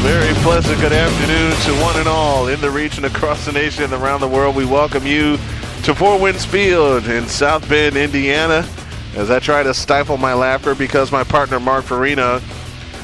Very pleasant good afternoon to one and all in the region, across the nation, and around the world. We welcome you to Four Winds Field in South Bend, Indiana, as I try to stifle my laughter because my partner Mark Farina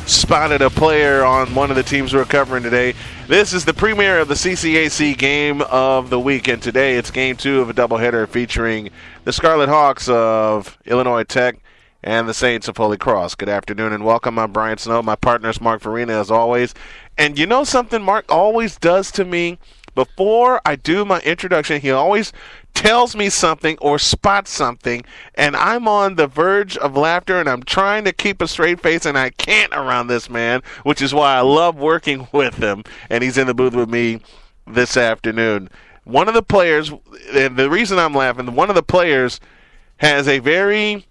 spotted a player on one of the teams we're covering today. This is the premiere of the CCAC Game of the Week, and today it's Game 2 of a doubleheader featuring the Scarlet Hawks of Illinois Tech and the Saints of Holy Cros. Good afternoon and welcome. I'm Brian Snow. My partner is Mark Farina, as always. And you know something Mark always does to me? Before I do my introduction, he always tells me something or spots something, and I'm on the verge of laughter, and I'm trying to keep a straight face, and I can't around this man, which is why I love working with him, and he's in the booth with me this afternoon. One of the players, and the reason I'm laughing, one of the players has a very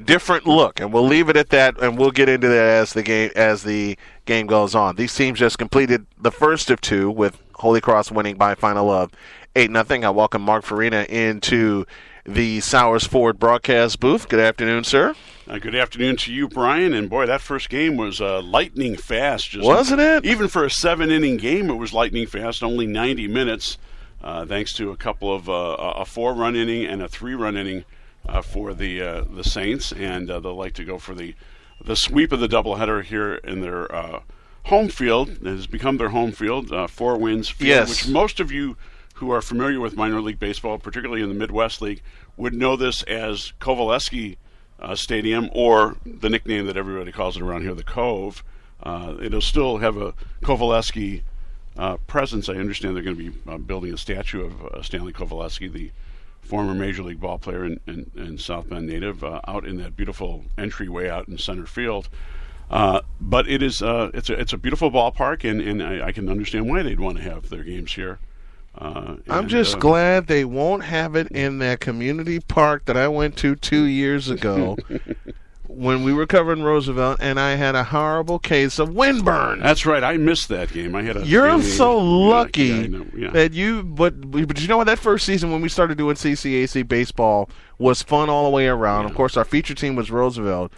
different look, and we'll leave it at that, and we'll get into that as the game goes on. These teams just completed the first of two, with Holy Cros winning by a final of 8-0. I welcome Mark Farina into the Sowers Ford broadcast booth. Good afternoon, sir. Good afternoon to you, Brian. And boy, that first game was lightning fast. Wasn't it? Even for a 7-inning game, it was lightning fast. Only 90 minutes, thanks to a couple of a 4-run inning and a 3-run inning for the Saints, and they'll like to go for the sweep of the doubleheader here in their home field. It has become their home field, Four Winds Field, yes, which most of you who are familiar with minor league baseball, particularly in the Midwest League, would know this as Kovaleski Stadium, or the nickname that everybody calls it around here, the Cove. It'll still have a Kovaleski presence. I understand they're going to be building a statue of Stanley Kovaleski, the former Major League ball player and South Bend native, out in that beautiful entryway out in center field. But it is it's a beautiful ballpark, and I can understand why they'd want to have their games here. I'm just glad they won't have it in that community park that I went to 2 years ago when we were covering Roosevelt, and I had a horrible case of windburn. That's right. I missed that game. I had a. You're so lucky yeah. that you. But you know what? That first season when we started doing CCAC baseball was fun all the way around. Yeah. Of course, our feature team was Roosevelt.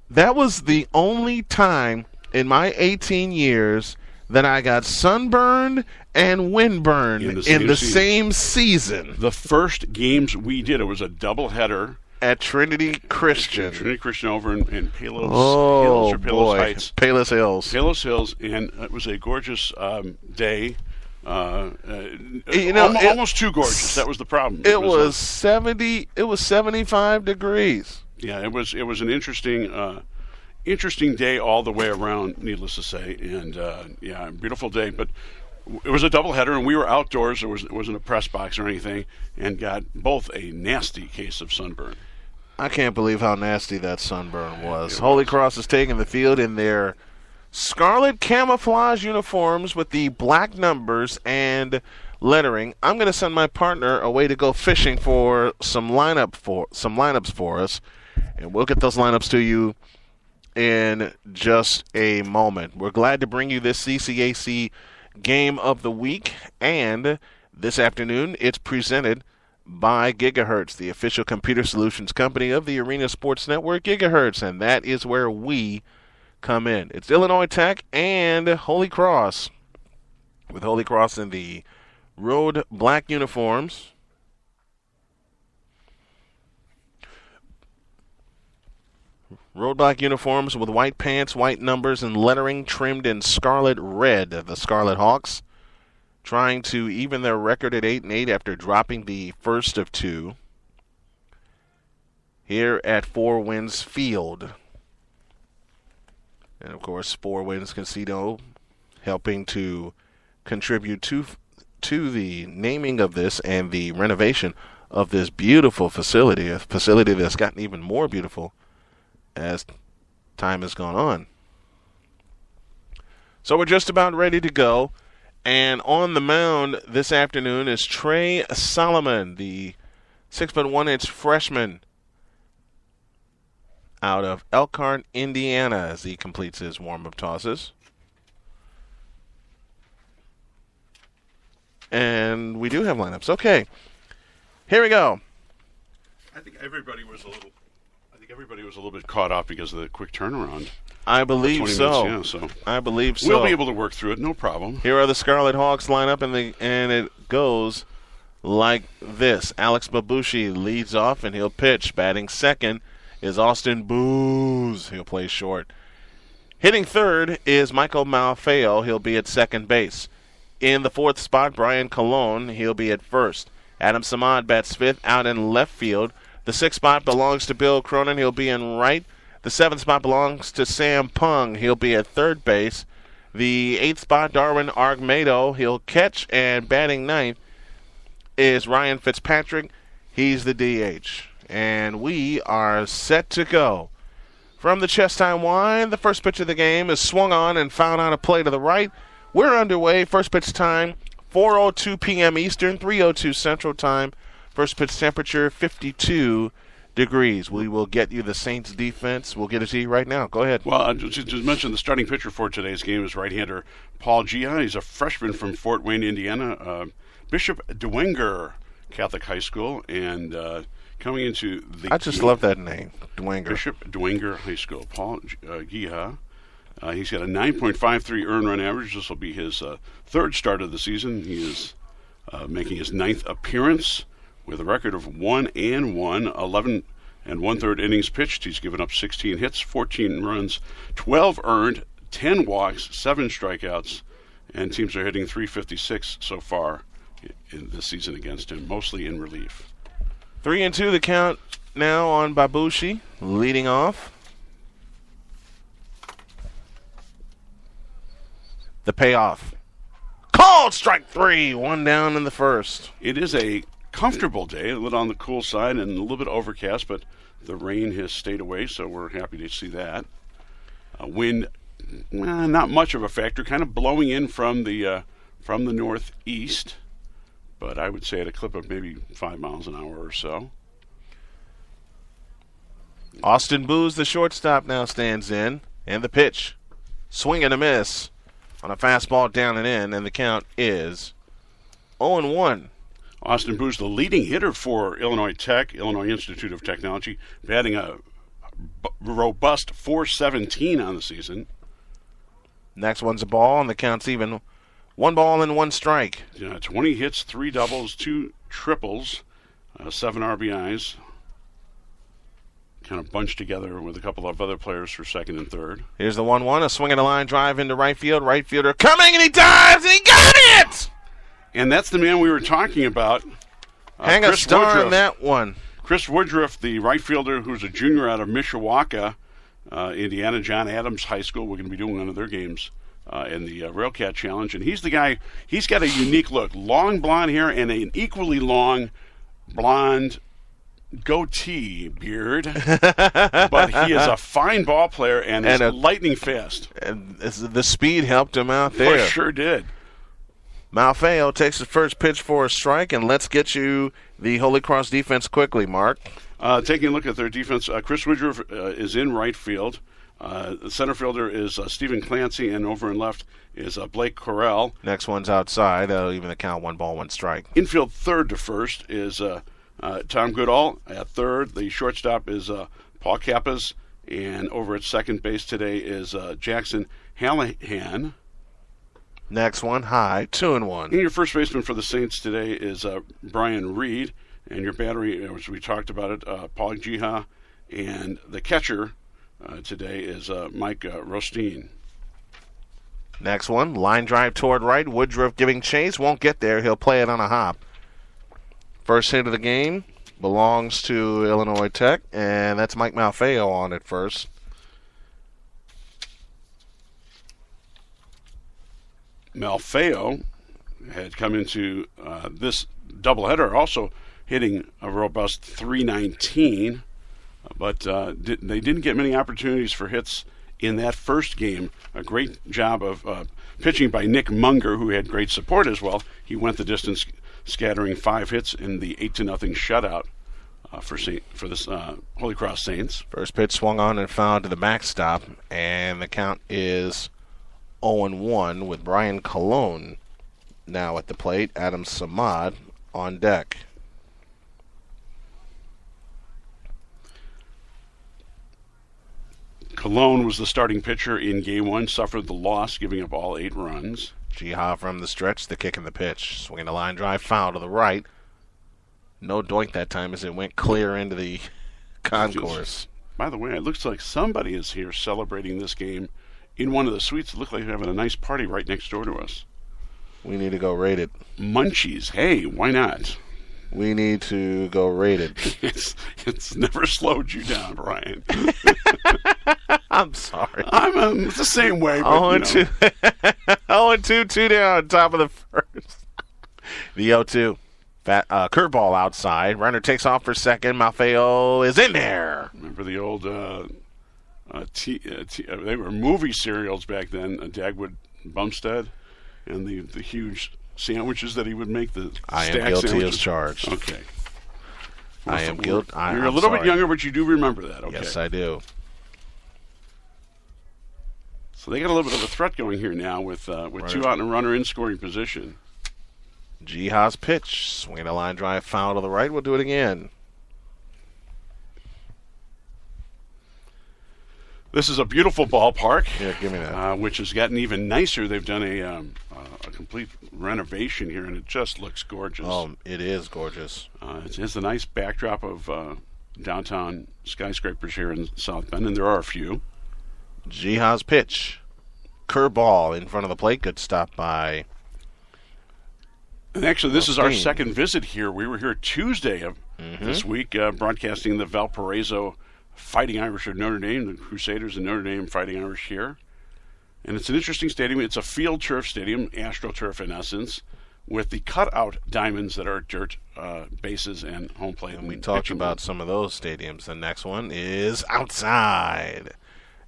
That was the only time in my 18 years that I got sunburned and windburned in the same season. The first games we did, it was a doubleheader at Trinity Christian. Trinity Christian over in Palos Hills or Palos Heights. Palos Hills. Palos Hills, and it was a gorgeous day. Almost too gorgeous. That was the problem. It was 70. It was 75 degrees. Yeah, it was an interesting day all the way around, needless to say, and beautiful day. But it was a doubleheader, and we were outdoors. It wasn't a press box or anything, and got both a nasty case of sunburn. I can't believe how nasty that sunburn was. Holy Cros is taking the field in their scarlet camouflage uniforms with the black numbers and lettering. I'm going to send my partner away to go fishing for some lineups for us, and we'll get those lineups to you in just a moment. We're glad to bring you this CCAC Game of the Week, and this afternoon it's presented by Gigahertz, the official computer solutions company of the Arena Sports Network. Gigahertz, and that is where we come in. It's Illinois Tech and Holy Cros, with Holy Cros in the road black uniforms. Road black uniforms with white pants, white numbers, and lettering trimmed in scarlet red. The Scarlet Hawks trying to even their record at 8-8 after dropping the first of two here at Four Winds Field. And, of course, Four Winds Casino helping to contribute to the naming of this and the renovation of this beautiful facility, a facility that's gotten even more beautiful as time has gone on. So we're just about ready to go. And on the mound this afternoon is Trey Solomon, the 6'1" freshman out of Elkhart, Indiana, as he completes his warm-up tosses. And we do have lineups. Okay, here we go. I think everybody was a little think everybody was a little bit caught up because of the quick turnaround. I believe 20 so. minutes, yeah, so. I believe so. We'll be able to work through it, no problem. Here are the Scarlet Hawks line up, and it goes like this. Alex Babushi leads off, and he'll pitch. Batting second is Austin Booz. He'll play short. Hitting third is Michael Malfeo. He'll be at second base. In the fourth spot, Brian Colon. He'll be at first. Adam Samad bats fifth out in left field. The sixth spot belongs to Bill Cronin. He'll be in right. The seventh spot belongs to Sam Pung. He'll be at third base. The eighth spot, Darwin Argmedo. He'll catch, and batting ninth is Ryan Fitzpatrick. He's the DH. And we are set to go. From the chest time wide, the first pitch of the game is swung on and fouled on a play to the right. We're underway. First pitch time, 4:02 p.m. Eastern, 3:02 Central Time. First pitch temperature, 52 degrees. We will get you the Saints defense. We'll get it to you right now. Go ahead. Well, I just mentioned the starting pitcher for today's game is right-hander Paul Gia. He's a freshman from Fort Wayne, Indiana. Bishop Dwenger Catholic High School, and coming into the... I just love that name, Dwenger. Bishop Dwenger High School. Paul Gia. He's got a 9.53 earned run average. This will be his third start of the season. He is making his ninth appearance with a record of 1-1, 11 1/3 innings pitched. He's given up 16 hits, 14 runs, 12 earned, 10 walks, 7 strikeouts, and teams are hitting .356 so far in this season against him, mostly in relief. 3-2 the count now on Babushi, leading off. The payoff. Called strike three, one down in the first. It is a comfortable day, a little on the cool side and a little bit overcast, but the rain has stayed away, so we're happy to see that. Wind, not much of a factor, kind of blowing in from the northeast, but I would say at a clip of maybe 5 miles an hour or so. Austin Booz, the shortstop, now stands in, and the pitch. Swing and a miss on a fastball down and in, and the count is 0-1. Austin Booz, the leading hitter for Illinois Tech, Illinois Institute of Technology, batting a robust .417 on the season. Next one's a ball, and the count's even. 1 ball and 1 strike. 20 hits, 3 doubles, 2 triples, 7 RBIs. Kind of bunched together with a couple of other players for second and third. Here's the 1-1, a swing and a line drive into right field. Right fielder coming, and he dives, and he got it! And that's the man we were talking about. Hang a star on that one. Chris Woodruff, the right fielder who's a junior out of Mishawaka, Indiana, John Adams High School. We're going to be doing one of their games in the Railcat Challenge. And he's the guy, he's got a unique look. Long blonde hair and an equally long blonde goatee beard. But he is a fine ball player and is lightning fast. And the speed helped him out there. Oh, sure did. Malfeo takes the first pitch for a strike, and let's get you the Holy Cros defense quickly, Mark. Taking a look at their defense, Chris Woodruff is in right field. The center fielder is Stephen Clancy, and over in left is Blake Correll. Next one's outside. That'll even the count 1 ball, 1 strike. Infield third to first is Tom Goodall. At third, the shortstop is Paul Kappas, and over at second base today is Jackson Hallahan. Next one, high, 2-1. And your first baseman for the Saints today is Brian Reed, and your battery, as we talked about it, Paul Jiha, and the catcher today is Mike Rosteen. Next one, line drive toward right. Woodruff giving chase, won't get there. He'll play it on a hop. First hit of the game belongs to Illinois Tech, and that's Mike Malfeo on it first. Malfeo had come into this doubleheader also hitting a robust .319, but they didn't get many opportunities for hits in that first game. A great job of pitching by Nick Munger, who had great support as well. He went the distance, scattering 5 hits in the 8-0 shutout for the Holy Cros Saints. First pitch swung on and fouled to the backstop, and the count is 0-1 with Brian Colon now at the plate. Adam Samad on deck. Cologne was the starting pitcher in Game 1, suffered the loss, giving up all 8 runs. Jiha from the stretch, the kick and the pitch. Swinging a line drive, foul to the right. No doink that time as it went clear into the concourse. By the way, it looks like somebody is here celebrating this game in one of the suites. It looks like they're having a nice party right next door to us. We need to go raid it. Munchies. Hey, why not? We need to go raid it. It's never slowed you down, Brian. I'm sorry. It's the same way. But, 0-2, 2 down, top of the first. The 0-2. Curveball outside. Runner takes off for second. Malfeo is in there. Remember the old, they were movie serials back then, Dagwood Bumstead, and the huge sandwiches that he would make. I am guilty as charged. Okay. I am guilty. You're a little bit younger, but you do remember that. Okay. Yes, I do. So they got a little bit of a threat going here now with 2 out and a runner in scoring position. Jiha's pitch. Swinging a line drive, foul to the right. We'll do it again. This is a beautiful ballpark. Yeah, give me that. Which has gotten even nicer. They've done a complete renovation here, and it just looks gorgeous. Oh, it is gorgeous. It has a nice backdrop of downtown skyscrapers here in South Bend, and there are a few. Jiha's pitch. Curveball in front of the plate. Good stop by... And actually, this is our second visit here. We were here Tuesday of this week, broadcasting the Valparaiso Fighting Irish of Notre Dame, the Crusaders and Notre Dame Fighting Irish here. And it's an interesting stadium. It's a field turf stadium, AstroTurf in essence, with the cutout diamonds that are dirt bases and home plate. And we talked about some of those stadiums. The next one is outside.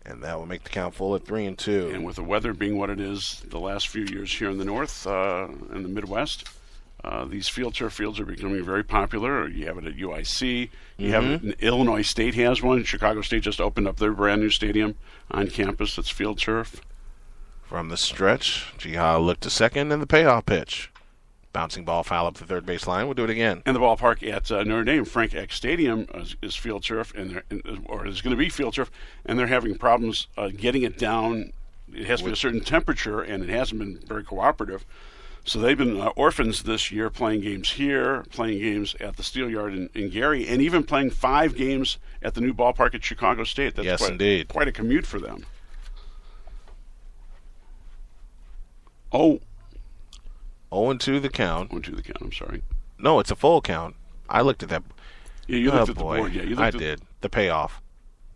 And that will make the count full at 3-2. And with the weather being what it is the last few years here in the north and the Midwest, these field turf fields are becoming very popular. You have it at UIC. You have it in Illinois State has one. Chicago State just opened up their brand new stadium on campus that's field turf. From the stretch, Jiha looked to second and the payoff pitch. Bouncing ball foul up the third base line. We'll do it again. And the ballpark at Notre Dame, Frank Eck Stadium, is field turf, or is going to be field turf, and they're having problems getting it down. It has to be a certain temperature, and it hasn't been very cooperative. So they've been orphans this year, playing games here, playing games at the Steel Yard in Gary, and even playing 5 games at the new ballpark at Chicago State. That's indeed. Quite a commute for them. Oh. 0-2 the count. 0-2 the count, I'm sorry. No, it's a full count. I looked at that. Yeah, you looked at the board. Yeah, I did. The payoff.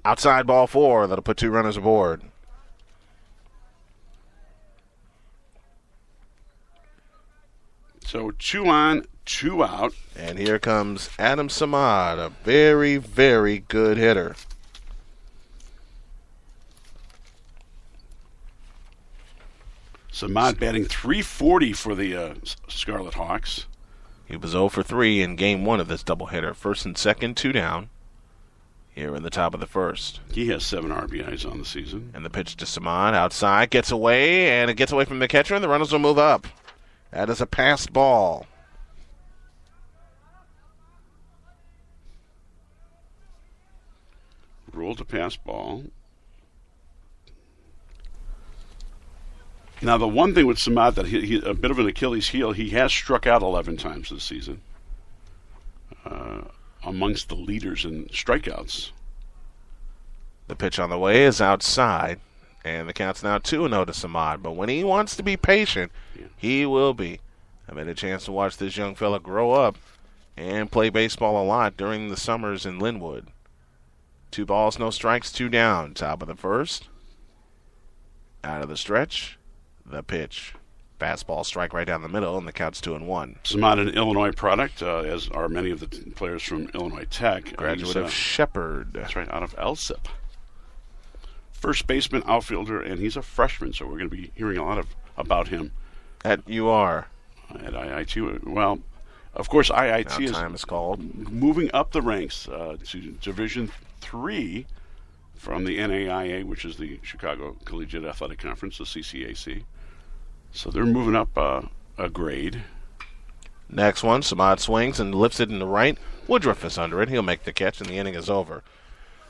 Outside ball 4. That'll put 2 runners aboard. So 2 on, 2 out. And here comes Adam Samad, a very, very good hitter. Samad batting .340 for the Scarlet Hawks. He was 0 for 3 in Game 1 of this doubleheader. First and second, 2 down. Here in the top of the first. He has 7 RBIs on the season. And the pitch to Samad outside, gets away, and it gets away from the catcher, and the runners will move up. That is a passed ball. Ruled a pass ball. Now, the one thing with Samad that he a bit of an Achilles heel, he has struck out 11 times this season. Amongst the leaders in strikeouts. The pitch on the way is outside, and the count's now 2-0 to Samad. But when he wants to be patient, he will be. I've had a chance to watch this young fella grow up and play baseball a lot during the summers in Linwood. 2 balls, no strikes, 2 down. Top of the first. Out of the stretch. The pitch. Fastball strike right down the middle, and the count's 2-1. Samad, an Illinois product, as are many of the players from Illinois Tech. Graduate of Shepherd. That's right, out of LSIP. First baseman, outfielder, and he's a freshman, so we're going to be hearing a lot about him. At UR. At IIT. Well, of course, IIT is called. Moving up the ranks to Division III from the NAIA, which is the Chicago Collegiate Athletic Conference, the CCAC. So they're moving up a grade. Next one, Samad swings and lifts it in the right. Woodruff is under it. He'll make the catch, and the inning is over.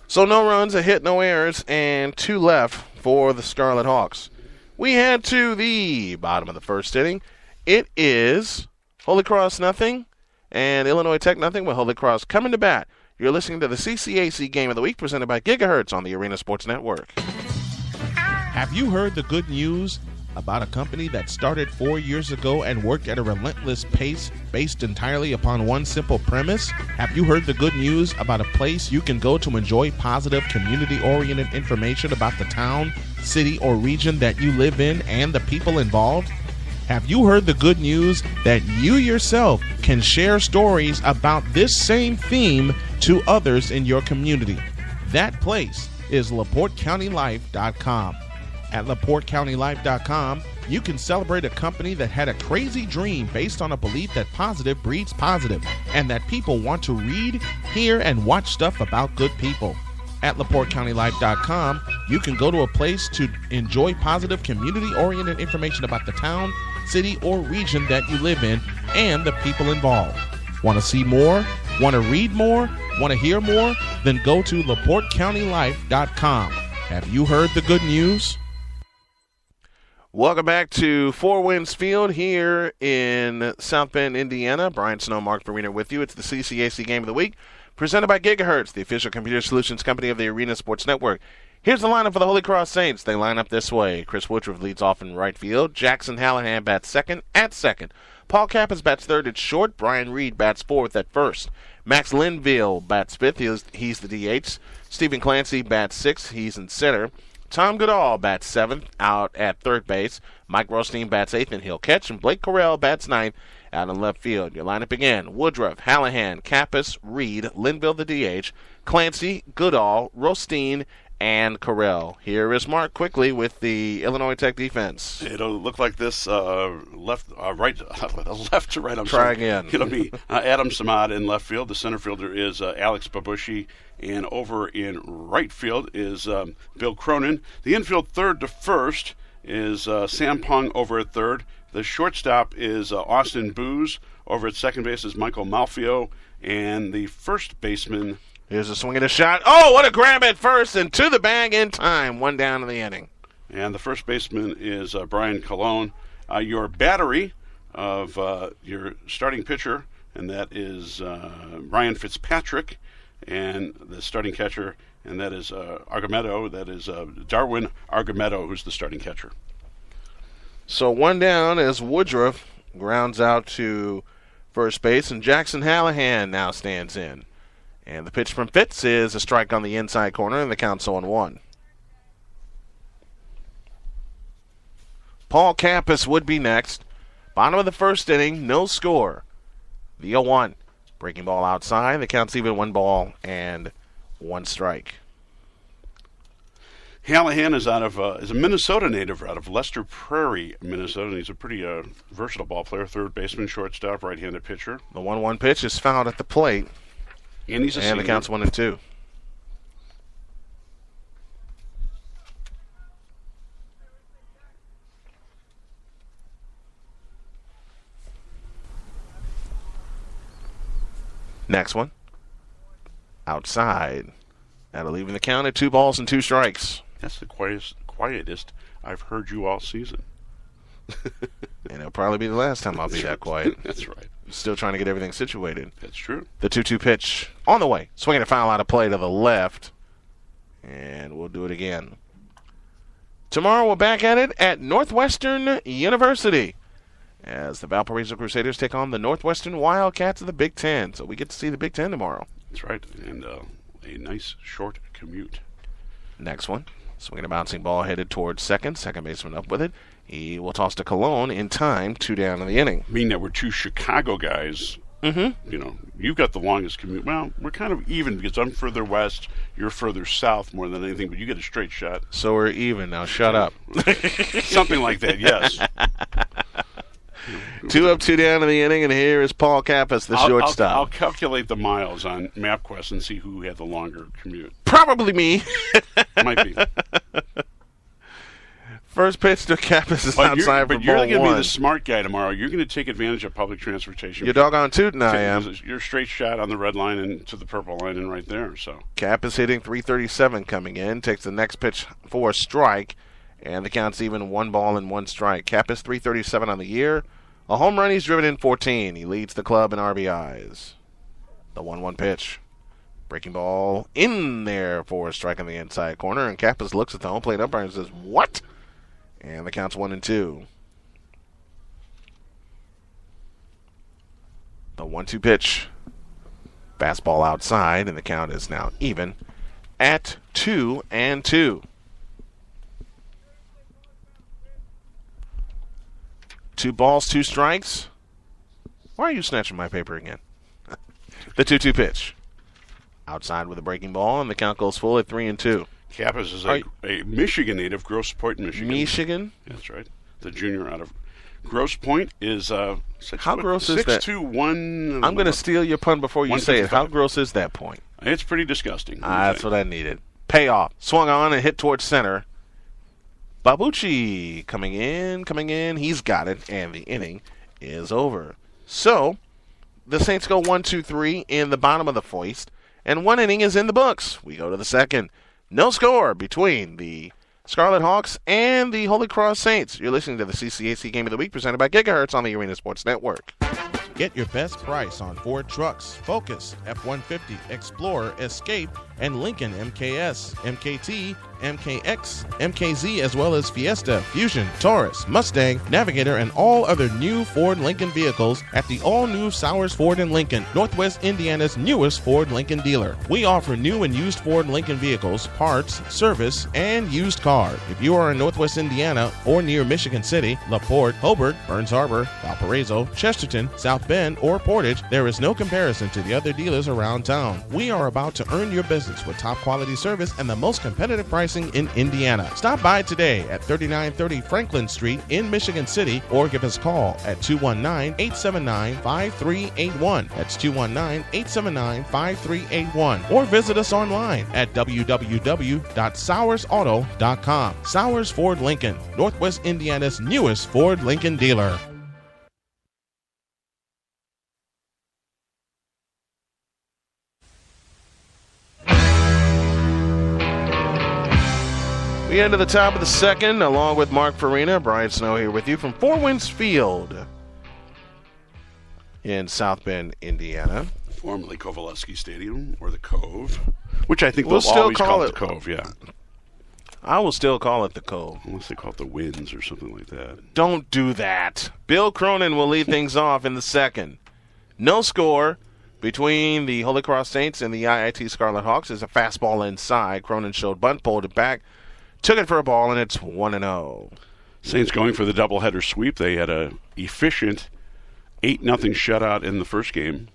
So no runs, a hit, no errors, and 2 left for the Scarlet Hawks. We head to the bottom of the first inning. It is Holy Cros nothing and Illinois Tech nothing with Holy Cros coming to bat. You're listening to the CCAC Game of the Week presented by Gigahertz on the Arena Sports Network. Have you heard the good news about a company that started 4 years ago and worked at a relentless pace based entirely upon one simple premise? Have you heard the good news about a place you can go to enjoy positive, community-oriented information about the town, city, or region that you live in and the people involved? Have you heard the good news that you yourself can share stories about this same theme to others in your community? That place is LaPorteCountyLife.com. At LaPorteCountyLife.com, you can celebrate a company that had a crazy dream based on a belief that positive breeds positive, and that people want to read, hear, and watch stuff about good people. At LaPorteCountyLife.com, you can go to a place to enjoy positive, community-oriented information about the town, city, or region that you live in and the people involved. Want to see more? Want to read more? Want to hear more? Then go to LaPorteCountyLife.com. Have you heard the good news? Welcome back to Four Winds Field here in South Bend, Indiana. Brian Snow, Mark Farina with you. It's the CCAC Game of the Week, presented by Gigahertz, the official computer solutions company of the Arena Sports Network. Here's the lineup for the Holy Cros Saints. They line up this way. Chris Woodruff leads off in right field. Jackson Hallahan bats second at second. Paul Kappas bats third at short. Brian Reed bats fourth at first. Max Linville bats fifth. He's the DH. Stephen Clancy bats sixth. He's in center. Tom Goodall bats seventh out at third base. Mike Rothstein bats eighth, and he'll catch. And Blake Correll bats ninth out in left field. Your lineup again: Woodruff, Hallahan, Kappas, Reed, Linville the DH, Clancy, Goodall, Rothstein, and Correll. Here is Mark quickly with the Illinois Tech defense. It'll look like this left to right. Try again. It'll be Adam Samad in left field. The center fielder is Alex Babushi. And over in right field is Bill Cronin. The infield third to first is Sam Pong over at third. The shortstop is Austin Booz. Over at second base is Michael Malfio. And the first baseman... Here's a swing and a shot. Oh, what a grab at first, and to the bag in time. One down in the inning. And the first baseman is Brian Colon. Your battery of your starting pitcher, and that is Ryan Fitzpatrick. And the starting catcher, and that is Argamedo. That is Darwin Argamedo, who's the starting catcher. So one down as Woodruff grounds out to first base, and Jackson Hallahan now stands in. And the pitch from Fitz is a strike on the inside corner, and the count's 0-1. Paul Kappas would be next. Bottom of the first inning, no score. The 0-1. Breaking ball outside. The count's even 1 ball and 1 strike. Hallahan is is a Minnesota native out of Lester Prairie, Minnesota. And he's a pretty versatile ball player. Third baseman, shortstop, right-handed pitcher. The 1-1 pitch is fouled at the plate. And he's a senior. The count's 1-2. Next one. Outside. That'll leave the count at 2 balls and 2 strikes. That's the quietest I've heard you all season. And it'll probably be the last time I'll be that quiet. That's right. Still trying to get everything situated. That's true. The 2-2 pitch on the way. Swinging a foul out of play to the left. And we'll do it again. Tomorrow we're back at it at Northwestern University as the Valparaiso Crusaders take on the Northwestern Wildcats of the Big Ten. So we get to see the Big Ten tomorrow. That's right. And a nice short commute. Next one. Swinging a bouncing ball headed towards second. Second baseman up with it. He will toss to Cologne in time, 2 down in the inning. Meaning that we're 2 Chicago guys. Mm-hmm. You know, you've got the longest commute. Well, we're kind of even because I'm further west, you're further south more than anything, but you get a straight shot. So we're even. Now shut up. Something like that, yes. 2 up, 2 down in the inning, and here is Paul Kappas, the shortstop. I'll calculate the miles on MapQuest and see who had the longer commute. Probably me. Might be. First pitch to Kappas is outside for But you're ball going to be one. the smart guy tomorrow. You're going to take advantage of public transportation. You're doggone tootin' I am. You're straight shot on the red line and to the purple line and right there. So Kappas hitting .337 coming in. Takes the next pitch for a strike. And the count's even 1 ball and 1 strike. Kappas .337 on the year. A home run, he's driven in 14. He leads the club in RBIs. The 1-1 pitch. Breaking ball in there for a strike on the inside corner. And Kappas looks at the home plate umpire and says, "What?" And the count's 1-2. The 1-2 pitch. Fastball outside, and the count is now even at 2-2. 2 balls, 2 strikes. Why are you snatching my paper again? The 2-2 pitch. Outside with a breaking ball, and the count goes full at 3-2. Kappas is a Michigan native, Grosse Pointe, Michigan. Michigan? That's right. The junior out of Grosse Pointe is How gross is that? 6'2", I'm going to steal your pun before you say it. 155. How gross is that point? It's pretty disgusting. That's what I needed. Payoff. Swung on and hit towards center. Babucci coming in. He's got it, and the inning is over. So, the Saints go 1-2-3 in the bottom of the foist, and 1 inning is in the books. We go to the second. No score between the Scarlet Hawks and the Holy Cros Saints. You're listening to the CCAC Game of the Week presented by Gigahertz on the Arena Sports Network. Get your best price on Ford trucks, Focus, F-150, Explorer, Escape, and Lincoln MKS, MKT, MKX, MKZ, as well as Fiesta, Fusion, Taurus, Mustang, Navigator, and all other new Ford Lincoln vehicles at the all-new Sowers Ford in Lincoln, Northwest Indiana's newest Ford Lincoln dealer. We offer new and used Ford Lincoln vehicles, parts, service, and used car. If you are in Northwest Indiana or near Michigan City, LaPorte, Hobart, Burns Harbor, Valparaiso, Chesterton, South Bend, or Portage, there is no comparison to the other dealers around town. We are about to earn your business with top quality service and the most competitive pricing in Indiana. Stop by today at 3930 Franklin Street in Michigan City or give us a call at 219-879-5381. That's 219-879-5381. Or visit us online at www.sowersauto.com. Sowers Ford Lincoln, Northwest Indiana's newest Ford Lincoln dealer. We end to the top of the second, along with Mark Farina. Brian Snow here with you from Four Winds Field in South Bend, Indiana. Formerly Kovaleski Stadium, or the Cove, which I think We'll they'll still always call call it- it the Cove, yeah. I will still call it the Cove. Unless they call it the Winds or something like that. Don't do that. Bill Cronin will lead things off in the second. No score between the Holy Cros Saints and the IIT Scarlet Hawks. There's a fastball inside. Cronin showed bunt, pulled it back, took it for a ball, and it's 1-0. Saints going for the doubleheader sweep. They had a efficient 8-0 shutout in the first game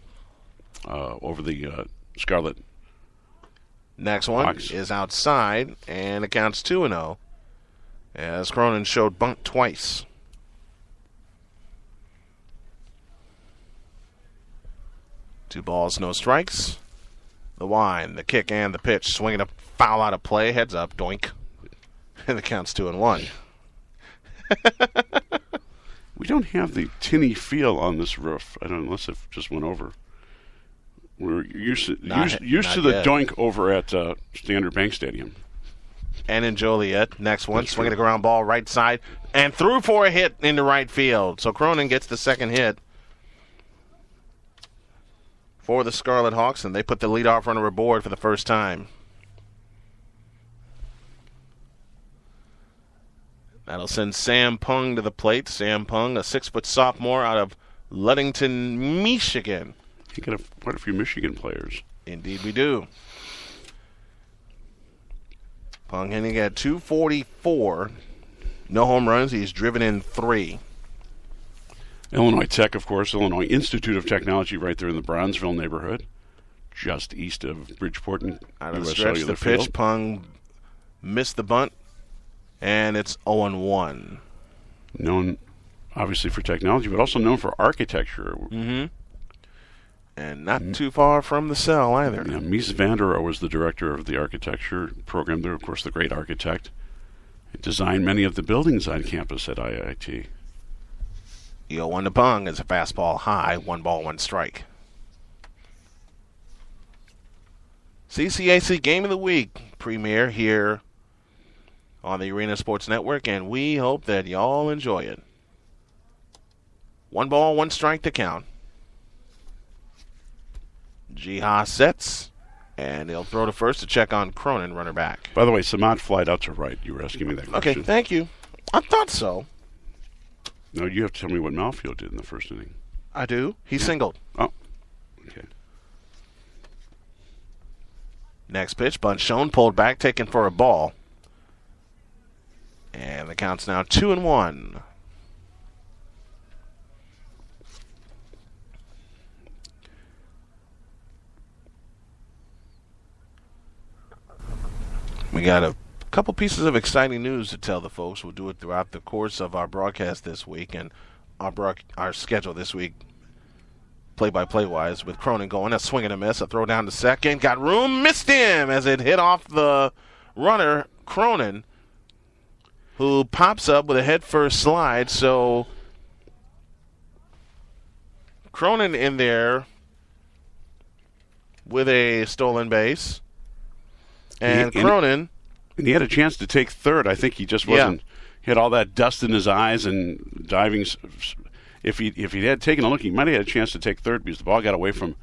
over the Scarlet. Next one Hawks. is outside, and it counts 2-0 as Cronin showed bunt twice. Two balls, no strikes. The wind, the kick, and the pitch. Swinging a foul out of play. Heads up, doink. And the count's 2-1. We don't have the tinny feel on this roof. I don't know, unless it just went over. We're used to Not the yet. doink over at Standard Bank Stadium. And in Joliet, next one, swinging a ground ball right side, and threw for a hit into right field. So Cronin gets the second hit for the Scarlet Hawks, and they put the leadoff runner aboard for the first time. That'll send Sam Pung to the plate. Sam Pung, a 6-foot sophomore out of Ludington, Michigan. You got quite a few Michigan players. Indeed we do. Pung hitting at .244. No home runs. He's driven in 3. Illinois Tech, of course, Illinois Institute of Technology right there in the Bronzeville neighborhood, just east of Bridgeport and Out of the U.S. stretch, Cellular the pitch. Field. Pung missed the bunt, and it's 0-1. Known, obviously, for technology, but also known for architecture. And not too far from the cell either. Yeah, Mies van der Rohe was the director of the architecture program there, of course, the great architect. He designed many of the buildings on campus at IIT. 0-1 to Pung is a fastball high, 1 ball, 1 strike. CCAC Game of the Week premiere here on the Arena Sports Network, and we hope that y'all enjoy it. 1 ball, 1 strike to count. Jiha sets, and he'll throw to first to check on Cronin, runner back. By the way, Samad flied out to right. You were asking me that question. Okay, thank you. I thought so. No, you have to tell me what Malfield did in the first inning. I do. He singled. Oh, okay. Next pitch, bunt shown, pulled back, taken for a ball. And the count's now 2-1. We got a couple pieces of exciting news to tell the folks. We'll do it throughout the course of our broadcast this week and our schedule this week, play-by-play wise, with Cronin going a swing and a miss, a throw down to second, got room, missed him as it hit off the runner, Cronin, who pops up with a head-first slide. So Cronin in there with a stolen base. And Cronin. And he had a chance to take third. I think he just wasn't. He had all that dust in his eyes and diving. If he had taken a look, he might have had a chance to take third because the ball got away from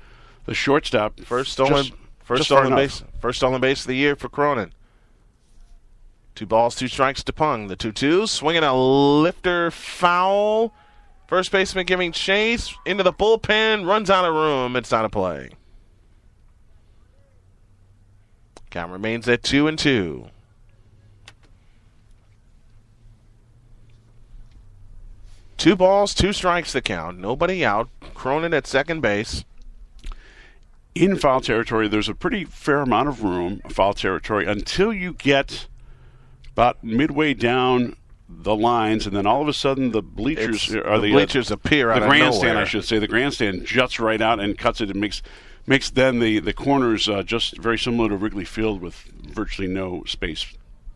the shortstop. First stolen base of the year for Cronin. 2 balls, 2 strikes to Pung. The 2-2, swinging a lifter foul. First baseman giving chase into the bullpen, runs out of room. It's out of play. Count remains at 2-2. Two balls, 2 strikes the count. Nobody out. Cronin at second base. In foul territory, there's a pretty fair amount of room, foul territory, until you get about midway down the lines, and then all of a sudden the bleachers bleachers appear out of nowhere. The grandstand, I should say. The grandstand juts right out and cuts it and makes then the corners just very similar to Wrigley Field with virtually no space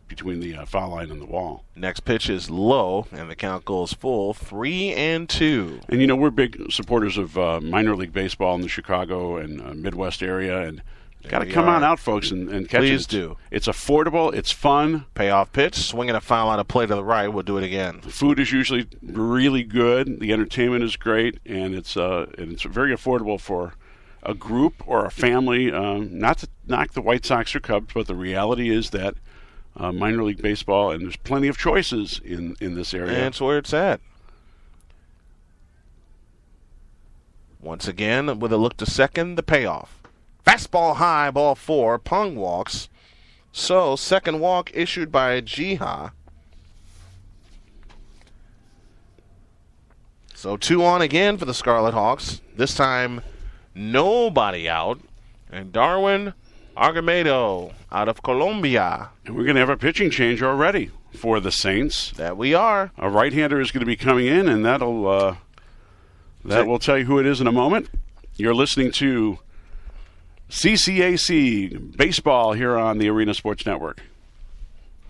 between the foul line and the wall. Next pitch is low, and the count goes full, 3-2. And, we're big supporters of minor league baseball in the Chicago and Midwest area, and got to come on out, folks, and catch it. Please do. It's affordable. It's fun. Payoff pitch, swinging a foul on a play to the right. We'll do it again. The food is usually really good. The entertainment is great, and it's very affordable for a group or a family. Not to knock the White Sox or Cubs, but the reality is that minor league baseball, and there's plenty of choices in this area. And that's where it's at. Once again, with a look to second, the payoff. Fastball high, ball 4. Pung walks. So, second walk issued by Jiha. So, 2 on again for the Scarlet Hawks. This time, nobody out. And Darwin Argumedo out of Colombia. And we're going to have a pitching change already for the Saints. That we are. A right-hander is going to be coming in, and that will tell you who it is in a moment. You're listening to CCAC Baseball here on the Arena Sports Network.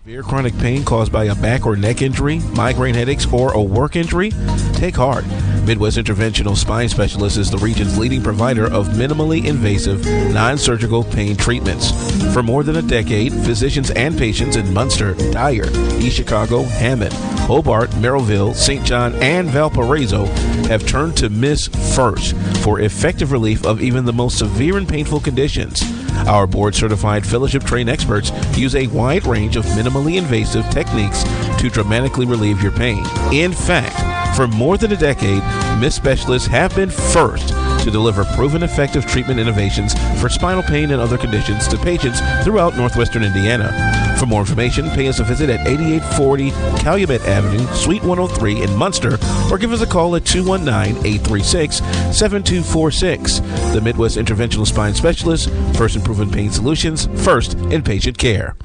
Severe chronic pain caused by a back or neck injury, migraine headaches, or a work injury? Take heart. Midwest Interventional Spine Specialist is the region's leading provider of minimally invasive, non-surgical pain treatments. For more than a decade, physicians and patients in Munster, Dyer, East Chicago, Hammond, Hobart, Merrillville, St. John, and Valparaiso have turned to Miss First for effective relief of even the most severe and painful conditions. Our board-certified fellowship-trained experts use a wide range of minimally invasive techniques to dramatically relieve your pain. In fact, for more than a decade, Miss Specialists have been first to deliver proven effective treatment innovations for spinal pain and other conditions to patients throughout northwestern Indiana. For more information, pay us a visit at 8840 Calumet Avenue, Suite 103 in Munster, or give us a call at 219-836-7246. The Midwest Interventional Spine Specialist, first in proven pain solutions, first in patient care.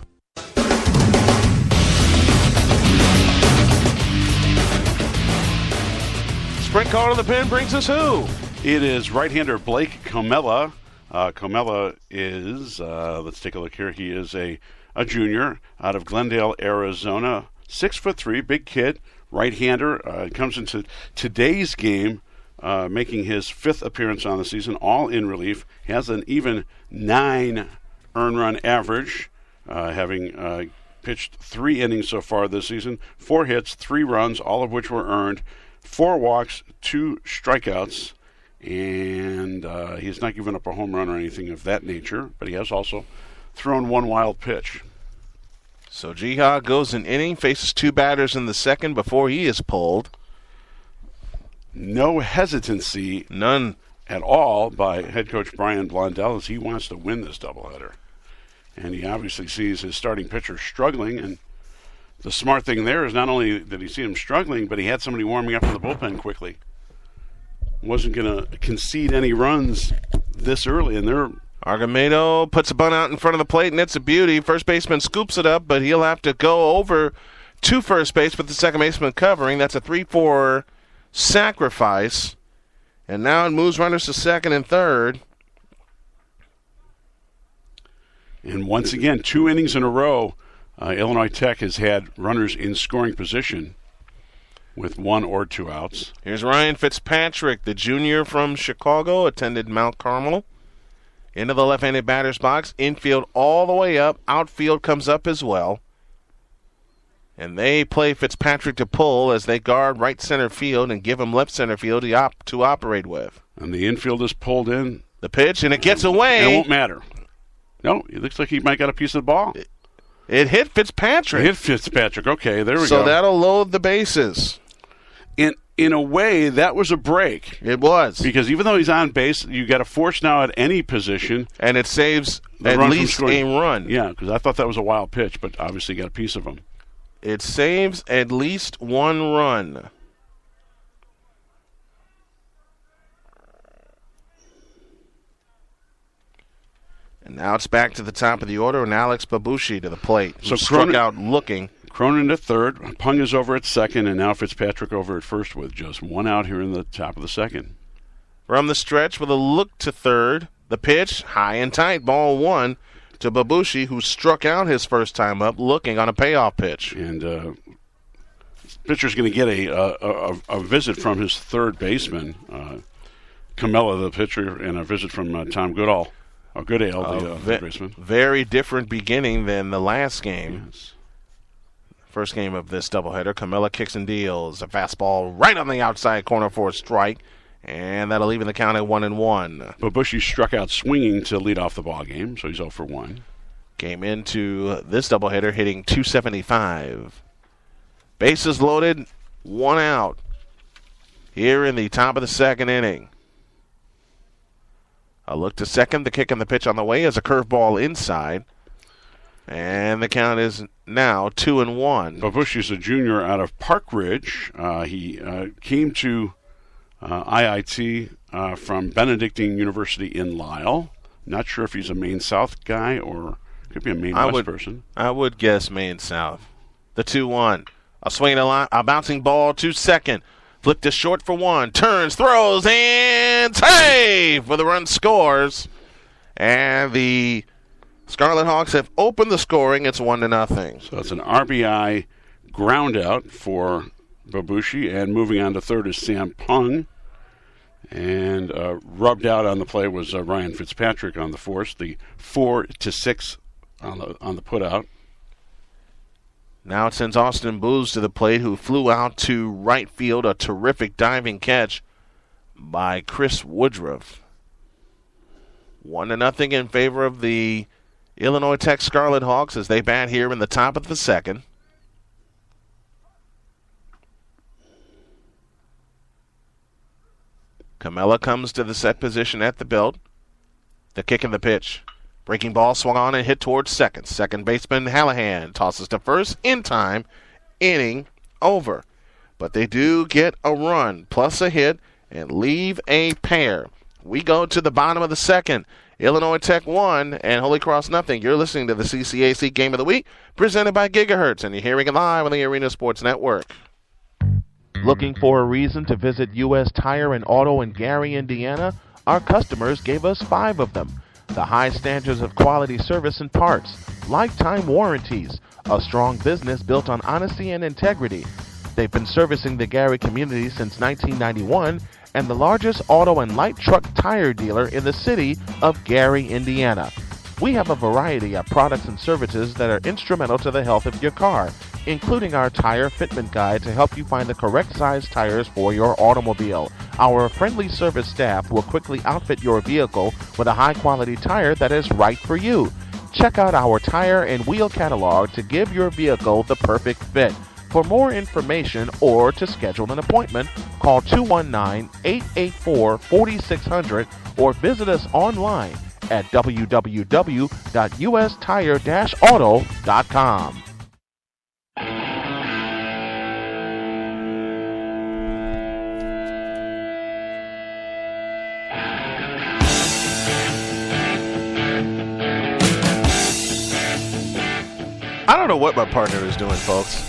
Sprint call to the pen brings us who? It is right-hander Blake Comella Comella is, let's take a look here, he is a junior out of Glendale, Arizona. 6'3", big kid, right-hander. Comes into today's game, making his 5th appearance on the season, all in relief. He has an even 9 earned run average, having pitched 3 innings so far this season, 4 hits, 3 runs, all of which were earned, 4 walks, 2 strikeouts, and he's not given up a home run or anything of that nature, but he has also thrown 1 wild pitch. So Jihad goes an inning, faces 2 batters in the second before he is pulled. No hesitancy, none at all, by head coach Brian Blondell as he wants to win this doubleheader. And he obviously sees his starting pitcher struggling, and the smart thing there is not only did he see him struggling, but he had somebody warming up in the bullpen quickly. Wasn't going to concede any runs this early, and they're... Argamedo puts a bunt out in front of the plate, and it's a beauty. First baseman scoops it up, but he'll have to go over to first base with the second baseman covering. That's a 3-4 sacrifice. And now it moves runners to second and third. And once again, 2 innings in a row, Illinois Tech has had runners in scoring position with 1 or 2 outs. Here's Ryan Fitzpatrick, the junior from Chicago, attended Mount Carmel. Into the left-handed batter's box, infield all the way up, outfield comes up as well. And they play Fitzpatrick to pull as they guard right center field and give him left center field to operate with. And the infield is pulled in. The pitch, and it gets away. And it won't matter. No, it looks like he might got a piece of the ball. It hit Fitzpatrick. It hit Fitzpatrick. Okay, there we go. So that'll load the bases. In a way, that was a break. It was. Because even though he's on base, you got a force now at any position. And it saves at least a run. Yeah, because I thought that was a wild pitch, but obviously got a piece of him. It saves at least 1 run. And now it's back to the top of the order, and Alex Babushi to the plate. So struck out looking. Cronin at third, Pung is over at second, and now Fitzpatrick over at first with just 1 out here in the top of the second. From the stretch with a look to third, the pitch, high and tight, ball 1 to Babushi, who struck out his first time up, looking on a payoff pitch. And pitcher's going to get a visit from his third baseman, Comella, the pitcher, and a visit from Tom Goodall, or Goodale, the third baseman. Very different beginning than the last game. Yes. First game of this doubleheader, Comella kicks and deals. A fastball right on the outside corner for a strike, and that'll even the count at 1-1. Babushi struck out swinging to lead off the ball game, so he's 0 for 1. Came into this doubleheader hitting .275. Bases loaded, 1 out. Here in the top of the second inning. A look to second, the kick and the pitch on the way as a curveball inside. And the count is now 2-1. Babushi's a junior out of Park Ridge. He came to IIT from Benedictine University in Lisle. Not sure if he's a Maine South guy or could be a Maine West person. I would guess Maine South. The 2-1. A swing a bouncing ball to second. Flipped to short for 1. Turns, throws, and save for the run scores. And the Scarlet Hawks have opened the scoring. It's 1-0. So it's an RBI ground out for Babushi, and moving on to third is Sam Pung. And rubbed out on the play was Ryan Fitzpatrick on the force, the 4-6 on the putout. Now it sends Austin Booz to the plate, who flew out to right field. A terrific diving catch by Chris Woodruff. 1-0 in favor of the Illinois Tech Scarlet Hawks as they bat here in the top of the second. Comella comes to the set position at the belt. The kick and the pitch. Breaking ball swung on and hit towards second. Second baseman Hallahan tosses to first in time. Inning over. But they do get a run plus a hit and leave a pair. We go to the bottom of the second. Illinois Tech 1 and Holy Cros 0. You're listening to the CCAC Game of the Week, presented by Gigahertz, and you're hearing it live on the Arena Sports Network. Looking for a reason to visit U.S. Tire and Auto in Gary, Indiana? Our customers gave us 5 of them. The high standards of quality service and parts, lifetime warranties, a strong business built on honesty and integrity. They've been servicing the Gary community since 1991 and the largest auto and light truck tire dealer in the city of Gary, Indiana. We have a variety of products and services that are instrumental to the health of your car, including our tire fitment guide to help you find the correct size tires for your automobile. Our friendly service staff will quickly outfit your vehicle with a high-quality tire that is right for you. Check out our tire and wheel catalog to give your vehicle the perfect fit. For more information or to schedule an appointment, call 219-884-4600 or visit us online at www.ustire-auto.com. I don't know what my partner is doing, folks.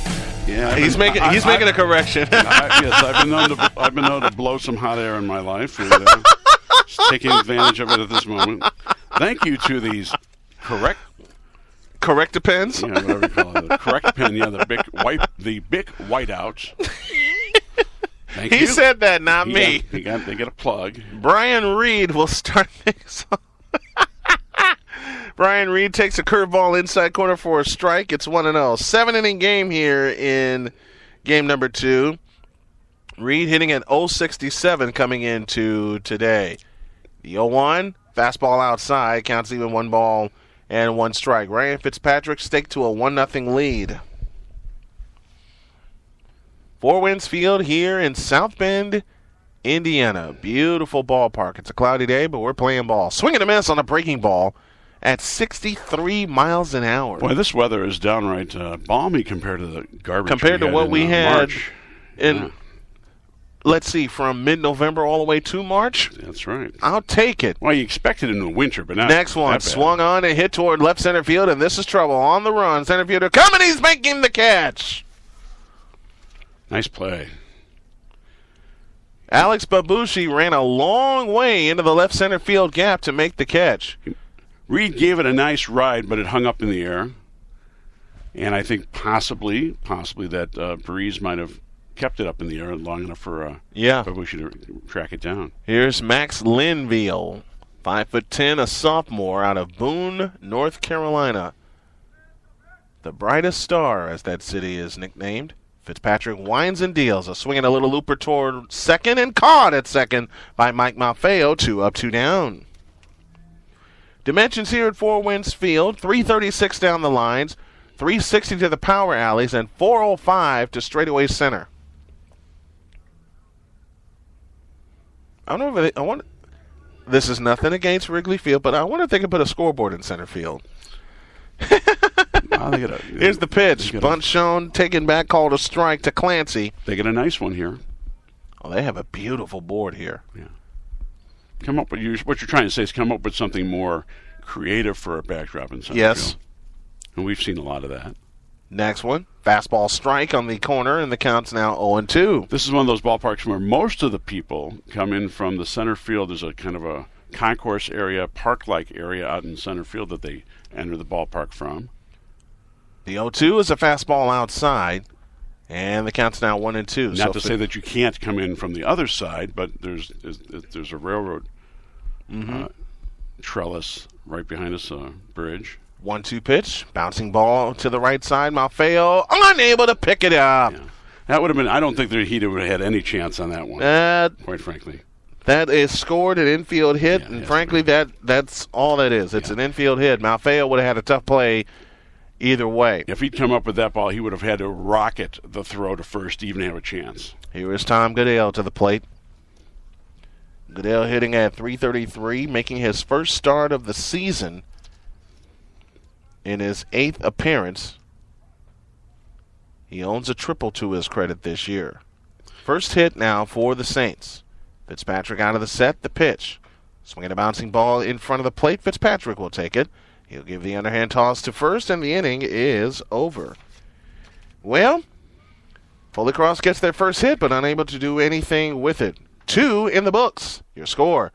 Yeah, he's making a correction. Yes, I've been known to blow some hot air in my life, and just taking advantage of it at this moment. Thank you to these correct pens. Yeah, whatever you call it, the correct pen. Yeah, the Bic whiteouts. Thank you. He said that, not me. They get a plug. Brian Reed will start things off. Brian Reed takes a curveball inside corner for a strike. It's 1-0. 7-inning game here in game number 2. Reed hitting at 0.67 coming into today. The 0-1, fastball outside, counts even 1 ball and 1 strike. Ryan Fitzpatrick stake to a 1-0 lead. Four Winds Field here in South Bend, Indiana. Beautiful ballpark. It's a cloudy day, but we're playing ball. Swing and a miss on a breaking ball at 63 miles an hour. Boy, this weather is downright balmy compared to the garbage compared to what we had March. in, let's see, from mid-November all the way to March. That's right. I'll take it. Well, you expect it in the winter, but not Next one, swung on and hit toward left center field, and this is trouble. On the run, center fielder coming, he's making the catch. Nice play. Alex Babushi ran a long way into the left center field gap to make the catch. Reed gave it a nice ride, but it hung up in the air. And I think possibly that breeze might have kept it up in the air long enough for Babushi to track it down. Here's Max Linville, 5'10", a sophomore out of Boone, North Carolina. The brightest star, as that city is nicknamed. Fitzpatrick winds and deals. A swing and a little looper toward second and caught at second by Mike Malfeo. 2 up, 2 down. Dimensions here at Four Winds Field. 336 down the lines, 360 to the power alleys, and 405 to straightaway center. This is nothing against Wrigley Field, but I wonder if they could put a scoreboard in center field. Here's the pitch. Bunt shown, taken back, called a strike to Clancy. They get a nice one here. Oh, they have a beautiful board here. Yeah. What you're trying to say is come up with something more creative for a backdrop in center field. And we've seen a lot of that. Next one, fastball strike on the corner, and the count's now 0-2. This is one of those ballparks where most of the people come in from the center field. There's a kind of a concourse area, park-like area out in center field that they enter the ballpark from. The 0-2 is a fastball outside, and the count's now 1-2. Not to say that you can't come in from the other side, but there's a railroad trellis right behind us, bridge. 1-2 pitch, bouncing ball to the right side. Malfeo unable to pick it up. Yeah. That would have been. I don't think that he would have had any chance on that one. Quite frankly, that is scored an infield hit, and frankly, that's all that is. It's an infield hit. Malfeo would have had a tough play either way. If he'd come up with that ball, he would have had to rocket the throw to first to even have a chance. Here is Tom Goodale to the plate. Goodale hitting at .333, making his first start of the season in his 8th appearance. He owns a triple to his credit this year. First hit now for the Saints. Fitzpatrick out of the set, the pitch. Swinging a bouncing ball in front of the plate. Fitzpatrick will take it. He'll give the underhand toss to first, and the inning is over. Well, Holy Cros gets their first hit, but unable to do anything with it. 2 in the books. Your score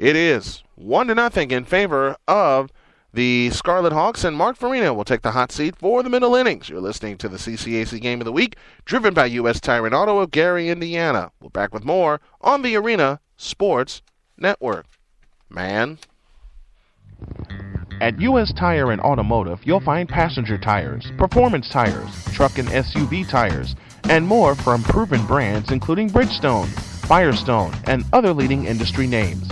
It is 1-0 in favor of the Scarlet Hawks, and Mark Farina will take the hot seat for the middle innings. You're listening to the CCAC Game of the Week, driven by U.S. Tire and Auto of Gary, Indiana. We're back with more on the Arena Sports Network. Man. At U.S. Tire and Automotive, you'll find passenger tires, performance tires, truck and SUV tires, and more from proven brands including Bridgestone, Firestone, and other leading industry names.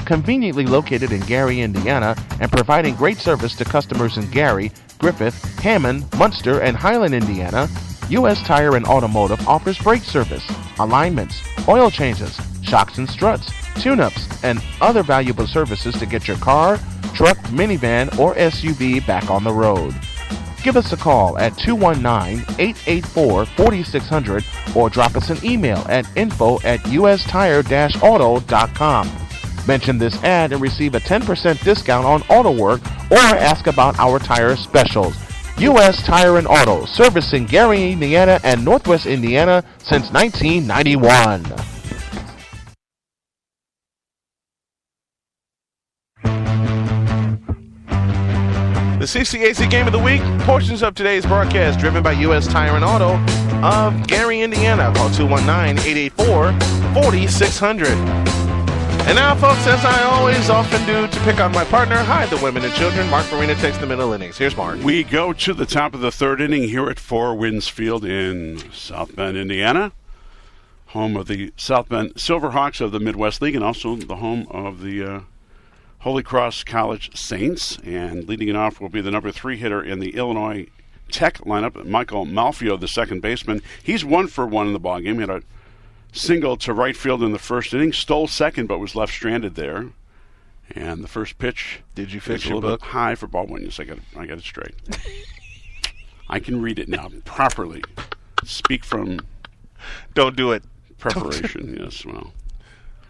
Conveniently located in Gary, Indiana, and providing great service to customers in Gary, Griffith, Hammond, Munster, and Highland, Indiana, U.S. Tire and Automotive offers brake service, alignments, oil changes, shocks and struts, tune-ups, and other valuable services to get your car, truck, minivan, or SUV back on the road. Give us a call at 219-884-4600 or drop us an email at info@ustire-auto.com. Mention this ad and receive a 10% discount on auto work or ask about our tire specials. U.S. Tire and Auto, servicing Gary, Indiana and Northwest Indiana since 1991. The CCAC Game of the Week, portions of today's broadcast driven by U.S. Tire and Auto of Gary, Indiana. Call 219-884-4600. And now, folks, as I always often do to pick on my partner, hi, the women and children, Mark Farina takes the middle innings. Here's Mark. We go to the top of the third inning here at Four Winds Field in South Bend, Indiana, home of the South Bend Silverhawks of the Midwest League and also the home of the Holy Cros College Saints. And leading it off will be the number 3 hitter in the Illinois Tech lineup, Michael Malfio, the second baseman. He's 1 for 1 in the ballgame. He had a single to right field in the first inning, stole second but was left stranded there. And the first pitch, did you fix a your little book? Bit high for ball one. Yes, I got it straight. I can read it now properly. Speak from don't do it. Preparation. Yes, well,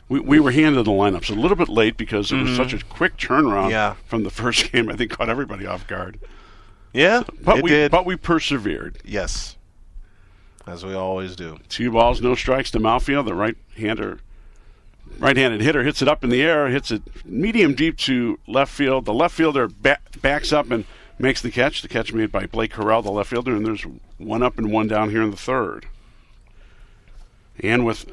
we were handed the lineups a little bit late because it was such a quick turnaround from the first game. I think caught everybody off guard. Yeah, but it did. But we persevered. Yes. As we always do. 2 balls, no strikes to Malfio. The right-handed hitter hits it up in the air, hits it medium deep to left field. The left fielder backs up and makes the catch. The catch made by Blake Corral, the left fielder, and there's 1 up and 1 down here in the third. And with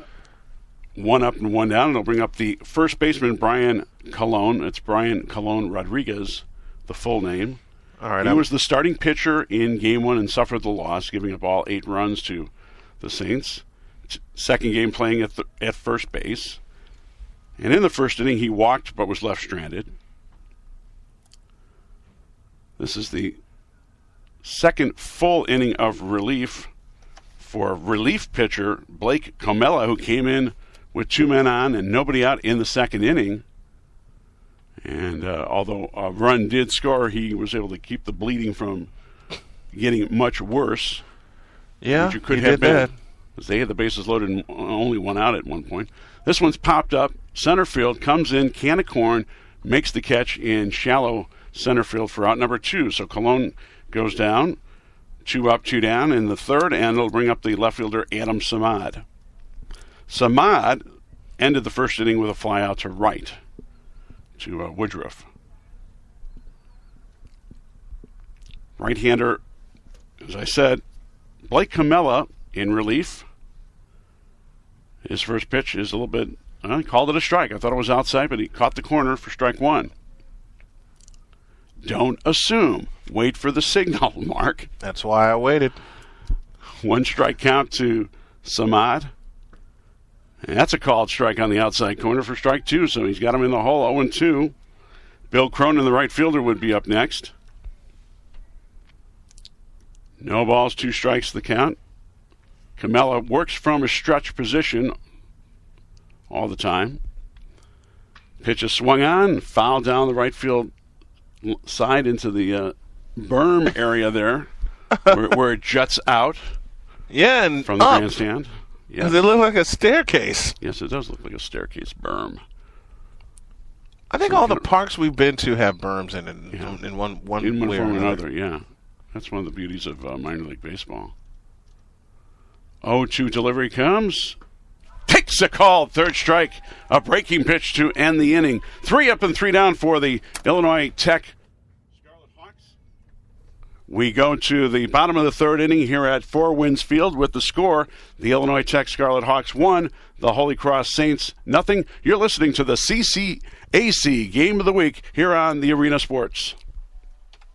1 up and 1 down, it'll bring up the first baseman, Brian Colon. It's Brian Colon Rodriguez, the full name. All right, he was the starting pitcher in Game 1 and suffered the loss, giving up all 8 runs to the Saints. Second game playing at first base. And in the first inning, he walked but was left stranded. This is the second full inning of relief for relief pitcher Blake Comella, who came in with 2 men on and nobody out in the second inning. And although a run did score, he was able to keep the bleeding from getting much worse. Yeah, which could he have did been. that. Because they had the bases loaded and only 1 out at one point. This one's popped up. Center field comes in, can of corn, makes the catch in shallow center field for out number 2. So Cologne goes down, 2 up, 2 down in the third, and it'll bring up the left fielder Adam Samad. Samad ended the first inning with a fly out to right to Woodruff. Right-hander, as I said, Blake Comella in relief. His first pitch is a little bit, he called it a strike. I thought it was outside, but he caught the corner for strike 1. Don't assume. Wait for the signal, Mark. That's why I waited. 1 strike count to Samad. And that's a called strike on the outside corner for strike 2, so he's got him in the hole, 0-2. Bill Cronin, the right fielder, would be up next. No balls, 2 strikes the count. Comella works from a stretch position all the time. Pitch is swung on, foul down the right field side into the berm area there, where it juts out. Yeah, and from the up. grandstand. Yes. Does it look like a staircase? Yes, it does look like a staircase berm. I think all the parks we've been to have berms in it, in one in way one or form or another. another. Yeah, that's one of the beauties of minor league baseball. 0-2 delivery comes. Take makes a call. Third strike, a breaking pitch to end the inning. 3 up and 3 down for the Illinois Tech Scarlet Hawks. We go to the bottom of the third inning here at Four Winds Field with the score. The Illinois Tech Scarlet Hawks 1, the Holy Cros Saints 0. You're listening to the CCAC Game of the Week here on the Arena Sports.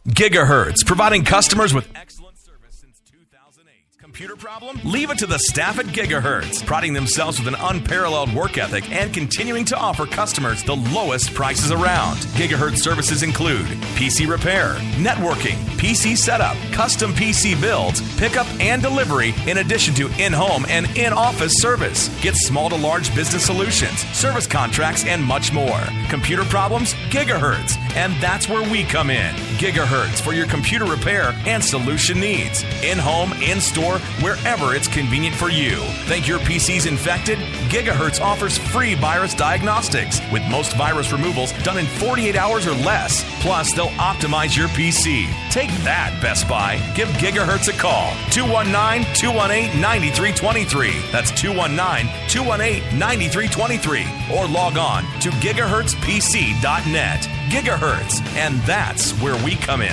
Gigahertz, providing customers with excellent service since 2008. Computer problem? Leave it to the staff at Gigahertz, priding themselves with an unparalleled work ethic and continuing to offer customers the lowest prices around. Gigahertz services include PC repair, networking, PC setup, custom PC builds, pickup and delivery, in addition to in-home and in-office service. Get small to large business solutions, service contracts, and much more. Computer problems? Gigahertz. And that's where we come in. Gigahertz for your computer repair and solution needs. In-home, in-store, wherever it's convenient for you. Think your PC's infected? Gigahertz offers free virus diagnostics with most virus removals done in 48 hours or less. Plus, they'll optimize your PC. Take that, Best Buy. Give Gigahertz a call. 219-218-9323. That's 219-218-9323. Or log on to gigahertzpc.net. Gigahertz, and that's where we come in.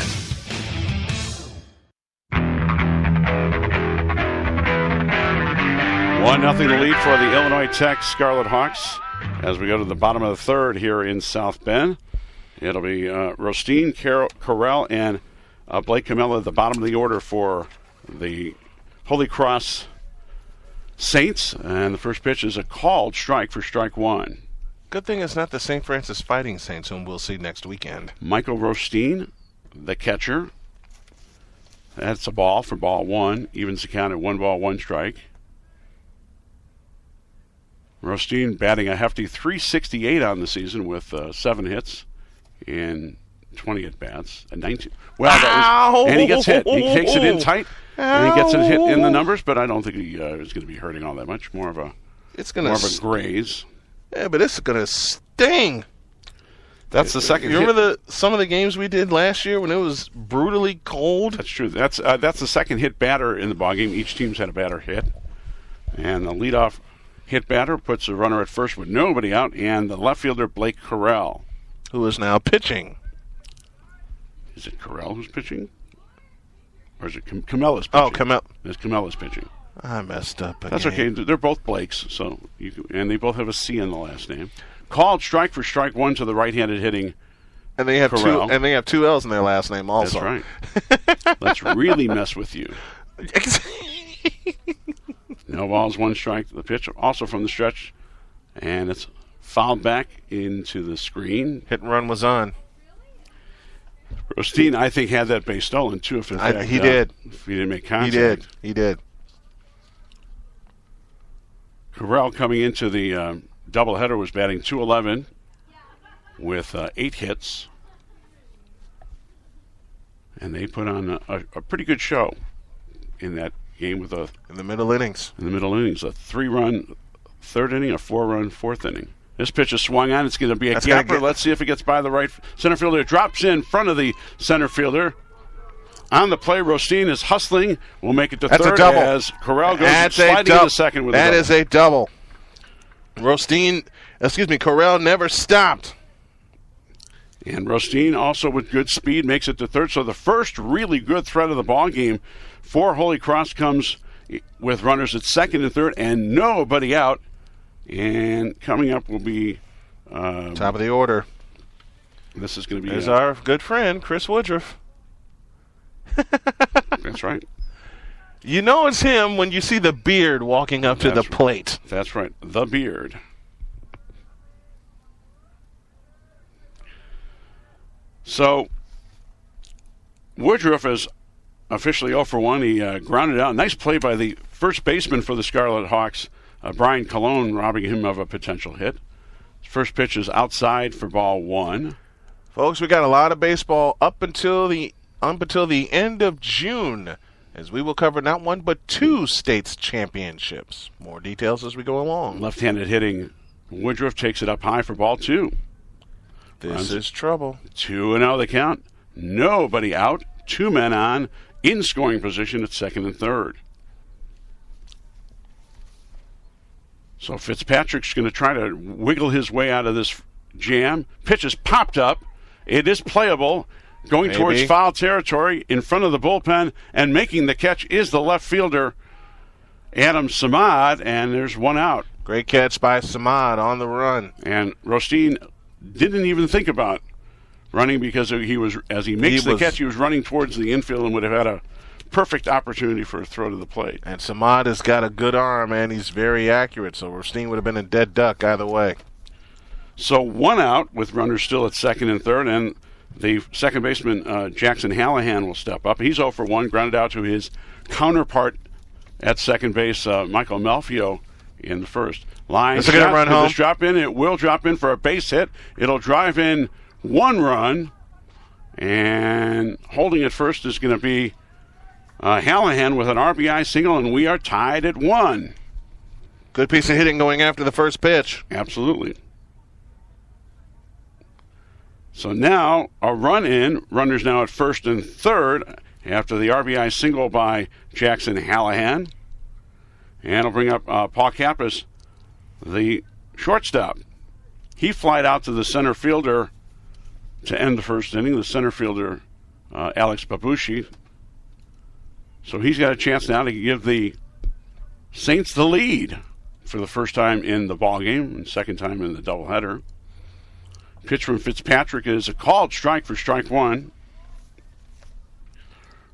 1-0 the lead for the Illinois Tech Scarlet Hawks as we go to the bottom of the third here in South Bend. It'll be Rosteen, Correll, and Blake Camilla at the bottom of the order for the Holy Cros Saints. And the first pitch is a called strike for strike one. Good thing it's not the St. Francis Fighting Saints, whom we'll see next weekend. Michael Rosteen, the catcher. That's a ball for ball one. Evens the count at 1 ball, 1 strike. Rosteen batting a hefty .368 on the season with 7 hits in 20 at-bats. And 19. Well, that was, and he gets hit. He takes it in tight, and he gets it hit in the numbers, but I don't think he is going to be hurting all that much. More of a graze. Yeah, but it's going to sting. That's the second. You remember some of the games we did last year when it was brutally cold? That's true. That's the second hit batter in the ballgame. Each team's had a batter hit. And the leadoff hit batter puts the runner at first with nobody out, and the left fielder, Blake Correll. Who is now pitching. Is it Correll who's pitching? Or is it Camella's pitching? Oh, Camella. It's Camella's pitching. I messed up again. That's okay. They're both Blakes, and they both have a C in the last name. Called strike for strike one to the right-handed hitting. And they have Correll. two L's in their last name also. That's right. Let's really mess with you. No balls, 1 strike. The pitch also from the stretch, and it's fouled back into the screen. Hit and run was on. Rosteen, I think, had that base stolen too. If he did. If he didn't make contact. He did. Correll coming into the doubleheader was batting .211 with 8 hits. And they put on a pretty good show in that game with in the middle innings. A 3-run third inning, a 4-run fourth inning. This pitch is swung on. It's going to be a gapper. Let's see if it gets by the right center fielder. It drops in front of the center fielder. On the play, Rosteen is hustling. We'll make it to third. That's a double. As Correll goes sliding into second with a double. That is a double. Correll never stopped. And Rosteen also with good speed makes it to third. So the first really good threat of the ball game for Holy Cros comes with runners at second and third and nobody out. And coming up will be top of the order. This is going to be there's our good friend Chris Woodruff. That's right. You know it's him when you see the beard walking up to the plate. That's right, the beard. So Woodruff is officially 0 for 1. He grounded out. Nice play by the first baseman for the Scarlet Hawks, Brian Colon, robbing him of a potential hit. His first pitch is outside for ball 1. Folks, we got a lot of baseball up until the end of June, as we will cover not 1 but 2 states championships. More details as we go along. Left-handed hitting Woodruff takes it up high for ball 2. This is trouble. 2-0 the count. Nobody out. 2 men on in scoring position at second and third. So Fitzpatrick's going to try to wiggle his way out of this jam. Pitch is popped up. It is playable. Going towards foul territory in front of the bullpen, and making the catch is the left fielder, Adam Samad, and there's one out. Great catch by Samad on the run. And Rostin didn't even think about running because he was, as he makes the catch, he was running towards the infield and would have had a perfect opportunity for a throw to the plate. And Samad has got a good arm, and he's very accurate, so Rostin would have been a dead duck either way. So one out with runners still at second and third, and the second baseman, Jackson Hallahan, will step up. He's 0 for 1, grounded out to his counterpart at second base, Michael Melfio, in the first. Line shot, gonna run home. This drop in. It will drop in for a base hit. It'll drive in 1 run, and holding it first is going to be Hallahan with an RBI single, and we are tied at 1. Good piece of hitting going after the first pitch. Absolutely. So now a run in, runners now at first and third after the RBI single by Jackson Hallahan. And it'll bring up Paul Kappas, the shortstop. He flied out to the center fielder to end the first inning, the center fielder, Alex Babushi. So he's got a chance now to give the Saints the lead for the first time in the ballgame and second time in the doubleheader. Pitch from Fitzpatrick is a called strike for strike 1.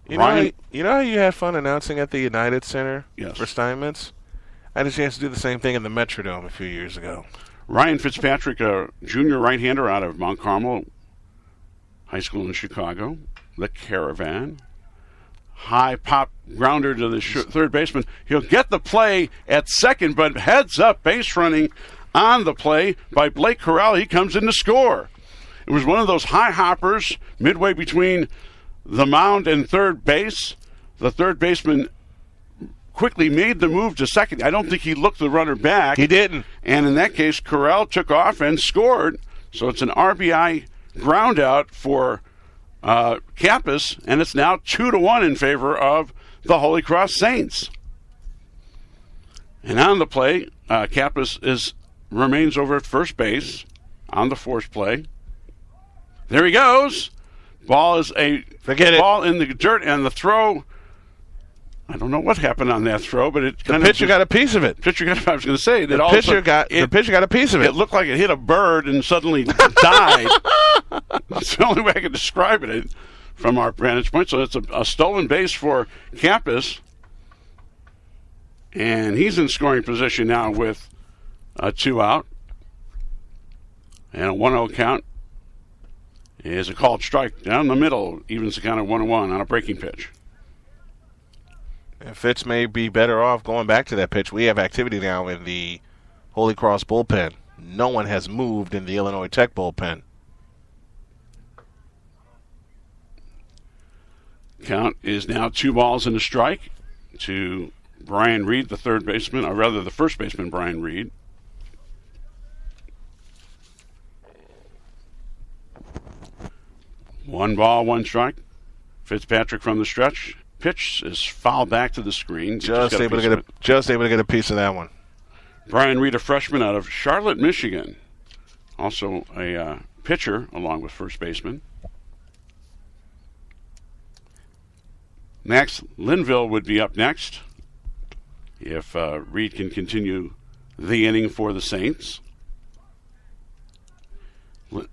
You know how you had fun announcing at the United Center for Steinmetz? I had a chance to do the same thing in the Metrodome a few years ago. Ryan Fitzpatrick, a junior right-hander out of Mount Carmel High School in Chicago. The Caravan. High pop grounder to the third baseman. He'll get the play at second, but heads up base running on the play by Blake Corral. He comes in to score. It was one of those high hoppers midway between the mound and third base. The third baseman quickly made the move to second. I don't think he looked the runner back. He didn't. And in that case, Corral took off and scored. So it's an RBI ground out for Kappas, and it's now 2-1 in favor of the Holy Cros Saints. And on the play, Kappas remains over at first base on the force play. There he goes. Ball is ball in the dirt, and the throw, I don't know what happened on that throw, but it kind of... The pitcher got a piece of it. I was going to say. The pitcher got a piece of it. It looked like it hit a bird and suddenly died. That's the only way I can describe it from our vantage point. So it's a stolen base for Kappas, and he's in scoring position now with 2 out. And a 1-0 count is a called strike down the middle, evens the count at 1-1 on a breaking pitch. And Fitz may be better off going back to that pitch. We have activity now in the Holy Cross bullpen. No one has moved in the Illinois Tech bullpen. Count is now 2 balls and a strike to Brian Reed, the third baseman, or rather the first baseman, Brian Reed. One ball, 1 strike. Fitzpatrick from the stretch. Pitch is fouled back to the screen. Just able to get a piece of that one. Brian Reed, a freshman out of Charlotte, Michigan. Also a pitcher along with first baseman. Max Linville would be up next if Reed can continue the inning for the Saints.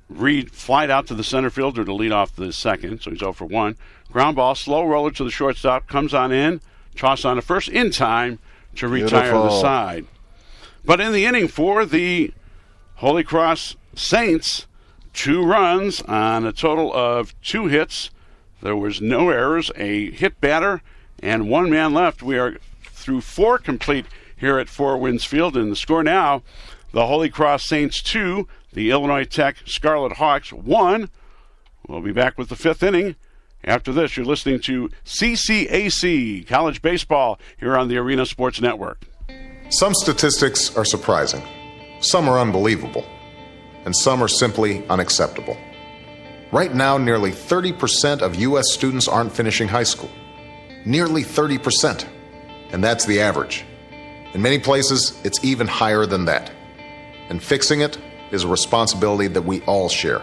Reed flied out to the center fielder to lead off the second, so he's 0 for 1. Ground ball, slow roller to the shortstop, comes on in, toss on to first in time to retire the side. But in the inning for the Holy Cross Saints, 2 runs on a total of 2 hits. There was no errors, a hit batter, and 1 man left. We are through 4 complete here at Four Winds Field, and the score now, the Holy Cross Saints 2, the Illinois Tech Scarlet Hawks 1. We'll be back with the 5th inning. After this, you're listening to CCAC College Baseball here on the Arena Sports Network. Some statistics are surprising, some are unbelievable, and some are simply unacceptable. Right now, nearly 30% of U.S. students aren't finishing high school. Nearly 30%. And that's the average. In many places, it's even higher than that. And fixing it is a responsibility that we all share.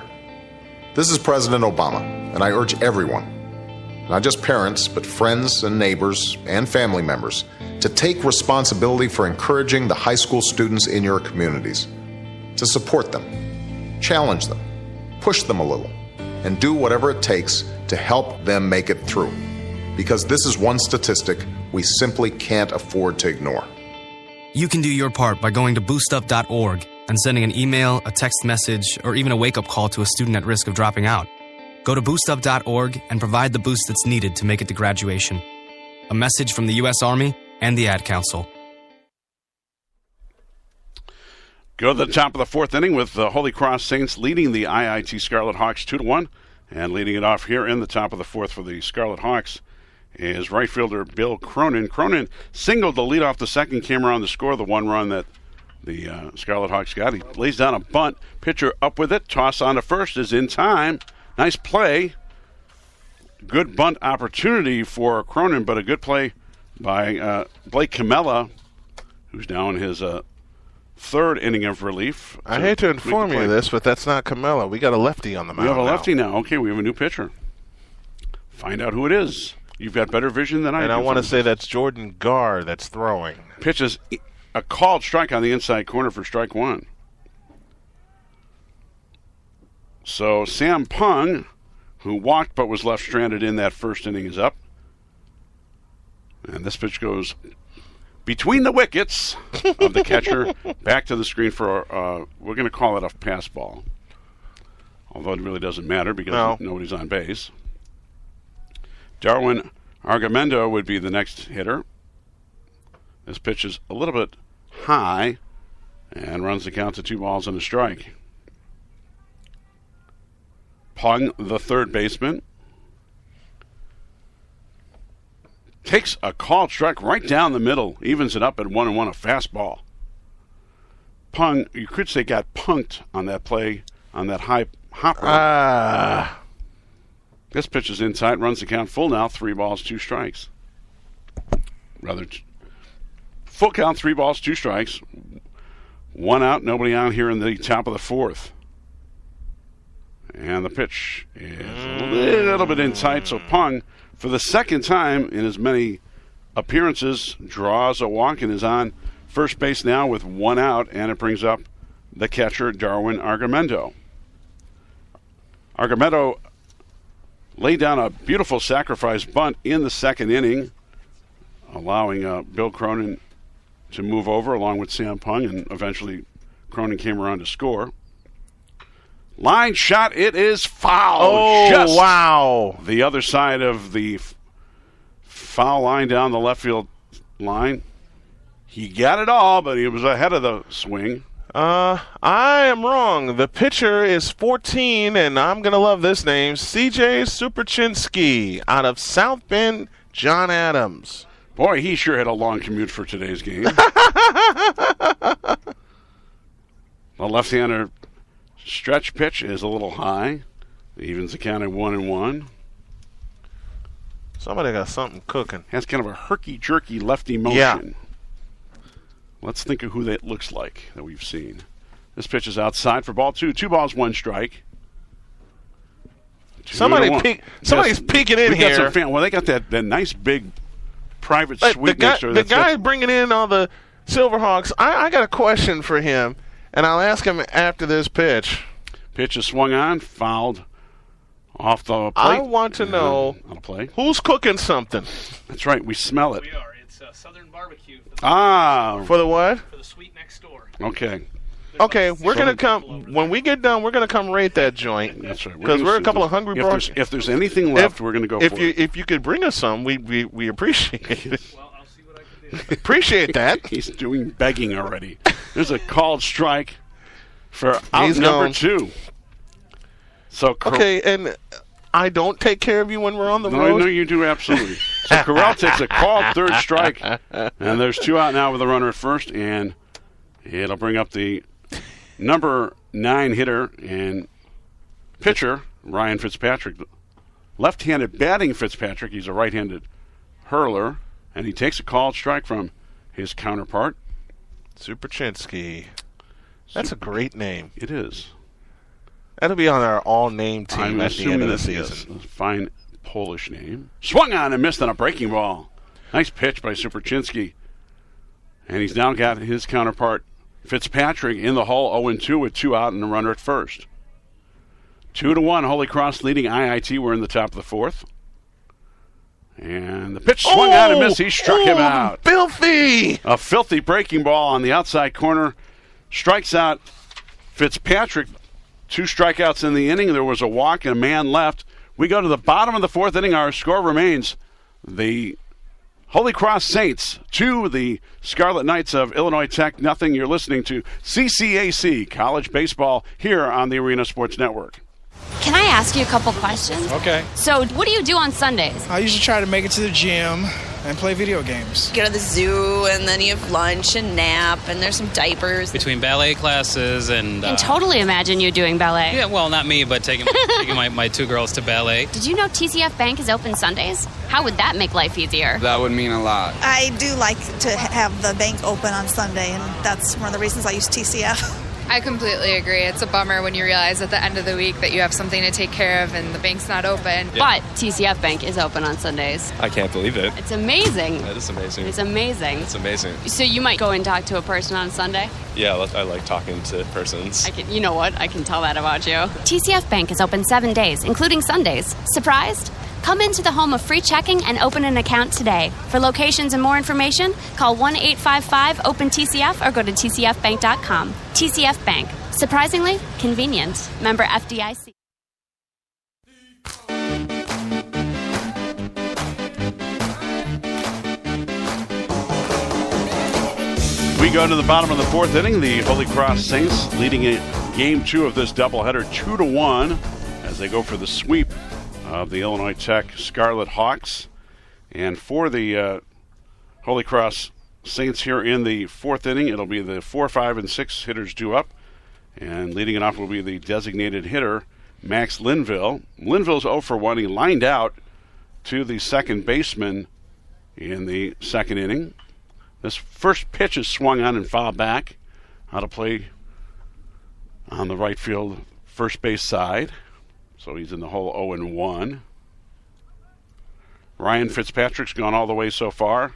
This is President Obama, and I urge everyone, not just parents, but friends and neighbors and family members, to take responsibility for encouraging the high school students in your communities, to support them, challenge them, push them a little, and do whatever it takes to help them make it through. Because this is one statistic we simply can't afford to ignore. You can do your part by going to boostup.org and sending an email, a text message, or even a wake-up call to a student at risk of dropping out. Go to boostup.org and provide the boost that's needed to make it to graduation. A message from the U.S. Army and the Ad Council. Go to the top of the fourth inning with the Holy Cros Saints leading the IIT Scarlet Hawks 2-1. And leading it off here in the top of the fourth for the Scarlet Hawks is right fielder Bill Cronin. Cronin singled to lead off the second, came around to score the one run that the Scarlet Hawks got. He lays down a bunt, pitcher up with it, toss on to first is in time. Nice play. Good bunt opportunity for Cronin, but a good play by Blake Camella, who's now in his third inning of relief. I hate to inform you of this, but that's not Camella. We got a lefty on the mound. We have a lefty now. Okay, we have a new pitcher. Find out who it is. You've got better vision than I do. And I want to say that's Jordan Garr that's throwing. Pitches a called strike on the inside corner for strike one. So Sam Pung, who walked but was left stranded in that first inning, is up. And this pitch goes between the wickets of the catcher back to the screen for, we're going to call it a pass ball. Although it really doesn't matter because nobody's on base. Darwin Argamendo would be the next hitter. This pitch is a little bit high and runs the count to 2 balls and a strike. Pung, the third baseman, takes a called strike right down the middle, evens it up at 1-1, a fastball. Pung, you could say, got punked on that play, on that high hopper. This pitch is inside, runs the count full now, 3 balls, 2 strikes. Full count, 3 balls, 2 strikes. 1 out, nobody on here in the top of the fourth. And the pitch is a little bit inside, so Pung, for the second time in as many appearances, draws a walk and is on first base now with 1 out, and it brings up the catcher, Darwin Argamendo. Argamendo laid down a beautiful sacrifice bunt in the second inning, allowing Bill Cronin to move over along with Sam Pung, and eventually Cronin came around to score. Line shot, it is foul. Oh, wow. The other side of the foul line down the left field line. He got it all, but he was ahead of the swing. I am wrong. The pitcher is 14, and I'm going to love this name, C.J. Superchinsky out of South Bend, John Adams. Boy, he sure had a long commute for today's game. The left-hander stretch pitch is a little high. Evens the count at 1-1. Somebody got something cooking. Has kind of a herky-jerky lefty motion. Yeah. Let's think of who that looks like that we've seen. This pitch is outside for ball 2. 2 balls, 1 strike. Somebody's peeking in here. Well, they got that nice big private suite next to the guy bringing in all the Silverhawks. I got a question for him, and I'll ask him after this pitch. Pitch is swung on, fouled off the plate. I want to know on a play. Who's cooking something. That's right. We smell it. We are. It's Southern Barbecue. For the what? For the suite next door. Okay. Okay, we're going to come, when we get done, we're going to come rate that joint. That's right. Because we're a couple of hungry bros. If there's anything left, we're going to go for it. If you could bring us some, we appreciate it. Well, I'll see what I can do. Appreciate that. He's doing begging already. There's a called strike for out number 2. So okay, and I don't take care of you when we're on the road? No, you do, absolutely. So Corral takes a called third strike, and there's 2 out now with a runner at first, and it'll bring up the number 9 hitter and pitcher, Ryan Fitzpatrick. Left-handed batting Fitzpatrick. He's a right-handed hurler, and he takes a called strike from his counterpart. Superchinsky. That's a great name. It is. That'll be on our all-name team I'm at the end of the assuming season. yes, a fine Polish name. Swung on and missed on a breaking ball. Nice pitch by Superchinsky. And he's now got his counterpart, Fitzpatrick, in the hole, 0-2 with 2 out and a runner at first. 2-1, Holy Cros leading IIT. We're in the top of the 4th. And the pitch swung on and missed. He struck him out. Filthy! A filthy breaking ball on the outside corner. Strikes out Fitzpatrick. 2 strikeouts in the inning. There was a walk and a man left. We go to the bottom of the 4th inning. Our score remains the Holy Cros Saints 2, the Scarlet Knights of Illinois Tech, nothing. You're listening to CCAC College Baseball here on the Arena Sports Network. Can I ask you a couple questions? Okay. So, what do you do on Sundays? I usually try to make it to the gym and play video games. Go to the zoo, and then you have lunch and nap, and there's some diapers. Between ballet classes and... I can totally imagine you doing ballet. Yeah, well, not me, but taking my 2 girls to ballet. Did you know TCF Bank is open Sundays? How would that make life easier? That would mean a lot. I do like to have the bank open on Sunday, and that's one of the reasons I use TCF. I completely agree. It's a bummer when you realize at the end of the week that you have something to take care of and the bank's not open. But TCF Bank is open on Sundays. I can't believe it. It's amazing. That is amazing. It's amazing. It's amazing. So you might go and talk to a person on Sunday? Yeah, I like talking to persons. You know what? I can tell that about you. TCF Bank is open 7 days, including Sundays. Surprised? Come into the home of free checking and open an account today. For locations and more information, call 1-855-OPEN-TCF or go to tcfbank.com. TCF Bank. Surprisingly convenient. Member FDIC. We go to the bottom of the 4th inning. The Holy Cros Saints leading Game 2 of this doubleheader 2-1 as they go for the sweep of the Illinois Tech Scarlet Hawks. And for the Holy Cros Saints here in the 4th inning, it'll be the 4, 5, and 6 hitters due up. And leading it off will be the designated hitter, Max Linville. Linville's 0 for 1. He lined out to the second baseman in the 2nd inning. This first pitch is swung on and fouled back. Out of play on the right field first base side. So he's in the hole 0-1. Ryan Fitzpatrick's gone all the way so far.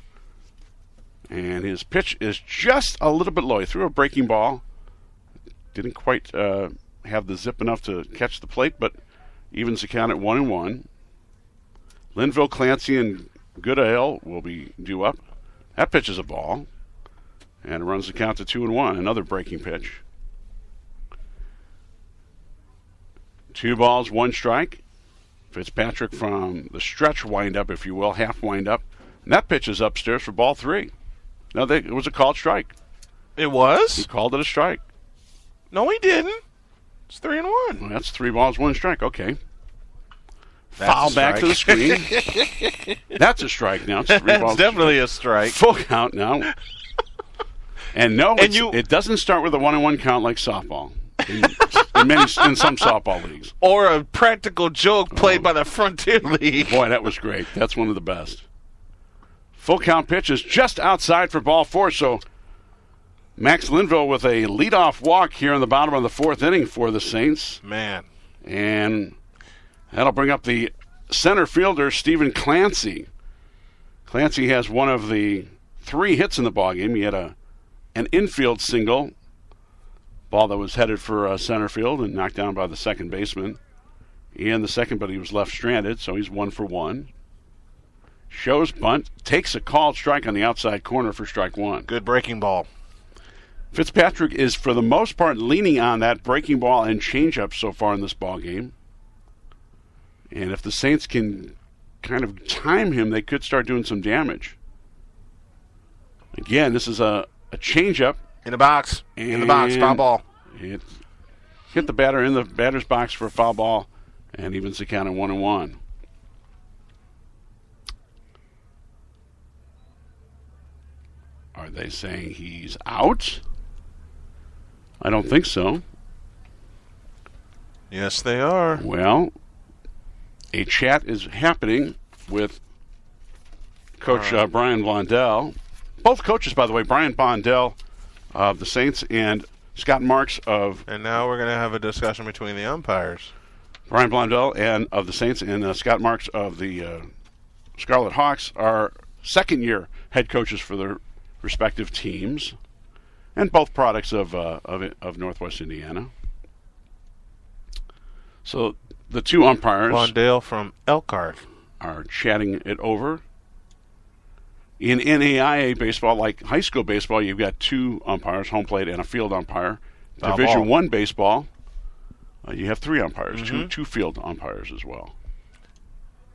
And his pitch is just a little bit low. He threw a breaking ball. Didn't quite have the zip enough to catch the plate, but evens the count at 1-1. Linville, Clancy, and Goodale will be due up. That pitch is a ball. And it runs the count to 2-1. Another breaking pitch. 2 balls, 1 strike. Fitzpatrick from the stretch windup, if you will, half windup. And that pitch is upstairs for ball 3. No, it was a called strike. It was? He called it a strike. No, he didn't. It's 3-1. Well, that's 3 balls, 1 strike. Okay. That's foul back to the screen. That's a strike now. It's 3 balls. It's definitely a strike. Full count now. And no, it doesn't start with a 1-1 count like softball. In some softball leagues. Or a practical joke played by the Frontier League. Boy, that was great. That's one of the best. Full count pitch is just outside for ball 4, so Max Linville with a leadoff walk here in the bottom of the 4th inning for the Saints. Man. And that'll bring up the center fielder, Stephen Clancy. Clancy has one of the 3 hits in the ballgame. He had an infield single. Ball that was headed for center field and knocked down by the second baseman. He in the second, but he was left stranded, so he's 1 for 1. Shows bunt, takes a called strike on the outside corner for strike 1. Good breaking ball. Fitzpatrick is, for the most part, leaning on that breaking ball and changeup so far in this ball game. And if the Saints can kind of time him, they could start doing some damage. Again, this is a changeup. In the box. In the box. Foul ball. It hit the batter in the batter's box for a foul ball and evens the count at 1-1. Are they saying he's out? I don't think so. Yes, they are. Well, a chat is happening with Coach Brian Blondell Both coaches, by the way, Brian Bondell of the Saints and Scott Marks of... And now we're going to have a discussion between the umpires. Brian Blondell of the Saints and Scott Marks of the Scarlet Hawks are second-year head coaches for their respective teams, and both products of Northwest Indiana. So the two umpires, Blondale from Elkhart, are chatting it over. In NAIA baseball, like high school baseball, you've got two umpires, home plate and a field umpire. Division I baseball, you have three umpires, two field umpires as well.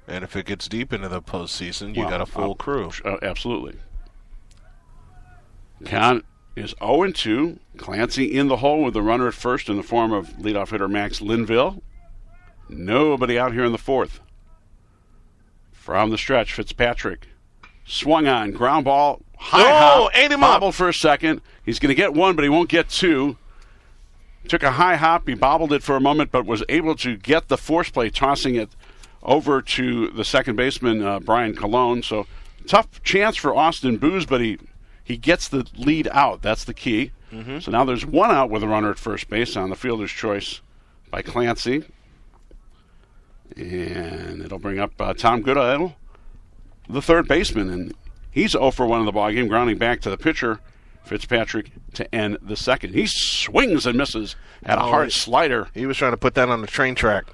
And if it gets deep into the postseason, you got a full crew. Absolutely. Count is 0-2. Clancy in the hole with the runner at first in the form of leadoff hitter Max Linville. Nobody out here in the fourth. From the stretch, Fitzpatrick swung on, ground ball, high hop, ate him bobbled up for a second. He's going to get one, but he won't get two. Took a high hop, he bobbled it for a moment, but was able to get the force play, tossing it over to the second baseman, Brian Colon. So tough chance for Austin Booz, but he gets the lead out. That's the key. So now there's one out with a runner at first base on the fielder's choice by Clancy. And it'll bring up Tom Goodale, the third baseman, and he's 0 for 1 in the ballgame, grounding back to the pitcher, Fitzpatrick, to end the second. He swings and misses at a hard slider. He was trying to put that on the train track.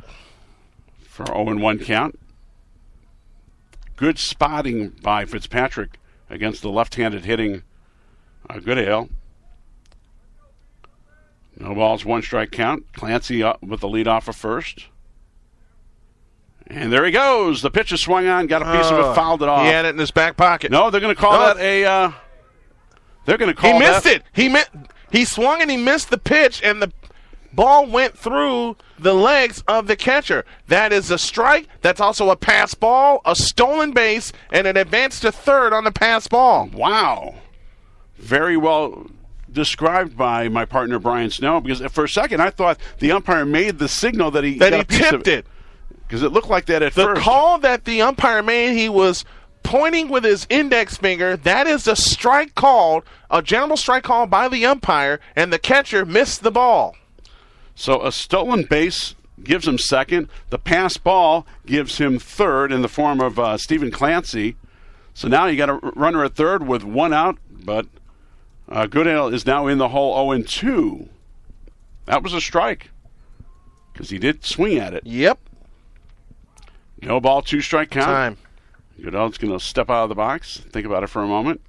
For 0-1 count. Good spotting by Fitzpatrick against the left-handed hitting Goodale. No balls, 1 strike count. Clancy up with the lead off of first. And there he goes. The pitch is swung on, got a piece of it, fouled it off. He had it in his back pocket. No, they're going to call that a... they're going to call He missed it. He swung and he missed the pitch, and the ball went through the legs of the catcher. That is a strike. That's also a pass ball, a stolen base, and an advance to third on the pass ball. Wow. Very well described by my partner Brian Snow, because for a second I thought the umpire made the signal that he tipped it. Because it looked like that at first. The call that the umpire made, he was pointing with his index finger. That is a strike called, a general strike call by the umpire, and the catcher missed the ball. So a stolen base gives him second. The pass ball gives him third in the form of Stephen Clancy. So now you got a runner at third with one out, but Goodale is now in the hole 0-2. That was a strike because he did swing at it. Yep. No ball, 2 strike count. Time. Goodale's going to step out of the box. Think about it for a moment.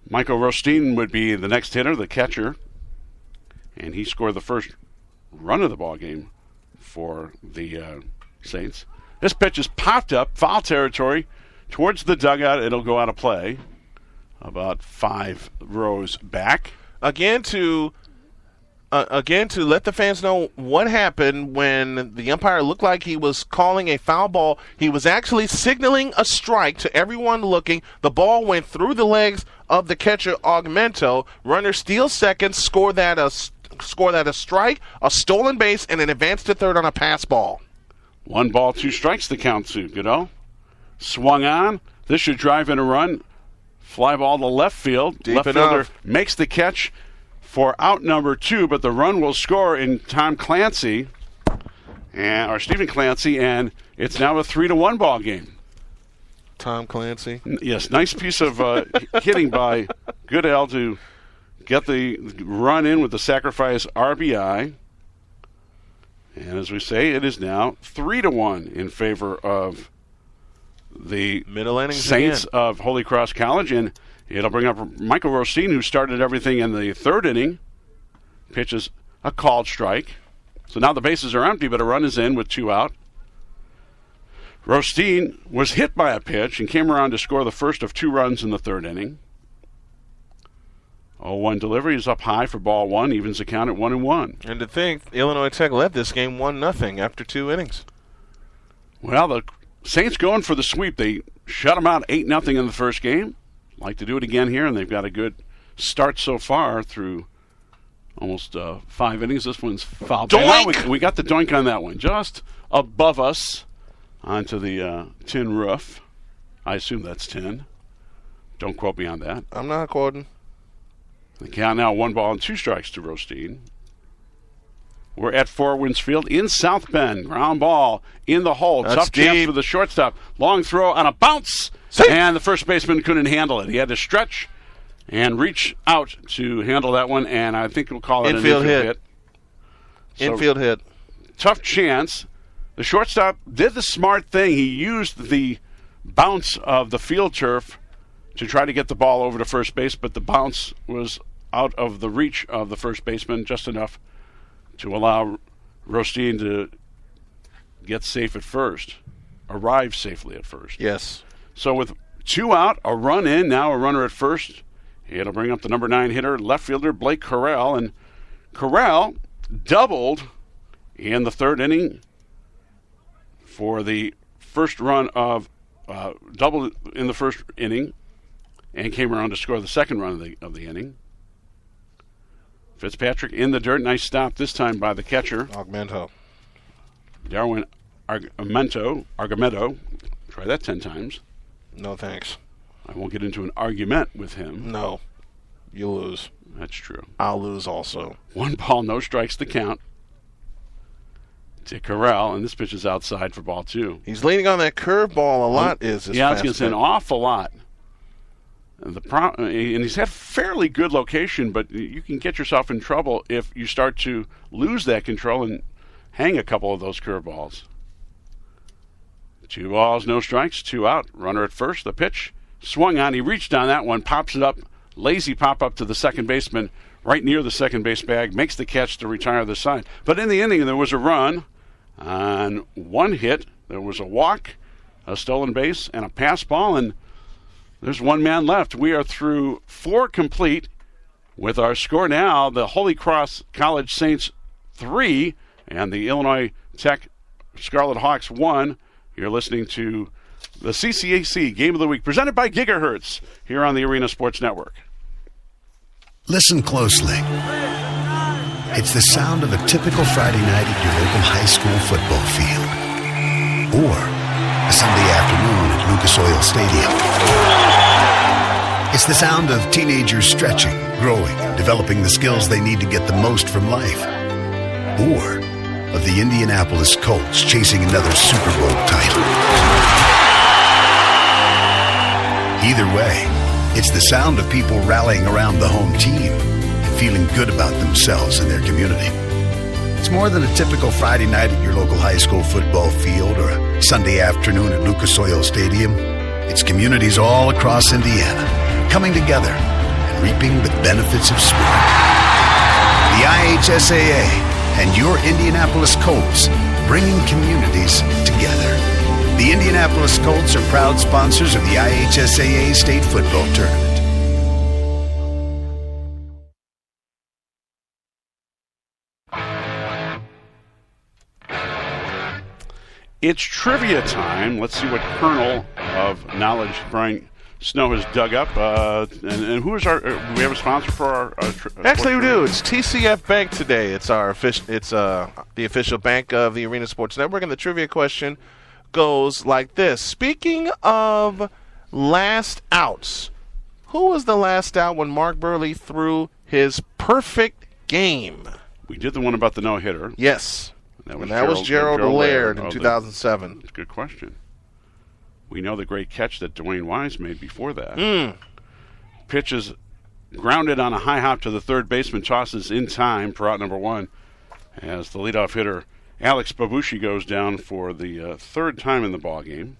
Michael Rosteen would be the next hitter, the catcher. And he scored the first run of the ball game for the Saints. This pitch is popped up, foul territory, towards the dugout. It'll go out of play about 5 rows back. Again, to let the fans know what happened when the umpire looked like he was calling a foul ball. He was actually signaling a strike to everyone looking. The ball went through the legs of the catcher, Augmento. Runner steals second, score that a strike, a stolen base, and an advance to third on a pass ball. 1 ball, 2 strikes the count to Goodale. Swung on. This should drive in a run. Fly ball to left field. Deep left enough. fielder makes the catch for out number 2, but the run will score in Tom Clancy, or Stephen Clancy, and it's now a 3-1 ball game. Tom Clancy. Yes, nice piece of hitting by Goodale to get the run in with the sacrifice RBI. And as we say, it is now 3-1 in favor of the middle innings Saints again. of Holy Cross College, and it'll bring up Michael Rosteen, who started everything in the third inning. Pitches a called strike. So now the bases are empty, but a run is in with 2 out. Rosteen was hit by a pitch and came around to score the first of 2 runs in the third inning. 0-1 delivery is up high for ball 1, evens the count at 1-1. And to think, Illinois Tech led this game 1-0 after 2 innings. Well, the Saints going for the sweep. They shut them out 8-0 in the first game. Like to do it again here, and they've got a good start so far through almost 5 innings. This one's fouled. Doink! We got the doink on that one, just above us onto the tin roof. I assume that's tin. Don't quote me on that. I'm not quoting. The count now 1 ball and 2 strikes to Rothstein. We're at Four Winds Field in South Bend. Ground ball in the hole. That's Tough chance deep for the shortstop. Long throw on a bounce. And the first baseman couldn't handle it. He had to stretch and reach out to handle that one, and I think we'll call it infield an infield hit. Infield hit. Tough chance. The shortstop did the smart thing. He used the bounce of the field turf to try to get the ball over to first base, but the bounce was out of the reach of the first baseman just enough to allow Rothstein to get safe at first, arrive safely at first. Yes. So with 2 out, a run in, now a runner at first. It'll bring up the number 9 hitter, left fielder Blake Corral, and Corral doubled in the 3rd inning for the first run of doubled in the 1st inning and came around to score the 2nd run of the inning. Fitzpatrick in the dirt. Nice stop this time by the catcher. Argumento. Darwin Argumento. Try that 10 times. No thanks. I won't get into an argument with him. No. You lose. That's true. I'll lose also. 1 ball, no strikes to count to Corral, and this pitch is outside for ball 2. He's leaning on that curveball a lot. I was going to say an awful lot. And he's had fairly good location, but you can get yourself in trouble if you start to lose that control and hang a couple of those curveballs. 2 balls, no strikes, 2 out. Runner at first. The pitch swung on. He reached on that one, pops it up. Lazy pop up to the second baseman, right near the second base bag, makes the catch to retire the side. But in the inning, there was a run on 1 hit. There was a walk, a stolen base, and a pass ball, and there's 1 man left. We are through 4 complete with our score now. The Holy Cros College Saints 3 and the Illinois Tech Scarlet Hawks 1. You're listening to the CCAC Game of the Week presented by Gigahertz here on the Arena Sports Network. Listen closely. It's the sound of a typical Friday night at your local high school football field. Or a Sunday afternoon at Lucas Oil Stadium. It's the sound of teenagers stretching, growing, developing the skills they need to get the most from life. Or of the Indianapolis Colts chasing another Super Bowl title. Either way, it's the sound of people rallying around the home team and feeling good about themselves and their community. It's more than a typical Friday night at your local high school football field or a Sunday afternoon at Lucas Oil Stadium. It's communities all across Indiana coming together and reaping the benefits of sport. The IHSAA and your Indianapolis Colts bringing communities together. The Indianapolis Colts are proud sponsors of the IHSAA State Football Tournament. It's trivia time. Let's see what kernel of knowledge Brian Snow has dug up. And who is our? Do we have a sponsor for our? Actually, we do. It's TCF Bank today. It's our official. It's the official bank of the Arena Sports Network. And the trivia question goes like this: speaking of last outs, who was the last out when Mark Burley threw his perfect game? We did the one about the no-hitter. Yes. That was Gerald Laird in 2007. That's a good question. We know the great catch that Dwayne Wise made before that. Pitch is grounded on a high hop to the third baseman, tosses in time for out number 1 as the leadoff hitter Alex Babushi goes down for the 3rd time in the ballgame.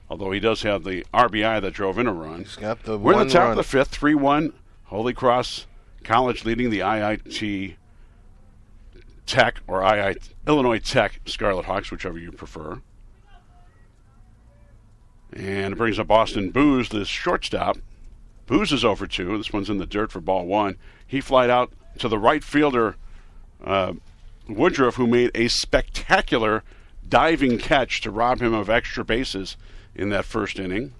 Although he does have the RBI that drove in a run. He's got the We're one in the top run. of the 5th, 3-1. Holy Cros College leading the IIT Tech or Illinois Tech Scarlet Hawks, whichever you prefer. And it brings up Austin Booz, the shortstop. Booz is over 2. This one's in the dirt for ball 1. He flied out to the right fielder, Woodruff, who made a spectacular diving catch to rob him of extra bases in that first inning.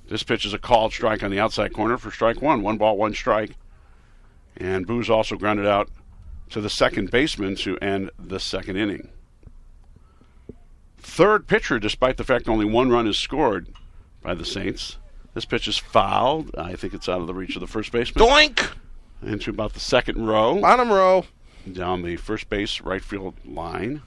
This pitch is a called strike on the outside corner for strike 1. 1 ball, 1 strike. And Booz also grounded out to the second baseman to end the 2nd inning. 3rd pitcher, despite the fact only 1 run is scored by the Saints. This pitch is fouled. I think it's out of the reach of the first baseman. Doink! Into about the second row. Bottom row. Down the first base, right field line.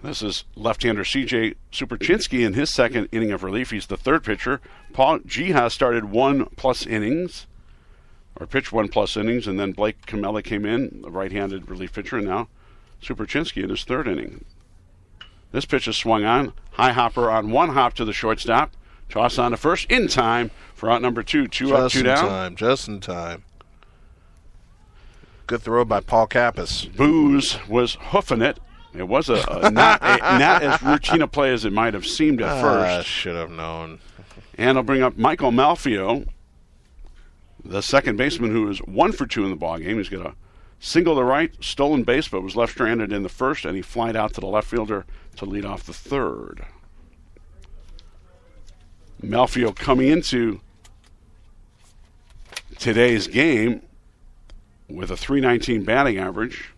This is left-hander C.J. Superchinsky in his second inning of relief. He's the third pitcher. Paul Jiha started 1+ innings, or pitched 1+ innings, and then Blake Camella came in, the right-handed relief pitcher, and now Superchinsky in his third inning. This pitch is swung on. High hopper on one hop to the shortstop. Toss on to first in time for out number 2. Two up, two down. Just in time. Good throw by Paul Kappas. Booze was hoofing it. It was not as routine a play as it might have seemed at first. Should have known. And I'll bring up Michael Malfio, the second baseman, who is 1 for 2 in the ballgame. He's got a single to right, stolen base, but was left stranded in the first, and he flied out to the left fielder to lead off the third. Malfio coming into today's game with a .319 batting average.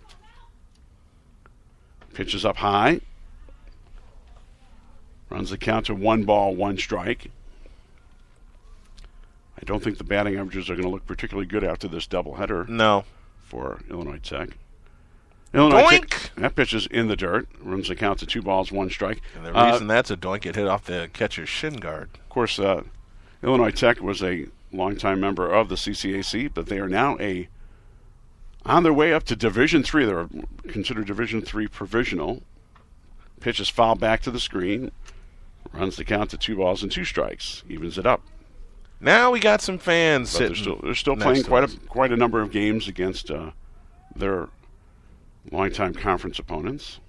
Pitches up high. Runs the count to 1 ball, 1 strike. I don't think the batting averages are going to look particularly good after this doubleheader. No. For Illinois Tech. Illinois Tech, that pitch is in the dirt. Runs the count to 2 balls, 1 strike. And the reason that's a doink, it hit off the catcher's shin guard. Of course, Illinois Tech was a longtime member of the CCAC, but they are now on their way up to Division III. They're considered Division III provisional. Pitch is fouled back to the screen. Runs the count to 2 balls and 2 strikes. Evens it up. Now we got some fans but sitting. They're still playing quite a number of games against their longtime conference opponents.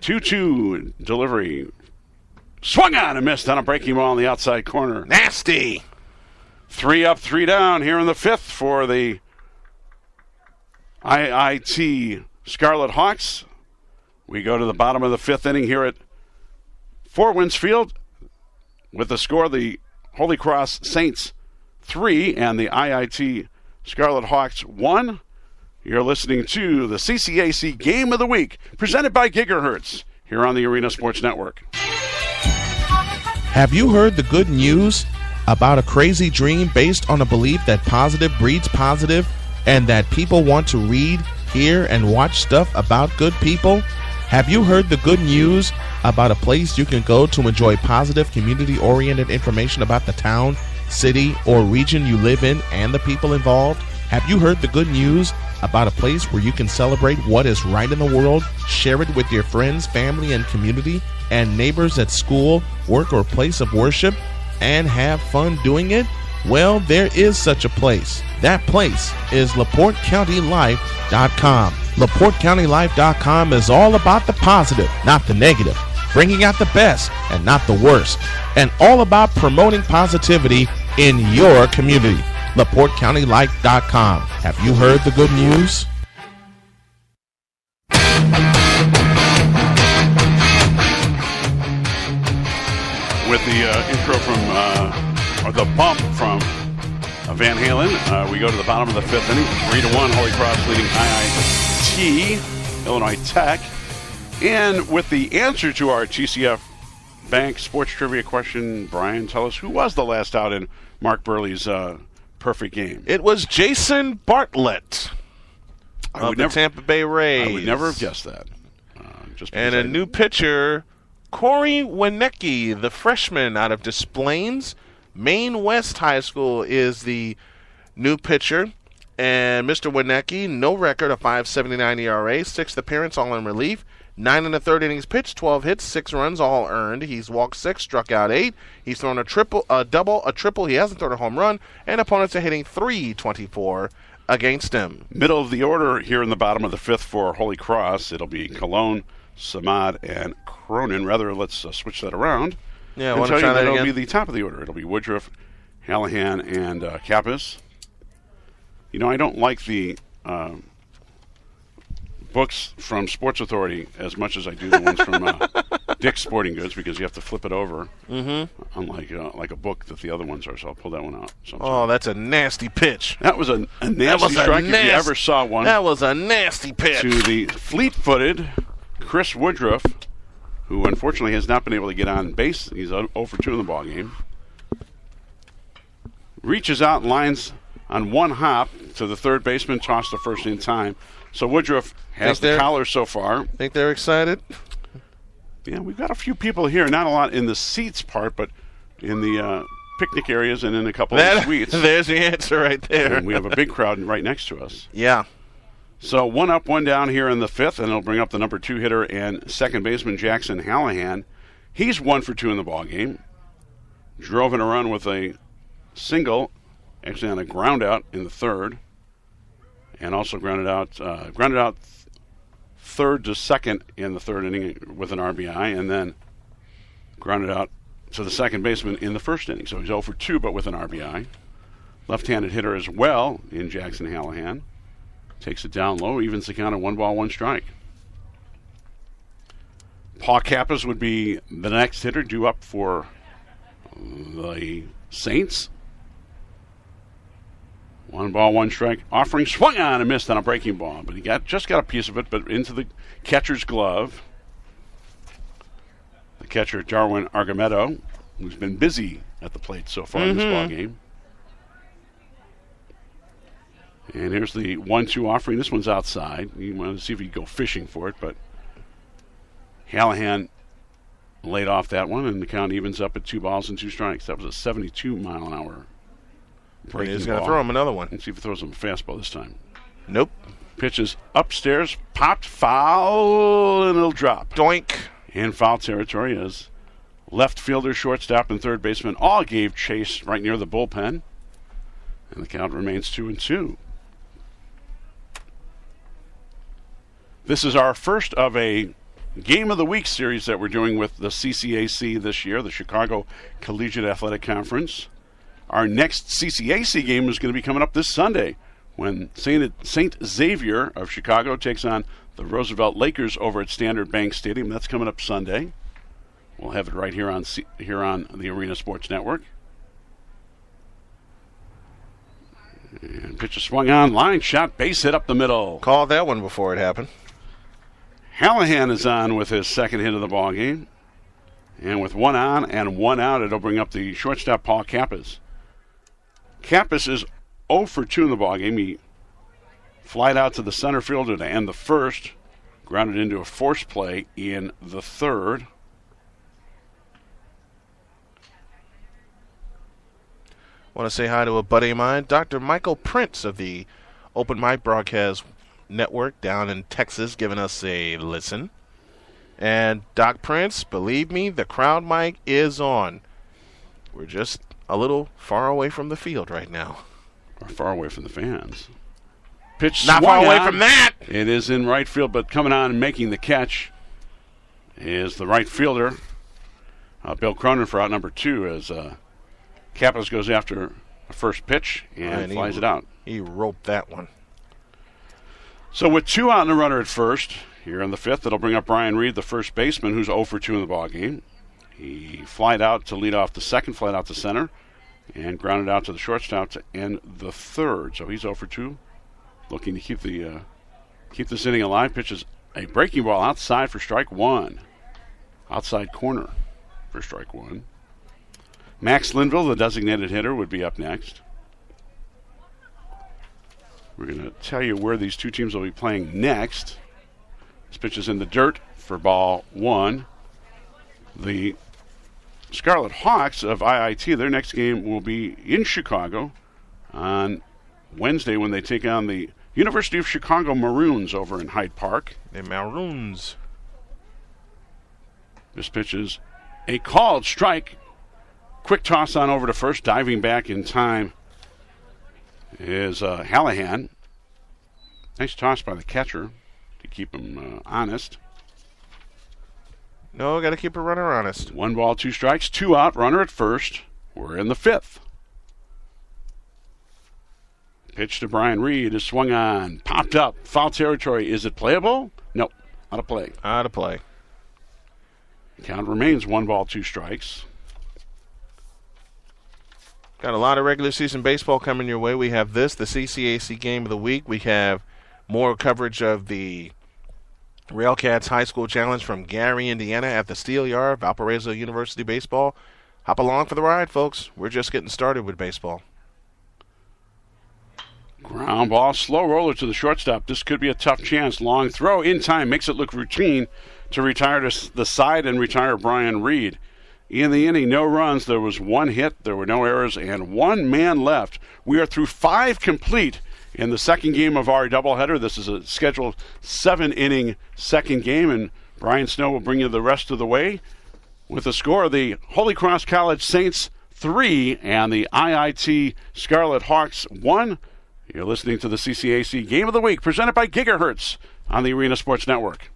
2-2 delivery. Swung on and missed on a breaking ball in the outside corner. Nasty. 3 up, 3 down here in the 5th for the IIT Scarlet Hawks. We go to the bottom of the 5th inning here at Four Winds Field with the score: the Holy Cros Saints 3 and the IIT Scarlet Hawks 1. You're listening to the CCAC Game of the Week, presented by Gigahertz, here on the Arena Sports Network. Have you heard the good news about a crazy dream based on a belief that positive breeds positive and that people want to read, hear, and watch stuff about good people? Have you heard the good news about a place you can go to enjoy positive, community-oriented information about the town, city, or region you live in and the people involved? Have you heard the good news about a place where you can celebrate what is right in the world, share it with your friends, family, and community, and neighbors at school, work, or place of worship, and have fun doing it? Well, there is such a place. That place is LaPorteCountyLife.com. LaPorteCountyLife.com is all about the positive, not the negative, bringing out the best and not the worst, and all about promoting positivity in your community. LaPorteCountyLife.com. Have you heard the good news? With the intro from, or the bump from Van Halen, we go to the bottom of the 5th inning. 3-1, Holy Cros leading IIT, Illinois Tech. And with the answer to our TCF Bank sports trivia question, Brian, tell us who was the last out in Mark Burley's perfect game? It was Jason Bartlett of the Tampa Bay Rays. I would never have guessed that. And a new pitcher, Corey Wienecke, the freshman out of Des Plaines. Maine West High School is the new pitcher. And Mr. Wienecke, no record, a .579 ERA, 6th appearance, all in relief. 9 1/3 innings pitched, 12 hits, 6 runs, all earned. He's walked 6, struck out 8. He's thrown a double, a triple. He hasn't thrown a home run. And opponents are hitting .324 against him. Middle of the order here in the bottom of the 5th for Holy Cros. It'll be Cologne, Samad, and Cronin. Rather, let's switch that around. Yeah, I want to try that again? It'll be the top of the order. It'll be Woodruff, Hallahan, and Kappas. You know, I don't like the books from Sports Authority as much as I do the ones from Dick's Sporting Goods, because you have to flip it over, unlike like a book that the other ones are. So I'll pull that one out. Oh, that's a nasty pitch. That was a nasty strike if you ever saw one. That was a nasty pitch. To the fleet-footed Chris Woodruff, who unfortunately has not been able to get on base. He's 0 for 2 in the ball game. Reaches out and lines on one hop to the third baseman, tossed to first in time. So Woodruff has the collar so far. Think they're excited? Yeah, we've got a few people here. Not a lot in the seats part, but in the picnic areas and in a couple of suites. There's the answer right there. And we have a big crowd right next to us. Yeah. So 1 up, 1 down here in the 5th, and it'll bring up the number 2 hitter and second baseman Jackson Hallahan. He's 1 for 2 in the ball game. Drove in a run with a single, actually on a ground out in the 3rd, and also grounded out third to second in the 3rd inning with an RBI, and then grounded out to the second baseman in the 1st inning. So he's 0 for 2, but with an RBI. Left-handed hitter as well in Jackson Hallahan. Takes it down low, evens the count at 1 ball, 1 strike. Paul Kappas would be the next hitter due up for the Saints. 1 ball, 1 strike. Offering, swung on and missed on a breaking ball, but he just got a piece of it, but into the catcher's glove. The catcher, Darwin Argamedo, who's been busy at the plate so far in this ball game. And here's the 1-2 offering. This one's outside. You want to see if he can go fishing for it, but Hallahan laid off that one, and the count evens up at 2 balls and 2 strikes. That was a 72-mile-an-hour breaking He's going to ball. throw him another one. Let's see if he throws him a fastball this time. Nope. Pitches upstairs, popped, foul, and it'll drop. Doink. In foul territory as left fielder, shortstop, and third baseman all gave chase right near the bullpen. And the count remains 2-2. This is our first of a Game of the Week series that we're doing with the CCAC this year, the Chicago Collegiate Athletic Conference. Our next CCAC game is going to be coming up this Sunday when St. Xavier of Chicago takes on the Roosevelt Lakers over at Standard Bank Stadium. That's coming up Sunday. We'll have it right here on the Arena Sports Network. And pitch is swung on, line shot, base hit up the middle. Called that one before it happened. Hallahan is on with his second hit of the ball game. And with 1 on and 1 out, it'll bring up the shortstop, Paul Kappas. Kappas is 0 for 2 in the ball game. He flied out to the center fielder to end the 1st, grounded into a force play in the 3rd. Want to say hi to a buddy of mine, Dr. Michael Prince of the Open Mic Broadcast Network down in Texas, giving us a listen. And Doc Prince, believe me, the crowd mic is on. We're just a little far away from the field right now. Or far away from the fans. Pitch not far away from that. It is in right field, but coming on and making the catch is the right fielder, Bill Cronin, for out number 2, as Kappas goes after a first pitch and flies it out. He roped that one. So with 2 out and a runner at first, here in the 5th, it'll bring up Brian Reed, the first baseman, who's 0 for 2 in the ballgame. He flied out to lead off the second, flied out to center, and grounded out to the shortstop to end the 3rd. So he's 0 for 2, looking to keep this inning alive. Pitches a breaking ball outside for strike 1. Outside corner for strike 1. Max Linville, the designated hitter, would be up next. We're going to tell you where these two teams will be playing next. This pitch is in the dirt for ball 1. The Scarlet Hawks of IIT, their next game will be in Chicago on Wednesday when they take on the University of Chicago Maroons over in Hyde Park. The Maroons. This pitch is a called strike. Quick toss on over to first, diving back in time is Hallahan. Nice toss by the catcher to keep him honest. No, got to keep a runner honest. 1 ball, 2 strikes, 2 out, runner at first. We're in the 5th. Pitch to Brian Reed is swung on, popped up, foul territory. Is it playable? No, out of play. Out of play. Count remains 1 ball, 2 strikes. Got a lot of regular season baseball coming your way. We have the CCAC Game of the Week. We have more coverage of the Railcats High School Challenge from Gary, Indiana at the Steel Yard, Valparaiso University Baseball. Hop along for the ride, folks. We're just getting started with baseball. Ground ball, slow roller to the shortstop. This could be a tough chance. Long throw in time, makes it look routine to retire to the side and retire Brian Reed. In the inning, no runs. There was one hit, there were no errors, and one man left. We are through 5 complete in the second game of our doubleheader. This is a scheduled 7-inning second game, and Brian Snow will bring you the rest of the way with the score of the Holy Cross College Saints 3 and the IIT Scarlet Hawks 1. You're listening to the CCAC Game of the Week, presented by Gigahertz on the Arena Sports Network.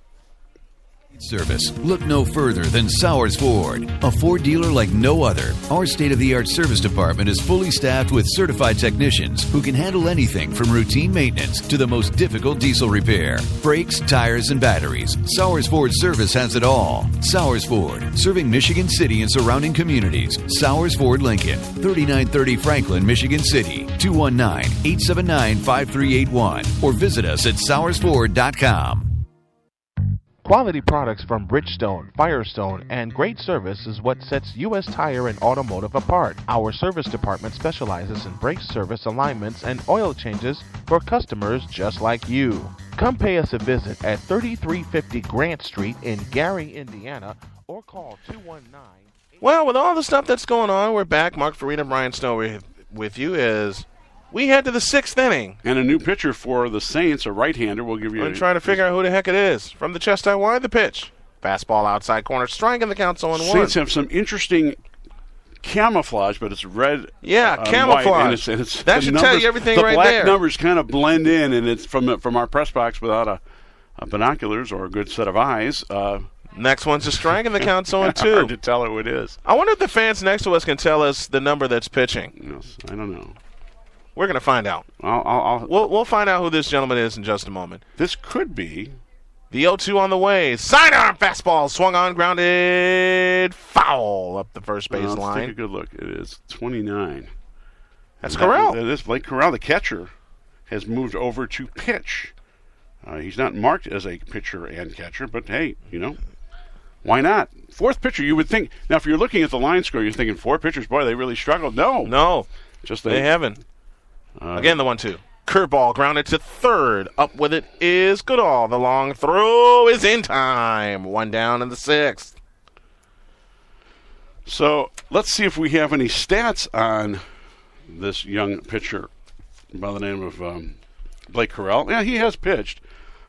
Service. Look no further than Sowers Ford, a Ford dealer like no other. Our state-of-the-art service department is fully staffed with certified technicians who can handle anything from routine maintenance to the most difficult diesel repair. Brakes, tires, and batteries. Sowers Ford Service has it all. Sowers Ford, serving Michigan City and surrounding communities. Sowers Ford Lincoln, 3930 Franklin, Michigan City, 219-879-5381, or visit us at SowersFord.com. Quality products from Bridgestone, Firestone, and great service is what sets U.S. Tire and Automotive apart. Our service department specializes in brake service alignments and oil changes for customers just like you. Come pay us a visit at 3350 Grant Street in Gary, Indiana, or call 219... Well, with all the stuff that's going on, we're back. Mark Farina, Brian Snow with you as we head to the 6th inning. And a new pitcher for the Saints, a right-hander. We'll give you I'm trying to figure out who the heck it is. From the chest out wide, the pitch. Fastball outside corner, strike, and the count's 0-1. Saints have some interesting camouflage, but it's red. Yeah, camouflage. White, and it's that should tell you everything right there. The black numbers kind of blend in, and it's from our press box without a binoculars or a good set of eyes. Next one's a strike, and the count's 0-2. Hard to tell who it is. I wonder if the fans next to us can tell us the number that's pitching. Yes, I don't know. We're going to find out. We'll find out who this gentleman is in just a moment. This could be the 0-2 on the way. Sidearm fastball swung on, grounded, foul up the first base line. Let's take a good look. It is 29. That's Corral. That is Blake Corral, the catcher, has moved over to pitch. He's not marked as a pitcher and catcher, but hey, why not? 4th pitcher, you would think. Now, if you're looking at the line score, you're thinking 4 pitchers. Boy, they really struggled. No, they haven't. Again, the 1-2. Curveball grounded to third. Up with it is Goodall. The long throw is in time. 1 down in the 6th. So let's see if we have any stats on this young pitcher by the name of Blake Corral. Yeah, he has pitched.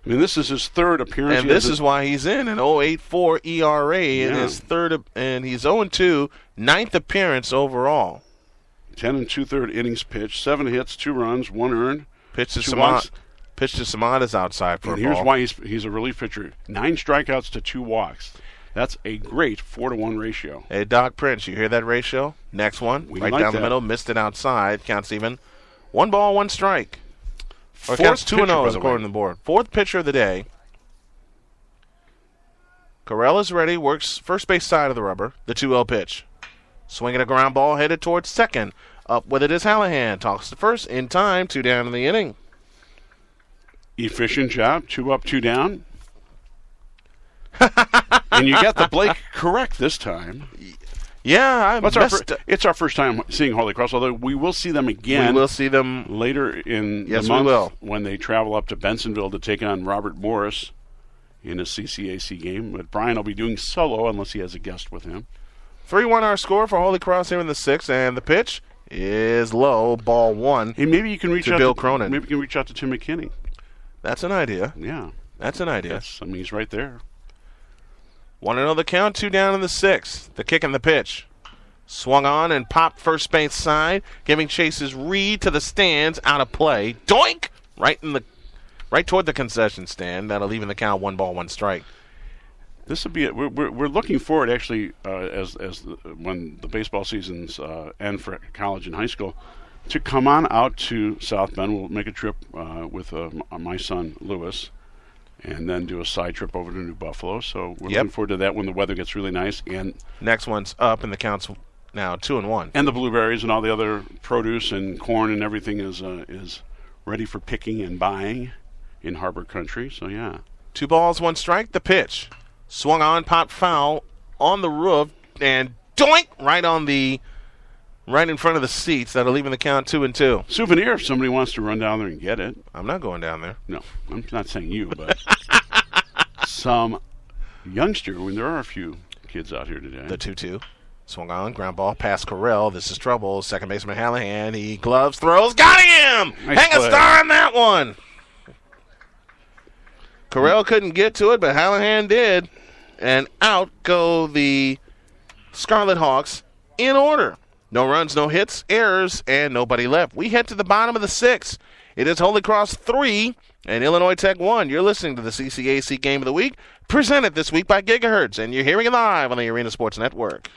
I mean, this is his 3rd appearance. And this is why he's in an 0.84 ERA in his 3rd, and he's 0-2, 9th appearance overall. 10 2/3 innings pitched, 7 hits, 2 runs, 1 earned. Pitch to Samad is outside for and a ball. Here's why he's a relief pitcher. 9 strikeouts to 2 walks. That's a great 4-to-1 ratio. Hey, Doc Prince, you hear that ratio? Next one, right down the middle, missed it outside. Counts even. 1 ball, 1 strike. Or counts 2-0 according to the board. 4th pitcher of the day. Corral is ready, works first base side of the rubber. The 2-0 pitch. Swinging a ground ball headed towards second. Up with it is Hallahan. Talks to first in time. 2 down in the inning. Efficient job. 2 up, 2 down. And you got the Blake correct this time. Yeah, it's our first time seeing Holy Cros, although we will see them again. We will see them later in the month when they travel up to Bensonville to take on Robert Morris in a CCAC game. But Brian will be doing solo unless he has a guest with him. 3-1 our score for Holy Cross here in the 6th, and the pitch is low, ball 1. Hey, maybe you can reach to out Bill to Cronin. Maybe you can reach out to Tim McKinney. That's an idea. Yeah, that's an idea. Yes, I mean he's right there. 1-0 the count, 2 down in the 6th. The kick and the pitch, swung on and popped first base side, giving Chase's Reed to the stands, out of play. Doink! Right toward the concession stand. That'll even the count. 1 ball, 1 strike. This will be we're looking forward actually when the baseball seasons end for college and high school to come on out to South Bend. We'll make a trip with my son Lewis, and then do a side trip over to New Buffalo. So we're looking forward to that when the weather gets really nice. And next one's up, and the count's now 2-1. And the blueberries and all the other produce and corn and everything is ready for picking and buying in Harbor Country. So yeah. 2 balls, 1 strike. The pitch. Swung on, popped foul on the roof, and doink! Right in front of the seats. That'll leave in the count 2-2. Souvenir if somebody wants to run down there and get it. I'm not going down there. No, I'm not saying you, but some youngster, when there are a few kids out here today. The 2-2. Swung on, ground ball, past Correll. This is trouble. Second baseman Hallahan. He gloves, throws, got him! Nice Hang play. a star on that one. Correll couldn't get to it, but Hallahan did. And out go the Scarlet Hawks in order. No runs, no hits, errors, and nobody left. We head to the bottom of the 6th. It is Holy Cros 3 and Illinois Tech 1. You're listening to the CCAC Game of the Week, presented this week by Gigahertz, and you're hearing it live on the Arena Sports Network.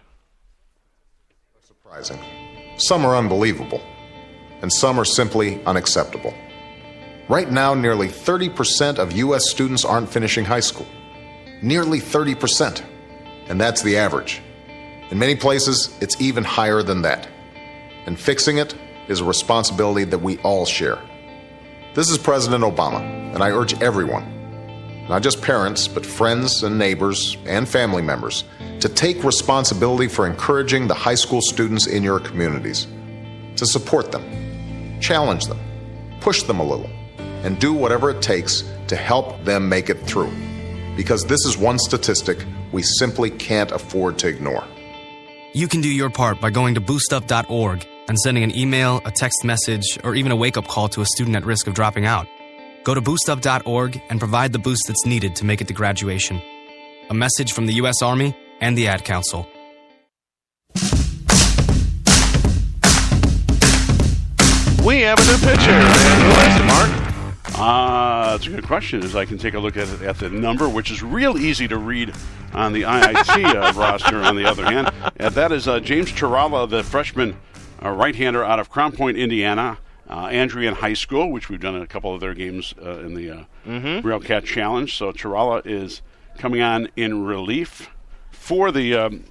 Surprising. Some are unbelievable, and some are simply unacceptable. Right now, nearly 30% of U.S. students aren't finishing high school. Nearly 30%. And that's the average. In many places, it's even higher than that. And fixing it is a responsibility that we all share. This is President Obama, and I urge everyone, not just parents, but friends and neighbors and family members, to take responsibility for encouraging the high school students in your communities, to support them, challenge them, push them a little, and do whatever it takes to help them make it through. Because this is one statistic we simply can't afford to ignore. You can do your part by going to boostup.org and sending an email, a text message, or even a wake-up call to a student at risk of dropping out. Go to boostup.org and provide the boost that's needed to make it to graduation. A message from the U.S. Army and the Ad Council. We have a new pitcher. And who is it, Mark? That's a good question, as I can take a look at the number, which is real easy to read on the IIT roster, on the other hand. And that is James Tirala, the freshman right-hander out of Crown Point, Indiana, Andrean High School, which we've done a couple of their games in the Real Cat Challenge. So Tirala is coming on in relief for the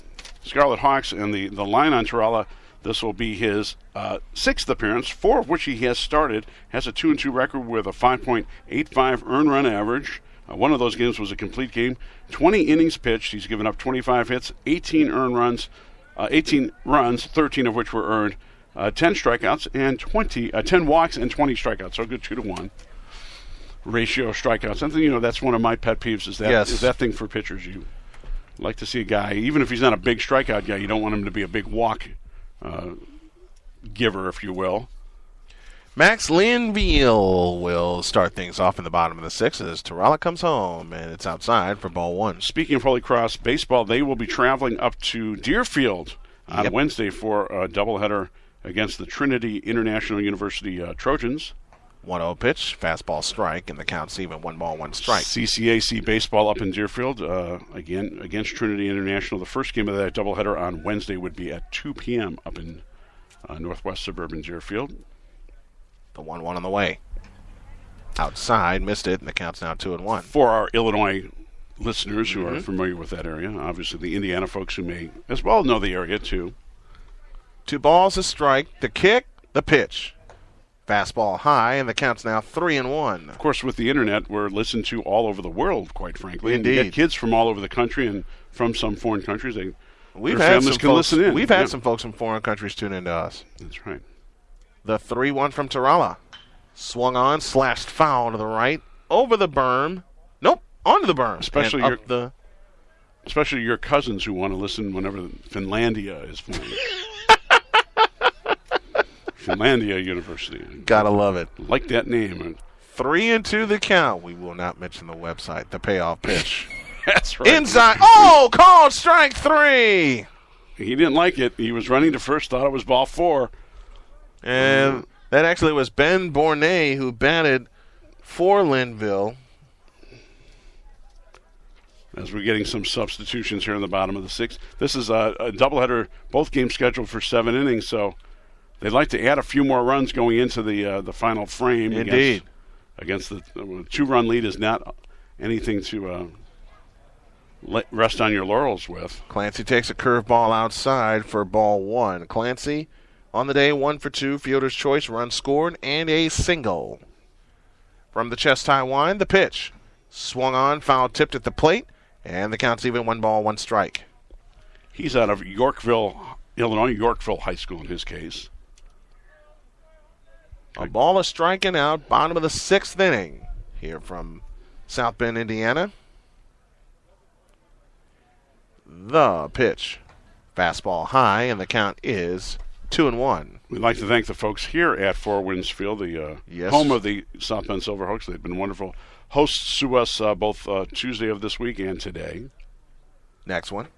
Scarlet Hawks, and the line on Tirala, this will be his 6th appearance, 4 of which he has started, has a 2-2 record with a 5.85 earned run average. One of those games was a complete game. 20 innings pitched. He's given up 25 hits, 18 earned runs, 18 runs, 13 of which were earned, 10 strikeouts, and 10 walks and 20 strikeouts. So a good 2-to-1 ratio of strikeouts. Something, that's one of my pet peeves is that thing for pitchers. You like to see a guy, even if he's not a big strikeout guy, you don't want him to be a big walk giver, if you will. Max Linville will start things off in the bottom of the 6th as Tirala comes home, and it's outside for ball 1. Speaking of Holy Cross baseball, they will be traveling up to Deerfield on Wednesday for a doubleheader against the Trinity International University Trojans. 1-0 pitch, fastball strike, and the count's even 1 ball, 1 strike. CCAC baseball up in Deerfield, again, against Trinity International. The first game of that doubleheader on Wednesday would be at 2 p.m. up in northwest suburban Deerfield. The 1-1 on the way. Outside, missed it, and the count's now 2-1. For our Illinois listeners who are familiar with that area, obviously the Indiana folks who may as well know the area too. 2 balls, a strike, the kick, the pitch. Fastball high, and the count's now 3-1. Of course, with the internet, we're listened to all over the world, quite frankly. Indeed. And you get kids from all over the country and from some foreign countries. We've their had families some can folks, listen in. We've had some folks from foreign countries tune into us. That's right. The 3-1 from Tirala. Swung on, slashed foul to the right, over the berm. Nope, onto the berm. Especially your cousins who want to listen whenever Finlandia is playing. Finlandia University. Gotta love it. Like that name. 3-2 the count. We will not mention the website. The payoff pitch. That's right. Inside. Oh, called strike 3. He didn't like it. He was running to first, thought it was ball 4. And that actually was Ben Bournet who batted for Linville. As we're getting some substitutions here in the bottom of the 6th. This is a doubleheader, both games scheduled for 7 innings, so they'd like to add a few more runs going into the final frame. Indeed. Against the 2-run lead is not anything to rest on your laurels with. Clancy takes a curveball outside for ball 1. Clancy on the day 1 for 2, fielder's choice, run scored, and a single. From the chest high wind, the pitch. Swung on, foul tipped at the plate, and the count's even. 1 ball, 1 strike. He's out of Yorkville, Illinois, Yorkville High School in his case. A ball is striking out, bottom of the 6th inning here from South Bend, Indiana. The pitch. Fastball high, and the count is 2-1. We'd like to thank the folks here at Four Winds Field, the home of the South Bend Silverhawks. They've been wonderful hosts to us both Tuesday of this week and today. Next one.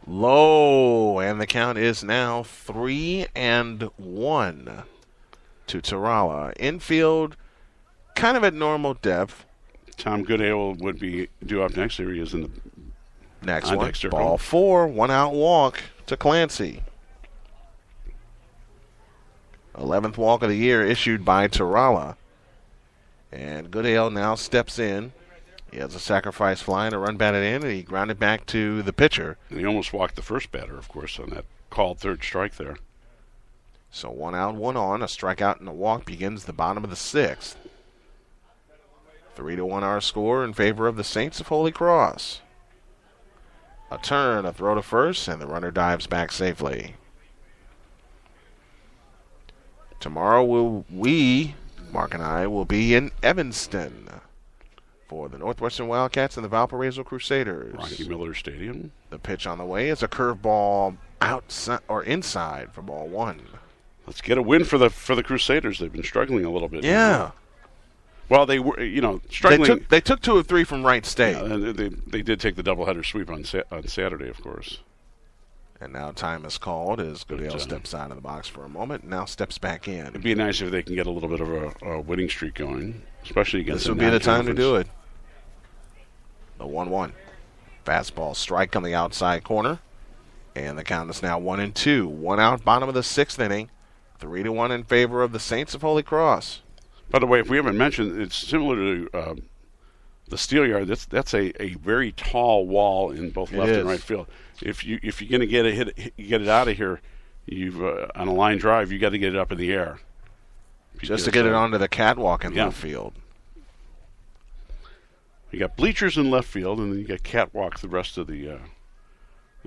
Low, and the count is now 3-1 to Tarala. Infield, kind of at normal depth. Tom Goodale would be due up next. Here he is in the next one. Ball 4, 1 out walk to Clancy. 11th walk of the year issued by Tarala. And Goodale now steps in. He has a sacrifice fly and a run batted in, and he grounded back to the pitcher. And he almost walked the first batter, of course, on that called third strike there. So 1 out, 1 on. A strikeout and a walk begins the bottom of the 6th. 3-1 our score in favor of the Saints of Holy Cross. A turn, a throw to first, and the runner dives back safely. Tomorrow Mark and I, will be in Evanston for the Northwestern Wildcats and the Valparaiso Crusaders. Rocky Miller Stadium. The pitch on the way is a curveball outside or inside for ball 1. Let's get a win for the Crusaders. They've been struggling a little bit. Yeah. Well, they were, struggling. They took 2 of 3 from Wright State. Yeah, and they did take the doubleheader sweep on Saturday, of course. And now time is called as Goodale steps out of the box for a moment and now steps back in. It'd be nice if they can get a little bit of a winning streak going, especially against this would be the time to do it. The 1-1. Fastball strike on the outside corner. And the count is now 1-2. 1 out, bottom of the 6th inning. 3-1 in favor of the Saints of Holy Cross. By the way, if we haven't mentioned, it's similar to the Steel Yard. That's a very tall wall in both left and right field. If you're going to get it out of here, you've on a line drive, you got to get it up in the air. Just to get it onto the catwalk in left field. You got bleachers in left field, and then you got catwalk the rest of the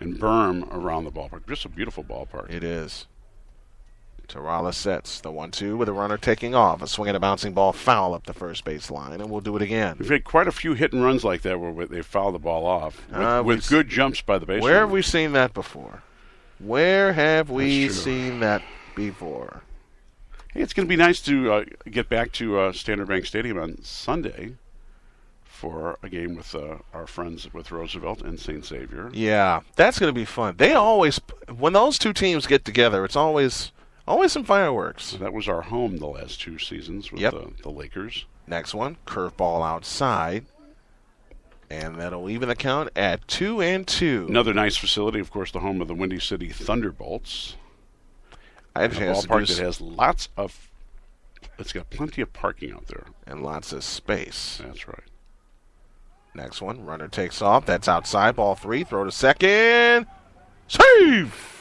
and berm around the ballpark. Just a beautiful ballpark. It is. Tarala sets the 1-2 with a runner taking off. A swing and a bouncing ball foul up the first base line, and we'll do it again. We've had quite a few hit and runs like that where they foul the ball off with good jumps by the baseman. Where have we seen that before? Where have we seen that before? Hey, it's going to be nice to get back to Standard Bank Stadium on Sunday for a game with our friends with Roosevelt and St. Xavier. Yeah, that's going to be fun. They always, when those two teams get together, it's always some fireworks. That was our home the last 2 seasons with the Lakers. Next one, curveball outside. And that'll even the count at 2-2. Another nice facility, of course, the home of the Windy City Thunderbolts. I had a ballpark that has it's got plenty of parking out there. And lots of space. That's right. Next one, runner takes off. That's outside, ball 3, throw to second. Save!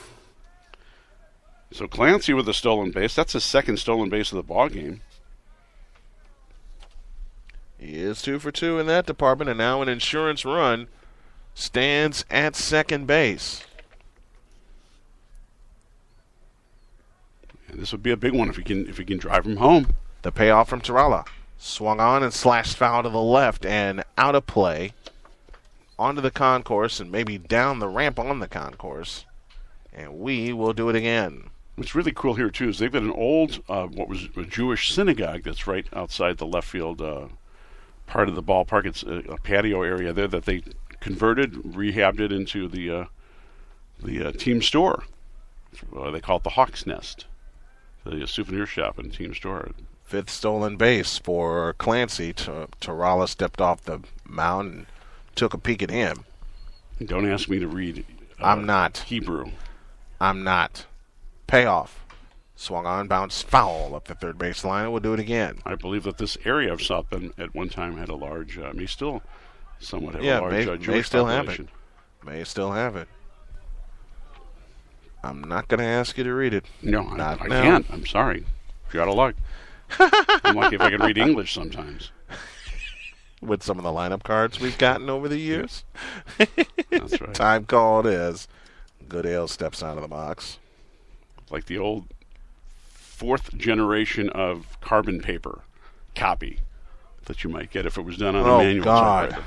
So Clancy with a stolen base. That's his second stolen base of the ball game. He is 2 for 2 in that department, and now an insurance run stands at second base. And this would be a big one if he can drive him home. The payoff from Tarala. Swung on and slashed foul to the left and out of play. Onto the concourse and maybe down the ramp on the concourse. And we will do it again. What's really cool here, too, is they've got an old, what was a Jewish synagogue that's right outside the left field part of the ballpark. It's a patio area there that they converted, rehabbed it into the team store. They call it the Hawk's Nest, the souvenir shop and team store. 5th stolen base for Clancy. Tarala stepped off the mound and took a peek at him. Don't ask me to read I'm not. Hebrew. I'm not. Payoff. Swung on, bounced foul up the third base line, and we'll do it again. I believe that this area of South Bend at one time had a large, may still somewhat have a large Jewish may still population. May still have it. I'm not going to ask you to read it. No, I can't. I'm sorry. If you're out of luck. I'm lucky if I can read English sometimes. with some of the lineup cards we've gotten over the years. That's right. Time call it is. Goodale steps out of the box. Like the old 4th generation of carbon paper copy that you might get if it was done on a manual typewriter.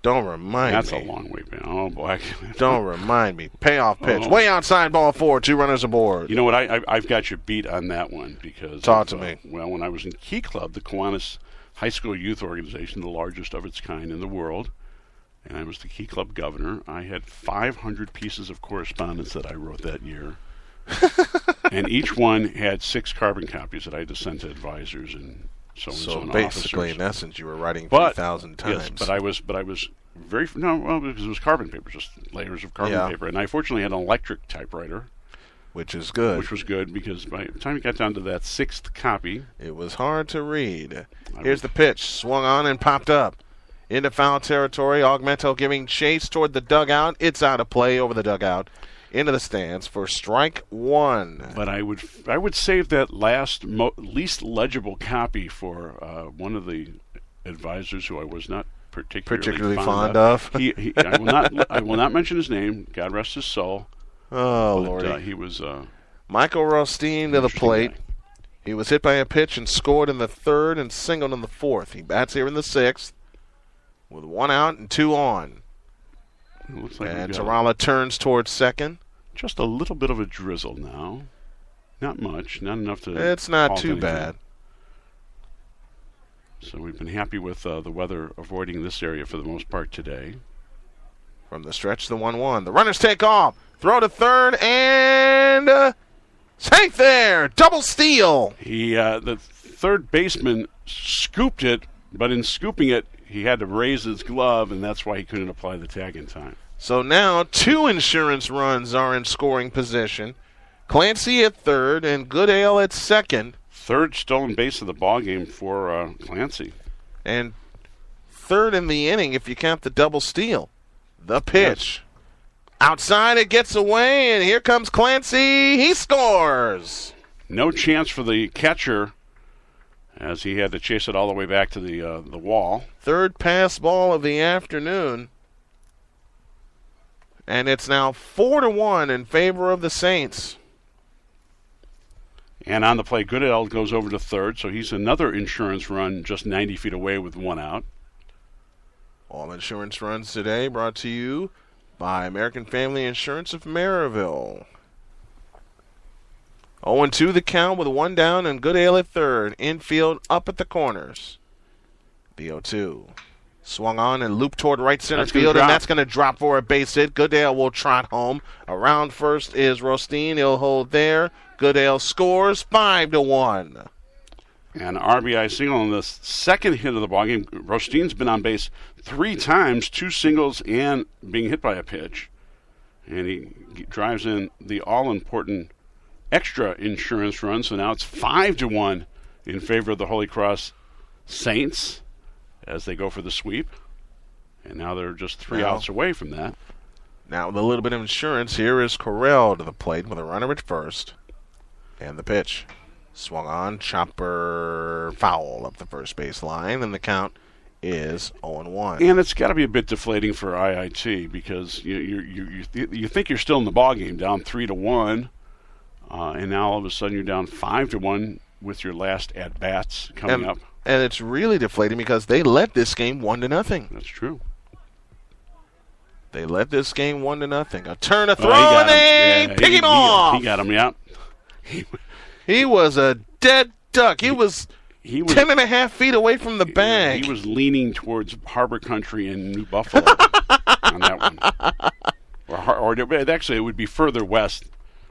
Don't remind That's me. a long way back. Oh, boy. Don't remind me. Payoff pitch. Way outside, ball 4, 2 runners aboard. You know what? I've got you beat on that one because... Talk to me. Well, when I was in Key Club, the Kiwanis High School Youth Organization, the largest of its kind in the world, and I was the Key Club governor, I had 500 pieces of correspondence that I wrote that year. And each one had 6 carbon copies that I had to send to advisors and so basically, officers. in essence, you were writing 3,000 times. Yes, but I was because it was carbon paper, just layers of carbon paper, and I fortunately had an electric typewriter, which is good. Which was good because by the time you got down to that 6th copy, it was hard to read. Here's the pitch, swung on and popped up into foul territory. Augmento giving chase toward the dugout. It's out of play over the dugout. Into the stands for strike 1. But I would save that least legible copy for one of the advisors who I was not particularly fond of. I will not mention his name. God rest his soul. Oh, Lordy. He was Michael Rothstein to the plate. Guy. He was hit by a pitch and scored in the 3rd and singled in the 4th. He bats here in the 6th with 1 out and 2 on. Looks like and Tarala turns towards second. Just a little bit of a drizzle now. Not much. Not enough to... It's not too anything. bad. So we've been happy with the weather avoiding this area for the most part today. From the stretch, the 1-1. The runners take off. Throw to third and... safe there. Double steal. The third baseman scooped it, but in scooping it, he had to raise his glove, and that's why he couldn't apply the tag in time. So now 2 insurance runs are in scoring position. Clancy at third and Goodale at second. 3rd stolen base of the ball game for Clancy. And 3rd in the inning if you count the double steal. The pitch. Yes. Outside it gets away, and here comes Clancy. He scores. No chance for the catcher as he had to chase it all the way back to the wall. 3rd pass ball of the afternoon. And it's now 4-1 in favor of the Saints. And on the play, Goodale goes over to 3rd, so he's another insurance run just 90 feet away with 1 out. All insurance runs today brought to you by American Family Insurance of Maryville. 0-2 the count with 1 down and Goodale at 3rd. Infield up at the corners. The 0-2. Swung on and looped toward right center field, and that's going to drop for a base hit. Goodale will trot home. Around first is Rothstein. He'll hold there. Goodale scores 5-1. And RBI single on the 2nd hit of the ballgame. Rothstein's been on base 3 times, 2 singles and being hit by a pitch. And he drives in the all-important extra insurance run, so now it's 5-1 in favor of the Holy Cros Saints as they go for the sweep. And now they're just 3 outs away from that. Now with a little bit of insurance, here is Correll to the plate with a runner at first. And the pitch. Swung on, chopper foul up the first base line, and the count is 0-1. And it's got to be a bit deflating for IIT because you think you're still in the ballgame, down 3-1, and now all of a sudden you're down 5-1 with your last at-bats coming up. And it's really deflating because they led this game 1-0. That's true. They led this game 1-0. A turn, a throw, and they pick him off. He got him, yeah. He was a dead duck. He was 10.5 feet away from the bag. He was leaning towards Harbor Country in New Buffalo on that one. Or actually, it would be further west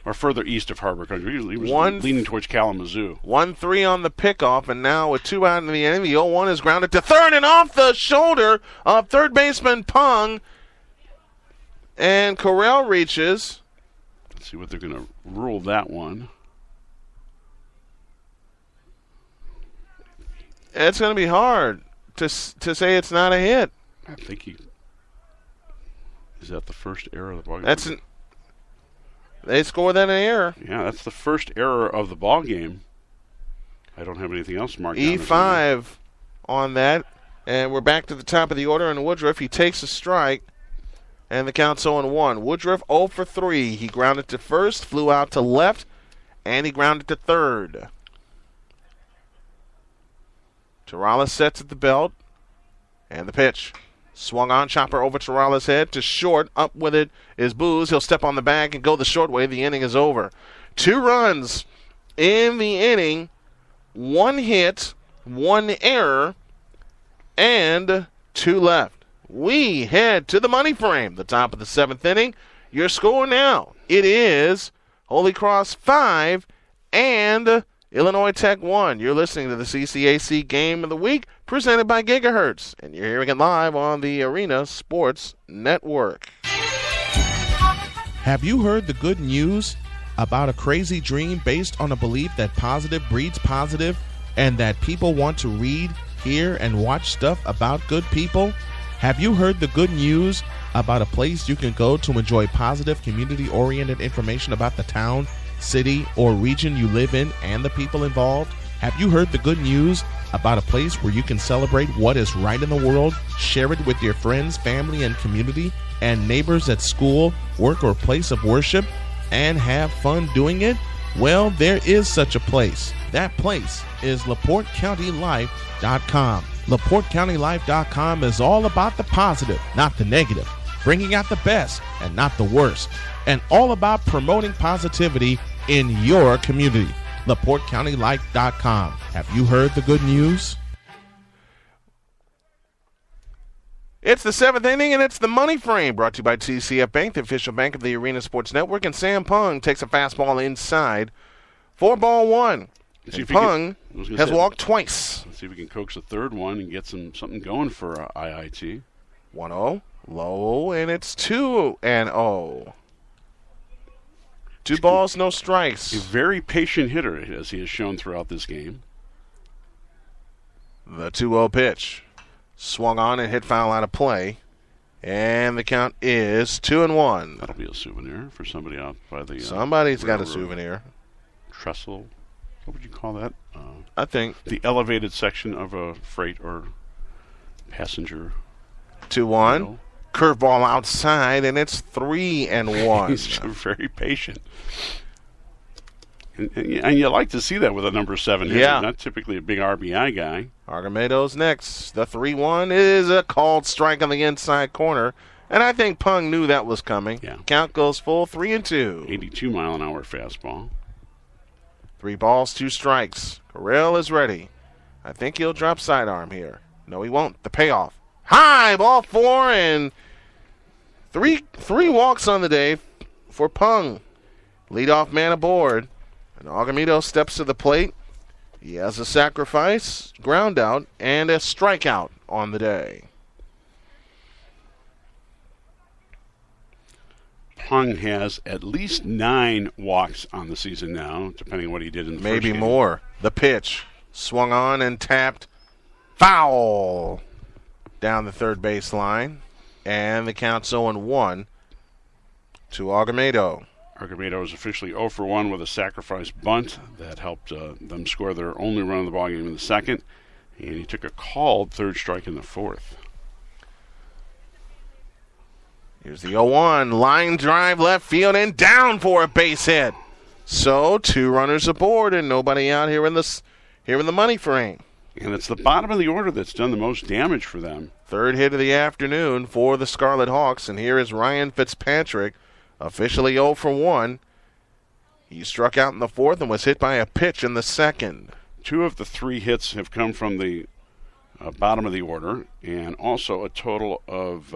or further east of Harbor Country. He was leaning towards Kalamazoo. 1-3 on the pickoff, and now with 2 out in the inning, the 0-1 is grounded to third and off the shoulder of third baseman Pung. And Correll reaches. Let's see what they're going to rule that one. It's going to be hard to say it's not a hit. I think is that the first error of the ball game? They score that an error. Yeah, that's the first error of the ball game. I don't have anything else marked down. E5 on that, And we're back to the top of the order, and Woodruff, he takes a strike, and the count's 0-1. Woodruff 0 for 3. He grounded to first, flew out to left, and he grounded to third. Torales sets at the belt, and the pitch. Swung on, chopper over Torales' head to short. Up with it is Booz. He'll step on the bag and go the short way. The inning is over. 2 runs in the inning, 1 hit, 1 error, and 2 left. We head to the money frame, the top of the 7th inning. Your score now, it is Holy Cros 5 and Illinois Tech 1. You're listening to the CCAC Game of the Week, presented by Gigahertz, and you're hearing it live on the Arena Sports Network. Have you heard the good news about a crazy dream based on a belief that positive breeds positive and that people want to read, hear, and watch stuff about good people? Have you heard the good news about a place you can go to enjoy positive, community-oriented information about the town, city, or region you live in and the people involved? Have you heard the good news about a place where you can celebrate what is right in the world, share it with your friends, family, and community, and neighbors at school, work, or place of worship, and have fun doing it? Well, there is such a place. That place is LaPorteCountyLife.com. LaPorteCountyLife.com is all about the positive, not the negative, bringing out the best and not the worst, and all about promoting positivity in your community. LaPorteCountyLife.com. Have you heard the good news? It's the 7th inning, and it's the money frame, brought to you by TCF Bank, the official bank of the Arena Sports Network. And Sam Pung takes a fastball inside for ball 1. And Pung has walked twice. Let's see if we can coax a third one and get something going for IIT. 1-0, low, and it's 2-0. 2 balls, no strikes. A very patient hitter, as he has shown throughout this game. The 2-0 pitch. Swung on and hit foul out of play. And the count is 2-1. That'll be a souvenir for somebody out by the... Somebody's got a souvenir. Trestle. What would you call that? I think... the elevated section of a freight or passenger. 2-1. Curveball outside, and it's 3-1. He's very patient. And you like to see that with a number 7 hitter. Yeah. Not typically a big RBI guy. Argamedo's next. The 3-1 is a called strike on the inside corner, and I think Pung knew that was coming. Yeah. Count goes full, 3-2. 82-mile-an-hour fastball. 3 balls, 2 strikes. Correll is ready. I think he'll drop sidearm here. No, he won't. The payoff. High, ball 4, and three walks on the day for Pung. Leadoff man aboard. And Argamedo steps to the plate. He has a sacrifice, ground out, and a strikeout on the day. Pung has at least 9 walks on the season now, depending on what he did in the first game. Maybe more. The pitch. Swung on and tapped. Foul! Down the third base line. And the count's 0-1 to Argamedo. Argamedo is officially 0 for 1 with a sacrifice bunt that helped them score their only run of the ballgame in the second. And he took a called third strike in the fourth. Here's the 0-1. Line drive left field and down for a base hit. So 2 runners aboard and nobody out here in the money frame. And it's the bottom of the order that's done the most damage for them. Third hit of the afternoon for the Scarlet Hawks. And here is Ryan Fitzpatrick, officially 0 for 1. He struck out in the fourth and was hit by a pitch in the second. 2 of the 3 hits have come from the bottom of the order, and also a total of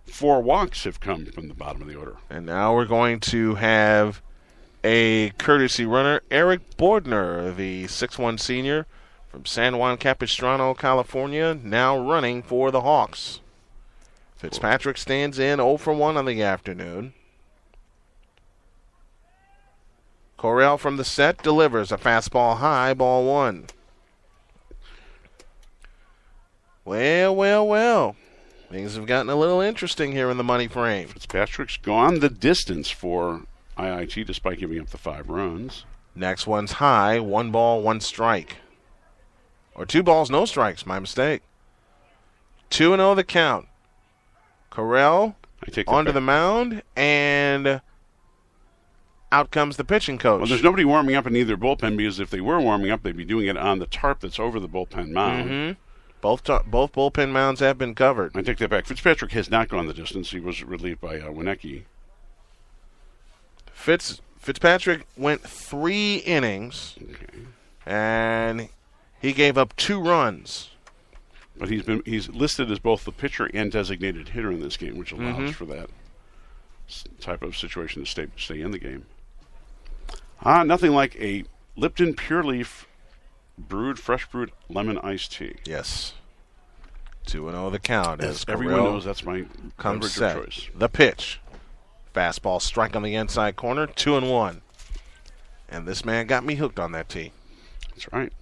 4 walks have come from the bottom of the order. And now we're going to have a courtesy runner, Eric Bordner, the 6'1 senior from San Juan Capistrano, California, now running for the Hawks. Fitzpatrick stands in 0 for 1 on the afternoon. Correll from the set delivers a fastball high, ball 1. Well. Things have gotten a little interesting here in the money frame. Fitzpatrick's gone the distance for IIT despite giving up the 5 runs. Next one's high, 1 ball, 1 strike. Or 2 balls, no strikes, my mistake. 2-0 the count. Correll onto back. the mound, and out comes the pitching coach. Well, there's nobody warming up in either bullpen, because if they were warming up, they'd be doing it on the tarp that's over the bullpen mound. Mm-hmm. Both bullpen mounds have been covered. I take that back. Fitzpatrick has not gone the distance. He was relieved by Winecki. Fitzpatrick went 3 innings, and he gave up 2 runs. But he's listed as both the pitcher and designated hitter in this game, which allows for that type of situation to stay in the game. Nothing like a Lipton Pure Leaf fresh brewed lemon iced tea. Yes. 2-0 the count. As everyone Correll knows that's my beverage of choice. The pitch. Fastball strike on the inside corner, 2-1. And this man got me hooked on that tea. That's right.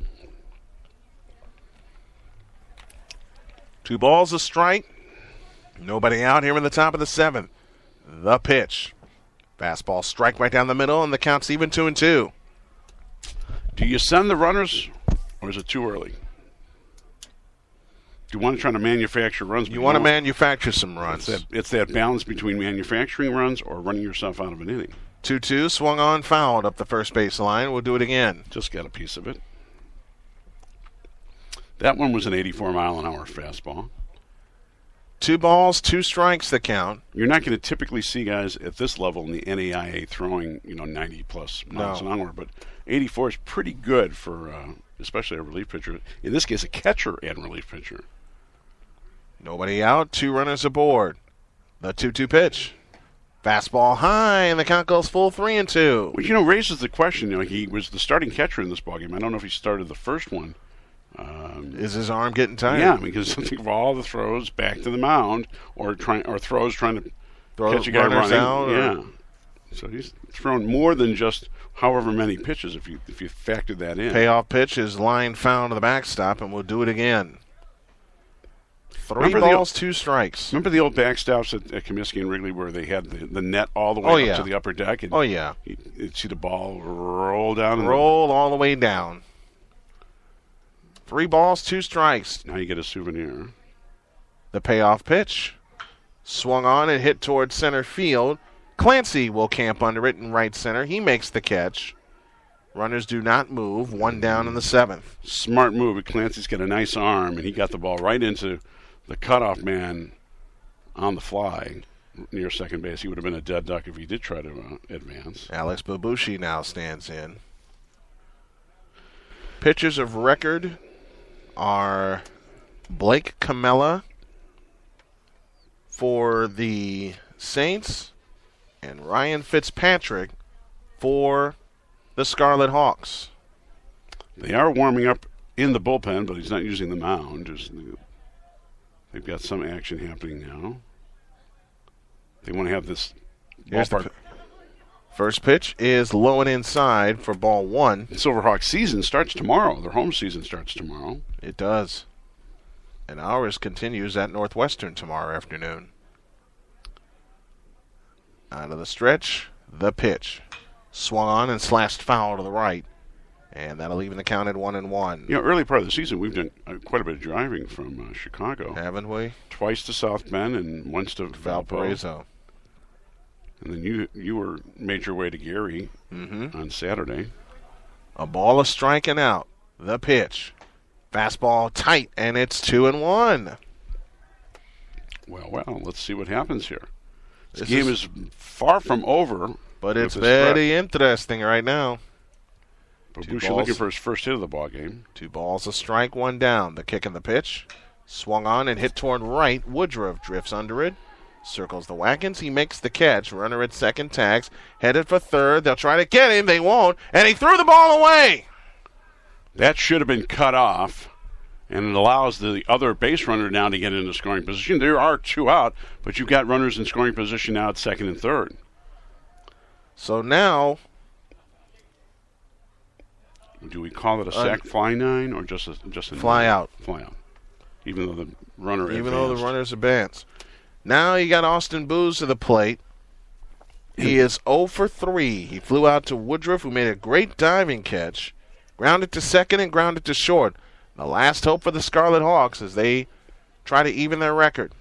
2 balls, a strike. Nobody out here in the top of the 7th. The pitch. Fastball strike right down the middle, and the count's even 2-2. Do you send the runners, or is it too early? Do you want to try to manufacture runs? You want to manufacture some runs. It's that balance between manufacturing runs or running yourself out of an inning. 2-2, swung on, fouled up the first base line. We'll do it again. Just got a piece of it. That one was an 84-mile-an-hour fastball. 2 balls, 2 strikes the count. You're not going to typically see guys at this level in the NAIA throwing 90-plus miles an hour, but 84 is pretty good for especially a relief pitcher. In this case, a catcher and relief pitcher. Nobody out, 2 runners aboard. The 2-2 pitch. Fastball high, and the count goes full 3-2. Which, raises the question. He was the starting catcher in this ballgame. I don't know if he started the first one. Is his arm getting tired? Yeah, because think of all the throws back to the mound, or throws trying to catch a guy running. Out, yeah, so he's thrown more than just however many pitches. If you factor that in, payoff pitch is line foul to the backstop, and we'll do it again. 3 balls, 2 strikes. Remember the old backstops at Comiskey and Wrigley where they had the net all the way up to the upper deck? And you'd see the ball roll down. Roll all the way down. 3 balls, 2 strikes. Now you get a souvenir. The payoff pitch. Swung on and hit towards center field. Clancy will camp under it in right center. He makes the catch. Runners do not move. 1 down in the 7th. Smart move. Clancy's got a nice arm, and he got the ball right into the cutoff man on the fly near second base. He would have been a dead duck if he did try to advance. Alex Babushi now stands in. Pitchers of record are Blake Camella for the Saints and Ryan Fitzpatrick for the Scarlet Hawks. They are warming up in the bullpen, but he's not using the mound. They've got some action happening now. They want to have this ballpark. First pitch is low and inside for ball 1. Silverhawks season starts tomorrow. Their home season starts tomorrow. It does. And ours continues at Northwestern tomorrow afternoon. Out of the stretch, the pitch. Swung on and slashed foul to the right. And that'll even the count at 1-1. Early part of the season, we've done quite a bit of driving from Chicago. Haven't we? Twice to South Bend and once to Valparaiso. And then you made your way to Gary on Saturday. A ball, a strike, and out. The pitch. Fastball tight, and it's 2-1. Well, let's see what happens here. This game is far from over. But it's very interesting right now. Babushi looking for his first hit of the ball game. 2 balls, a strike, 1 down. The kick and the pitch. Swung on and hit toward right. Woodruff drifts under it. Circles the wagons. He makes the catch. Runner at second tags. Headed for third. They'll try to get him. They won't. And he threw the ball away. That should have been cut off. And it allows the other base runner now to get into scoring position. There are 2 out, but you've got runners in scoring position now at second and third. So now, do we call it a sac fly 9 or just a fly out? Fly out. Even though the runners advance. Now you got Austin Booz to the plate. He is 0 for 3. He flew out to Woodruff, who made a great diving catch. Grounded to second and grounded to short. The last hope for the Scarlet Hawks as they try to even their record.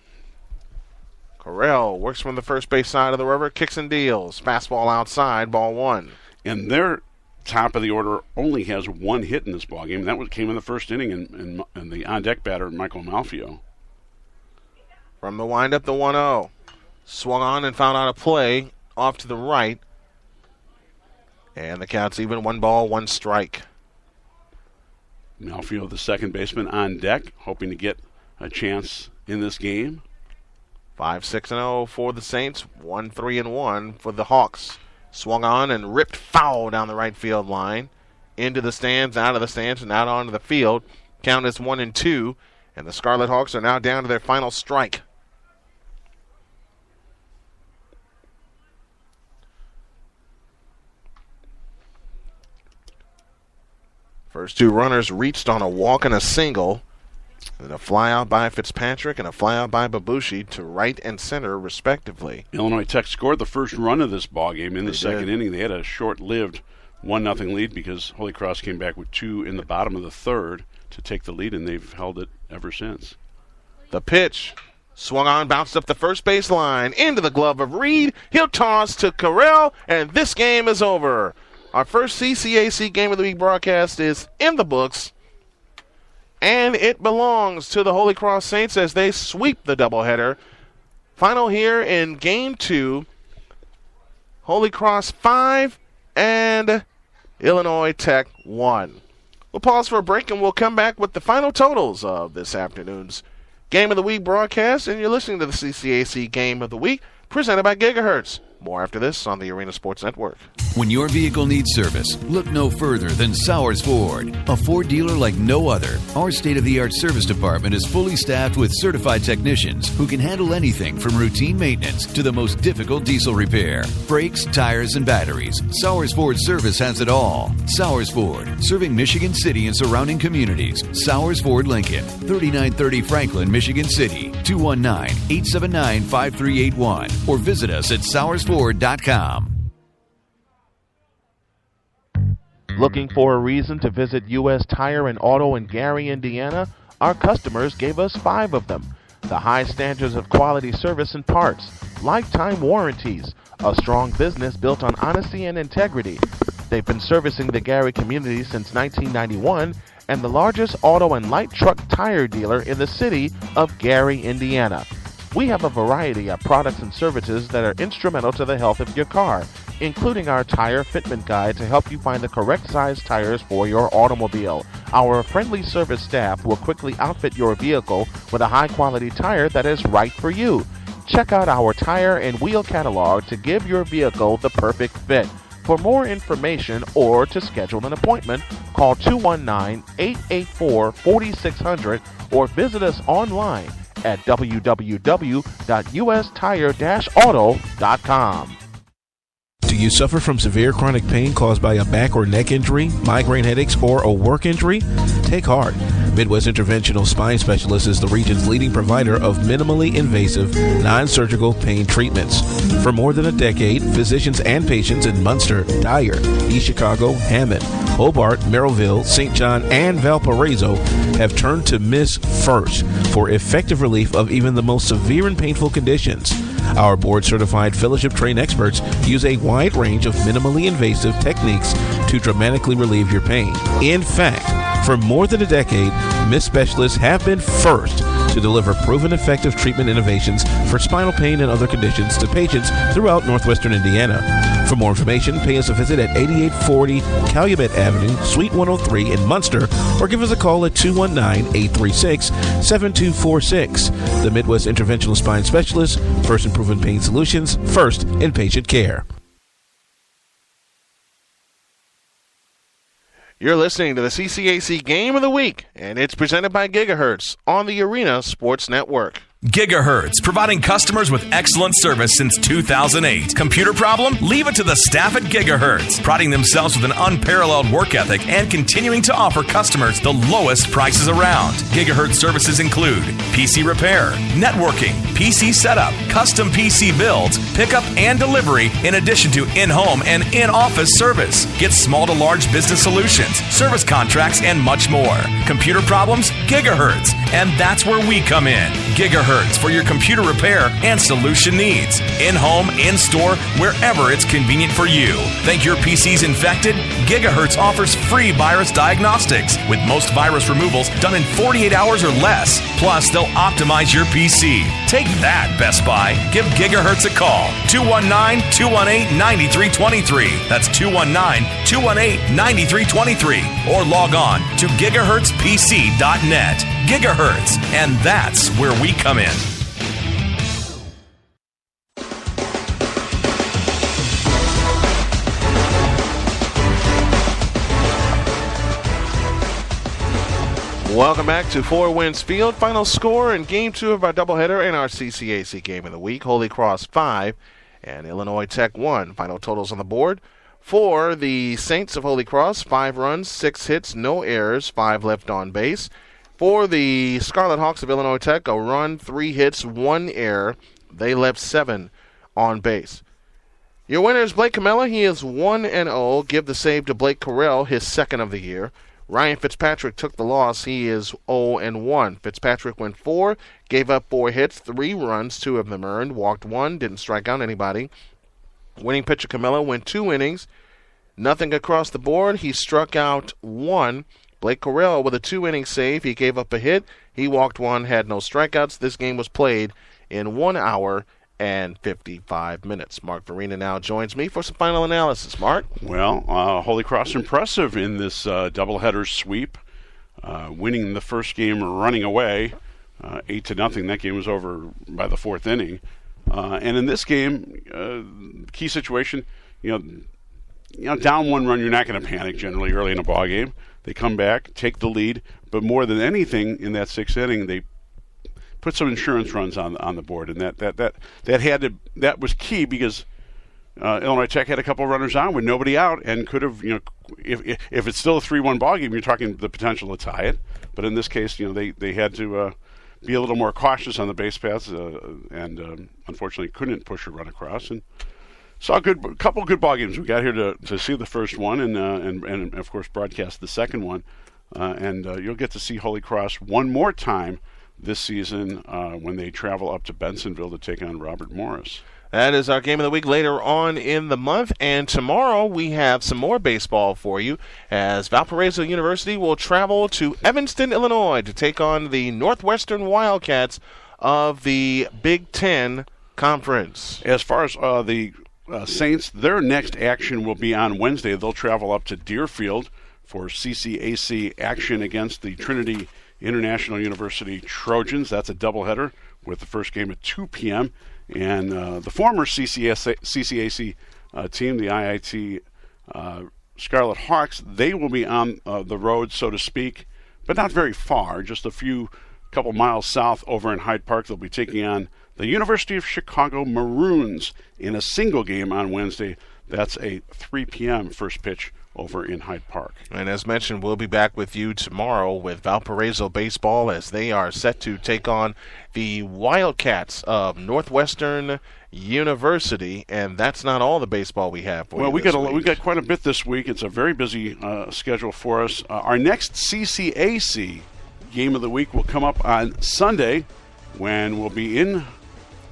Correll works from the first base side of the river, kicks and deals. Fastball outside, ball one. And their top of the order only has one hit in this ballgame, and that came in the first inning, and the on-deck batter, Michael Malfio. From the windup, the 1-0. Swung on and found out a play off to the right. And the count's even, 1 ball, 1 strike. Malfio, the second baseman, on deck, hoping to get a chance in this game. 5-6-0 for the Saints, 1-3-1 for the Hawks. Swung on and ripped foul down the right field line. Into the stands, out of the stands, and out onto the field. Count is 1-2, and the Scarlet Hawks are now down to their final strike. First two runners reached on a walk and a single. And a fly out by Fitzpatrick and a fly out by Babushi to right and center, respectively. Illinois Tech scored the first run of this ballgame in the second inning. They had a short-lived 1-0 lead because Holy Cros came back with 2 in the bottom of the third to take the lead, and they've held it ever since. The pitch swung on, bounced up the first base line, into the glove of Reed. He'll toss to Correll, and this game is over. Our first CCAC Game of the Week broadcast is in the books. And it belongs to the Holy Cros Saints as they sweep the doubleheader. Final here in Game 2. Holy Cros 5 and Illinois Tech 1. We'll pause for a break and we'll come back with the final totals of this afternoon's Game of the Week broadcast. And you're listening to the CCAC Game of the Week presented by Gigahertz. More after this on the Arena Sports Network. When your vehicle needs service, look no further than Sowers Ford, a Ford dealer like no other. Our state-of-the-art service department is fully staffed with certified technicians who can handle anything from routine maintenance to the most difficult diesel repair. Brakes, tires, and batteries. Sowers Ford service has it all. Sowers Ford, serving Michigan City and surrounding communities. Sowers Ford Lincoln, 3930 Franklin, Michigan City, 219-879-5381, or visit us at SowersFord.com. Looking for a reason to visit U.S. Tire and Auto in Gary, Indiana? Our customers gave us 5 of them. The high standards of quality service and parts, lifetime warranties, a strong business built on honesty and integrity. They've been servicing the Gary community since 1991 and the largest auto and light truck tire dealer in the city of Gary, Indiana. We have a variety of products and services that are instrumental to the health of your car, including our tire fitment guide to help you find the correct size tires for your automobile. Our friendly service staff will quickly outfit your vehicle with a high-quality tire that is right for you. Check out our tire and wheel catalog to give your vehicle the perfect fit. For more information or to schedule an appointment, call 219-884-4600 or visit us online at www.ustire-auto.com. Do you suffer from severe chronic pain caused by a back or neck injury, migraine headaches, or a work injury? Take heart. Midwest Interventional Spine Specialist is the region's leading provider of minimally invasive, non-surgical pain treatments. For more than a decade, physicians and patients in Munster, Dyer, East Chicago, Hammond, Hobart, Merrillville, St. John, and Valparaiso have turned to Miss First for effective relief of even the most severe and painful conditions. Our board-certified fellowship-trained experts use a wide range of minimally invasive techniques to dramatically relieve your pain. In fact, for more than a decade, Miss Specialists have been first to deliver proven effective treatment innovations for spinal pain and other conditions to patients throughout northwestern Indiana. For more information, pay us a visit at 8840 Calumet Avenue, Suite 103 in Munster, or give us a call at 219-836-7246. The Midwest Interventional Spine Specialist, First in Proven Pain Solutions, first in patient care. You're listening to the CCAC Game of the Week, and it's presented by Gigahertz on the Arena Sports Network. Gigahertz, providing customers with excellent service since 2008. Computer problem? Leave it to the staff at Gigahertz, priding themselves with an unparalleled work ethic and continuing to offer customers the lowest prices around. Gigahertz services include PC repair, networking, PC setup, custom PC builds, pickup and delivery, in addition to in-home and in-office service. Get small to large business solutions, service contracts, and much more. Computer problems? Gigahertz. And that's where we come in. Gigahertz for your computer repair and solution needs. In-home, in-store, wherever it's convenient for you. Think your PC's infected? Gigahertz offers free virus diagnostics, with most virus removals done in 48 hours or less. Plus, they'll optimize your PC. Take that, Best Buy. Give Gigahertz a call. 219-218-9323. That's 219-218-9323. Or log on to gigahertzpc.net. Gigahertz, and that's where we come in. Welcome back to Four Winds Field. Final score in Game 2 of our doubleheader in our CCAC Game of the Week. Holy Cros 5 and Illinois Tech 1. Final totals on the board. For the Saints of Holy Cros, 5 runs, 6 hits, no errors, 5 left on base. For the Scarlet Hawks of Illinois Tech, a run, 3 hits, 1 error. They left 7 on base. Your winner is Blake Camella. He is 1-0. Give the save to Blake Carrell, his second of the year. Ryan Fitzpatrick took the loss. He is 0-1. Fitzpatrick went 4, gave up 4 hits, 3 runs, 2 of them earned, walked 1, didn't strike out anybody. Winning pitcher Camella went 2 innings, nothing across the board. He struck out 1. Blake Carrell with a 2-inning save. He gave up a hit. He walked 1, had no strikeouts. This game was played in 1 hour and 55 minutes. Mark Farina now joins me for some final analysis. Mark? Well, Holy Cros impressive in this doubleheader sweep, winning the first game, running away 8-0. That game was over by the 4th inning. And in this game, key situation, down 1 run, you're not going to panic generally early in a ball game. They come back, take the lead, but more than anything in that 6th inning, they put some insurance runs on the board, and that was key because Illinois Tech had a couple of runners on with nobody out and could have, if it's still a 3-1 ball game, you're talking the potential to tie it. But in this case, they had to be a little more cautious on the base paths, and unfortunately couldn't push a run across. And saw a couple good ball games. We got here to see the first one and of course broadcast the second one, and you'll get to see Holy Cros one more time this season when they travel up to Bensonville to take on Robert Morris. That is our Game of the Week later on in the month, and tomorrow we have some more baseball for you as Valparaiso University will travel to Evanston, Illinois to take on the Northwestern Wildcats of the Big Ten Conference. As far as the Saints, their next action will be on Wednesday. They'll travel up to Deerfield for CCAC action against the Trinity International University Trojans. That's a doubleheader with the first game at 2 p.m. And the former CCAC team, the IIT Scarlet Hawks, they will be on the road, so to speak, but not very far, just couple miles south over in Hyde Park. They'll be taking on the University of Chicago Maroons in a single game on Wednesday. That's a 3 p.m. first pitch over in Hyde Park. And as mentioned, we'll be back with you tomorrow with Valparaiso baseball as they are set to take on the Wildcats of Northwestern University. And that's not all the baseball we have for you we got quite a bit this week. It's a very busy schedule for us. Our next CCAC Game of the Week will come up on Sunday when we'll be in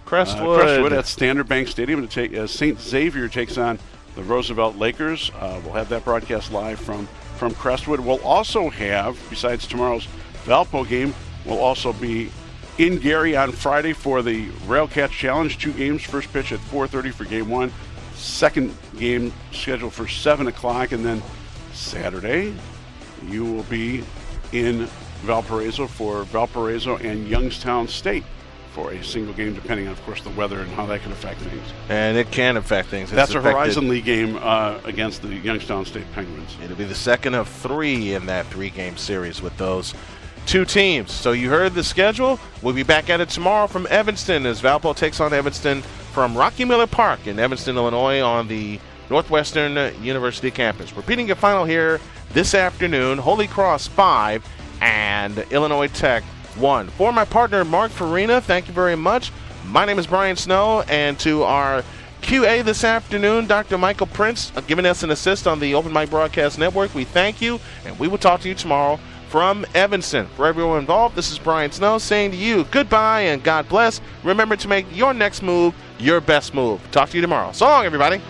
Crestwood at Standard Bank Stadium to take St. Xavier takes on the Roosevelt Lakers. We'll have that broadcast live from Crestwood. We'll also have, besides tomorrow's Valpo game, we'll also be in Gary on Friday for the Railcats Challenge. 2 games, first pitch at 4:30 for Game 1. Second game scheduled for 7 o'clock. And then Saturday, you will be in Valparaiso for Valparaiso and Youngstown State for a single game, depending on, of course, the weather and how that can affect things. And it can affect things. That's a Horizon League game against the Youngstown State Penguins. It'll be the second of 3 in that 3-game series with those two teams. So you heard the schedule. We'll be back at it tomorrow from Evanston as Valpo takes on Evanston from Rocky Miller Park in Evanston, Illinois on the Northwestern University campus. Repeating your final here this afternoon, Holy Cros 5 and Illinois Tech 1. For my partner, Mark Farina, thank you very much. My name is Brian Snow, and to our QA this afternoon, Dr. Michael Prince, giving us an assist on the Open Mic Broadcast Network. We thank you, and we will talk to you tomorrow from Evanston. For everyone involved, this is Brian Snow saying to you goodbye and God bless. Remember to make your next move your best move. Talk to you tomorrow. So long, everybody.